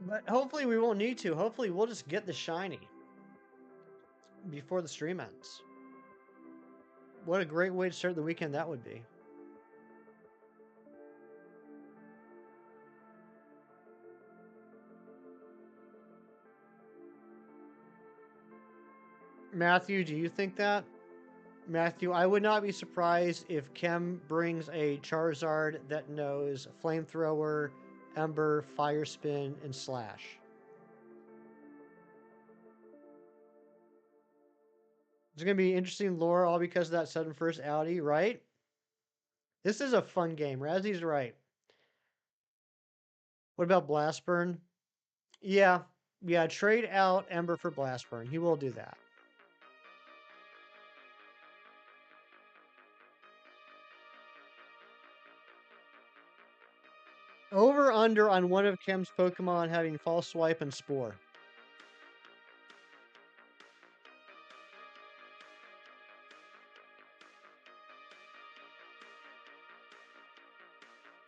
But hopefully we won't need to. Hopefully we'll just get the shiny before the stream ends. What a great way to start the weekend that would be. Matthew, do you think that? Matthew, I would not be surprised if Kem brings a Charizard that knows Flamethrower, Ember, Fire Spin, and Slash. It's going to be interesting lore all because of that sudden first Audi, right? This is a fun game. Razzy's right. What about Blastburn? Yeah, trade out Ember for Blastburn. He will do that. Over under on one of Kem's Pokemon having False Swipe and Spore.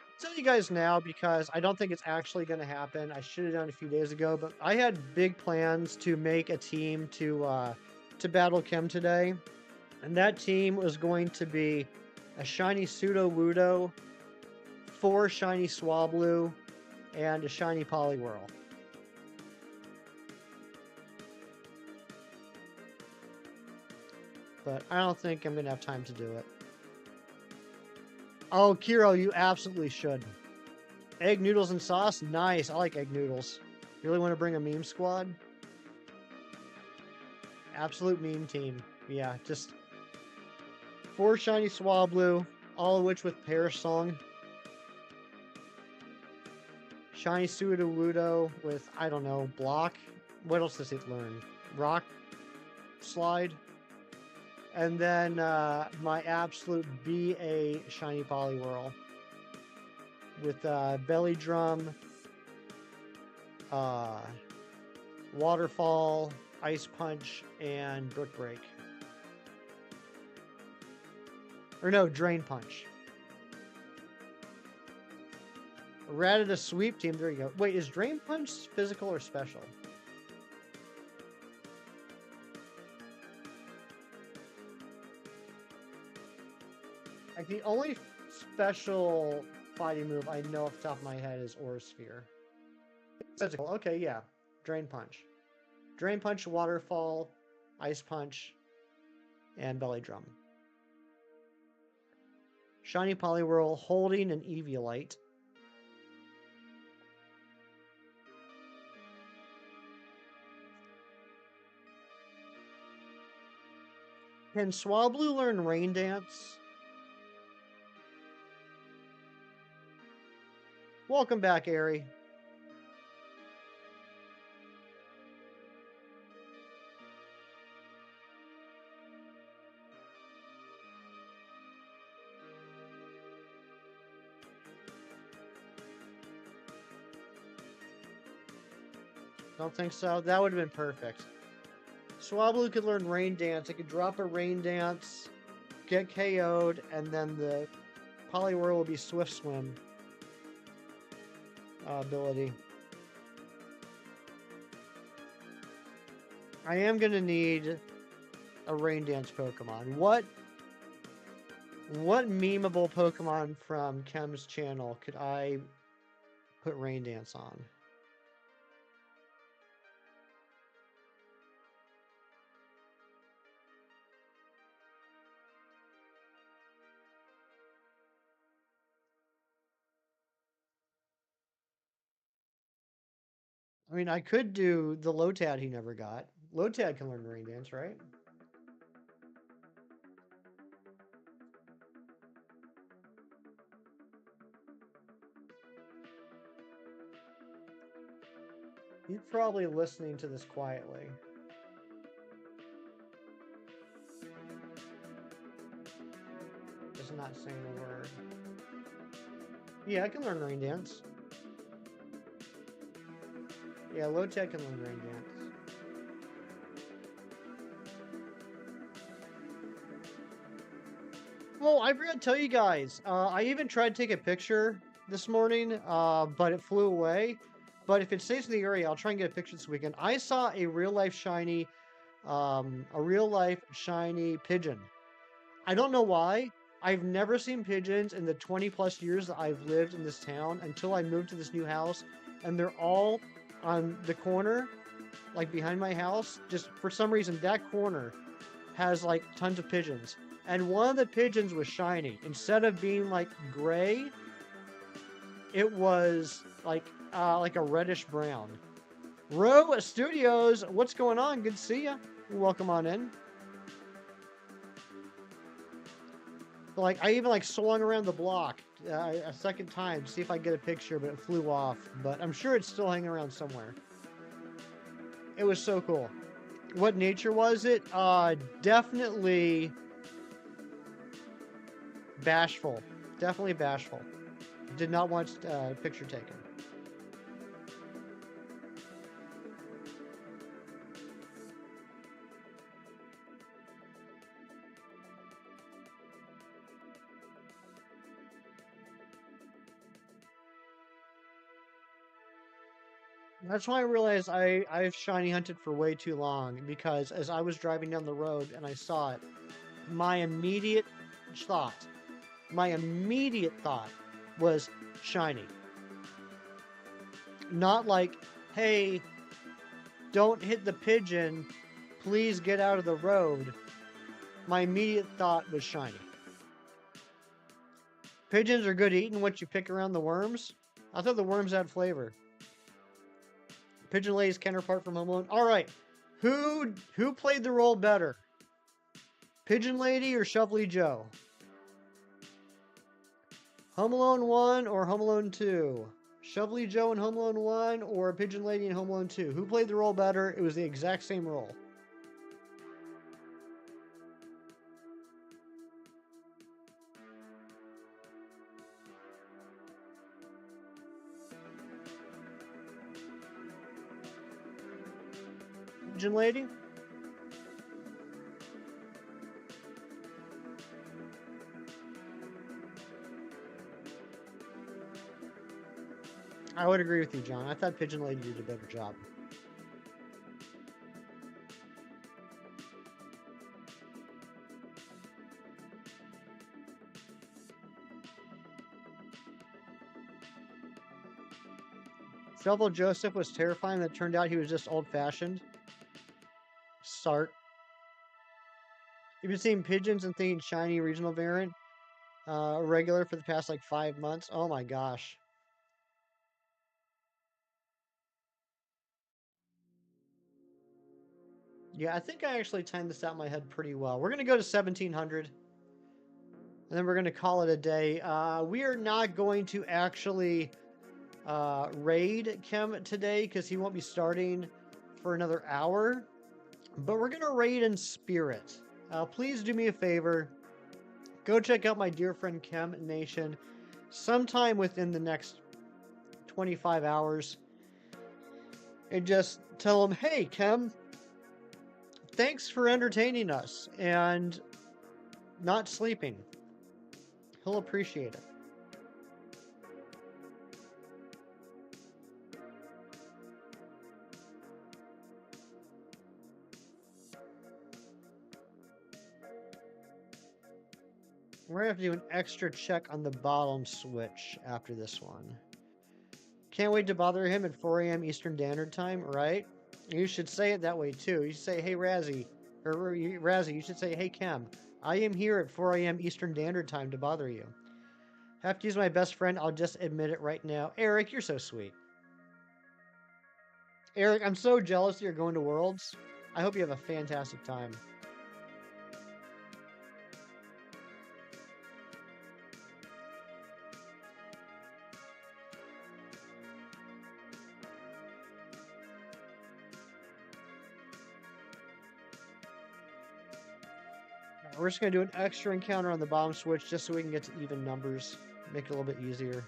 I'll tell you guys now because I don't think it's actually going to happen. I should have done it a few days ago, but I had big plans to make a team to battle Kem today, and that team was going to be a shiny Sudowoodo, 4 shiny Swablu, and a shiny Poliwhirl. But I don't think I'm going to have time to do it. Oh, Kiro, you absolutely should. Egg noodles and sauce? Nice. I like egg noodles. You really want to bring a meme squad? Absolute meme team. Yeah, just 4 shiny Swablu, all of which with Perish Song. Shiny Sudowoodo with, I don't know, Block. What else does it learn? Rock Slide. And then my absolute BA shiny Poliwhirl with Belly Drum, Waterfall, Ice Punch, and Brick Break. Or no, Drain Punch. Rattata Sweep Team, there you go. Wait, is Drain Punch physical or special? Like, the only special fighting move I know off the top of my head is Aura Sphere. Physical, okay, yeah. Drain Punch. Drain Punch, Waterfall, Ice Punch, and Belly Drum. Shiny Poliwhirl holding an Eviolite. Can Swablu learn Rain Dance? Welcome back, Airy. Don't think so. That would have been perfect. Swablu could learn Rain Dance. It could drop a Rain Dance, get KO'd, and then the Poliwhirl will be Swift Swim ability. I am going to need a Rain Dance Pokemon. What memeable Pokemon from Kem's channel could I put Rain Dance on? I mean, I could do the Lotad he never got. Lotad can learn Rain Dance, right? He's probably listening to this quietly. Not saying a word. Yeah, I can learn rain dance. Yeah, low tech can learn rain dance. Well, I forgot to tell you guys. I even tried to take a picture this morning, but it flew away. But if it stays in the area, I'll try and get a picture this weekend. I saw a real life shiny pigeon. I don't know why. I've never seen pigeons in the 20 plus years that I've lived in this town until I moved to this new house, and they're all on the corner, like behind my house. Just for some reason, that corner has like tons of pigeons. And one of the pigeons was shiny. Instead of being like gray, it was like a reddish brown. Row Studios, what's going on? Good to see you. Welcome on in. Like I even like swung around the block a second time to see if I get a picture, but it flew off. But I'm sure it's still hanging around somewhere. It was so cool. What nature was it? Definitely bashful. Definitely bashful. Did not want a picture taken. That's why I realized I've shiny hunted for way too long, because as I was driving down the road and I saw it, my immediate thought was shiny. Not like, hey, don't hit the pigeon, please get out of the road. My immediate thought was shiny. Pigeons are good eating once you pick around the worms. I thought the worms had flavor. Pigeon Lady's counterpart from Home Alone. All right, who played the role better? Pigeon Lady or Shovely Joe? Home Alone 1 or Home Alone 2? Shovely Joe in Home Alone 1 or Pigeon Lady in Home Alone 2? Who played the role better? It was the exact same role. Pigeon Lady? I would agree with you, John. I thought Pigeon Lady did a better job. Shovel Joseph was terrifying. That turned out he was just old-fashioned. Sart. You've been seeing pigeons and thinking shiny regional variant regular for the past like 5 months. Oh my gosh. Yeah, I think I actually timed this out in my head pretty well. We're going to go to 1700. And then we're going to call it a day. We are not going to actually raid Kim today because he won't be starting for another hour. But we're going to raid in spirit. Please do me a favor. Go check out my dear friend Kim Nation sometime within the next 25 hours. And just tell him, hey, Kim, thanks for entertaining us and not sleeping. He'll appreciate it. We're going to have to do an extra check on the bottom switch after this one. Can't wait to bother him at 4 a.m. Eastern Standard Time, right? You should say it that way, too. You should say, hey, Razzie. Or Razzie, you should say, hey, Cam. I am here at 4 a.m. Eastern Standard Time to bother you. Have to use my best friend. I'll just admit it right now. Eric, you're so sweet. Eric, I'm so jealous that you're going to Worlds. I hope you have a fantastic time. We're just going to do an extra encounter on the bottom switch just so we can get to even numbers. Make it a little bit easier.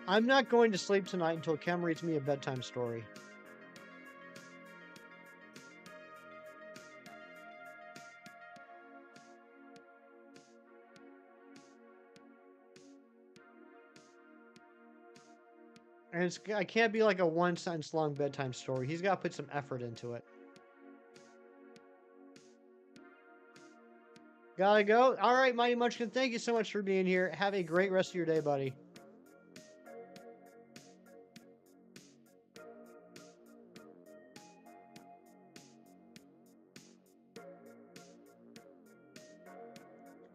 I'm not going to sleep tonight until Kem reads me a bedtime story. And I can't be like a one-sentence long bedtime story. He's got to put some effort into it. Gotta go. All right, Mighty Munchkin, thank you so much for being here. Have a great rest of your day, buddy.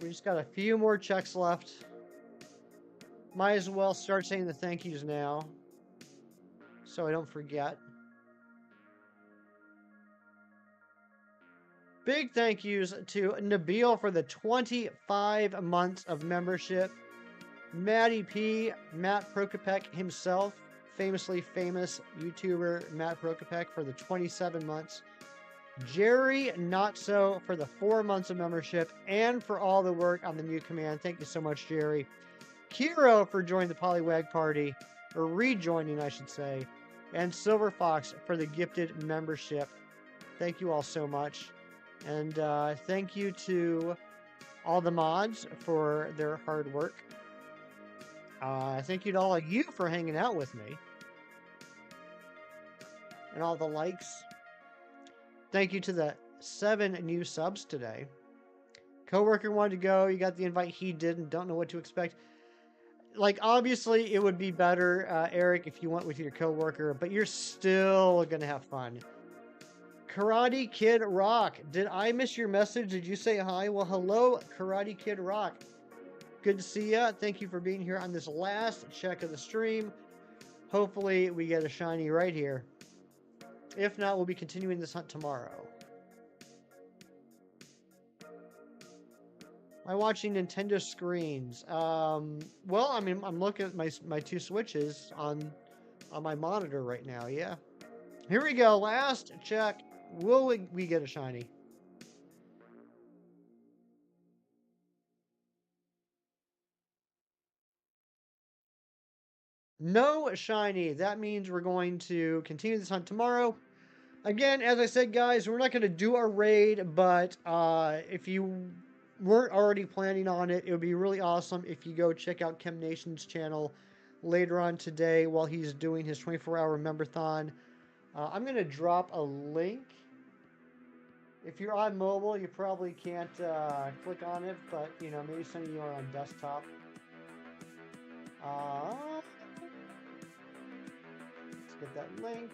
We just got a few more checks left. Might as well start saying the thank yous now, so I don't forget. Big thank yous to Nabil for the 25 months of membership. Matty P, Matt Prokopek himself, famously famous YouTuber Matt Prokopek for the 27 months. Jerry Not So for the 4 months of membership and for all the work on the new command. Thank you so much, Jerry. Kiro for joining the Poliwag party, or rejoining, I should say. And Silver Fox for the gifted membership. Thank you all so much. And thank you to all the mods for their hard work. Thank you to all of you for hanging out with me. And all the likes. Thank you to the 7 new subs today. Coworker wanted to go. You got the invite. He didn't. Don't know what to expect. Like, obviously, it would be better, Eric, if you went with your coworker, but you're still going to have fun. Karate Kid Rock. Did I miss your message? Did you say hi? Well, hello, Karate Kid Rock. Good to see ya. Thank you for being here on this last check of the stream. Hopefully, we get a shiny right here. If not, we'll be continuing this hunt tomorrow. Am I watching Nintendo screens? Well, I mean, I'm looking at my 2 switches on my monitor right now, yeah. Here we go, last check. Will we get a shiny? No shiny. That means we're going to continue this hunt tomorrow. Again, as I said, guys, we're not going to do a raid, but if you weren't already planning on it, it would be really awesome if you go check out Chem Nation's channel later on today while he's doing his 24-hour memberthon. I'm going to drop a link. If you're on mobile, you probably can't click on it, but, you know, maybe some of you are on desktop. Let's get that link.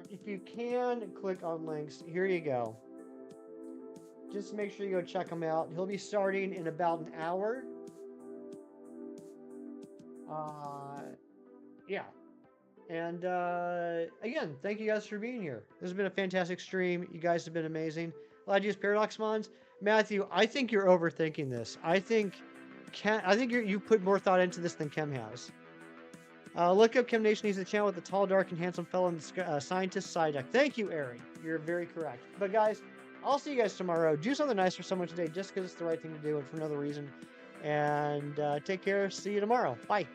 If you can click on links, here you go. Just make sure you go check him out. He'll be starting in about an hour. Yeah. And again, thank you guys for being here. This has been a fantastic stream. You guys have been amazing. Glad you used Paradox Mons. Matthew, I think you're overthinking this. I think you put more thought into this than Kem has. Look up Chem Nation. He's the channel with the tall, dark, and handsome fellow in the scientist side deck. Thank you, Ari. You're very correct. But guys, I'll see you guys tomorrow. Do something nice for someone today just because it's the right thing to do and for another reason. And take care. See you tomorrow. Bye.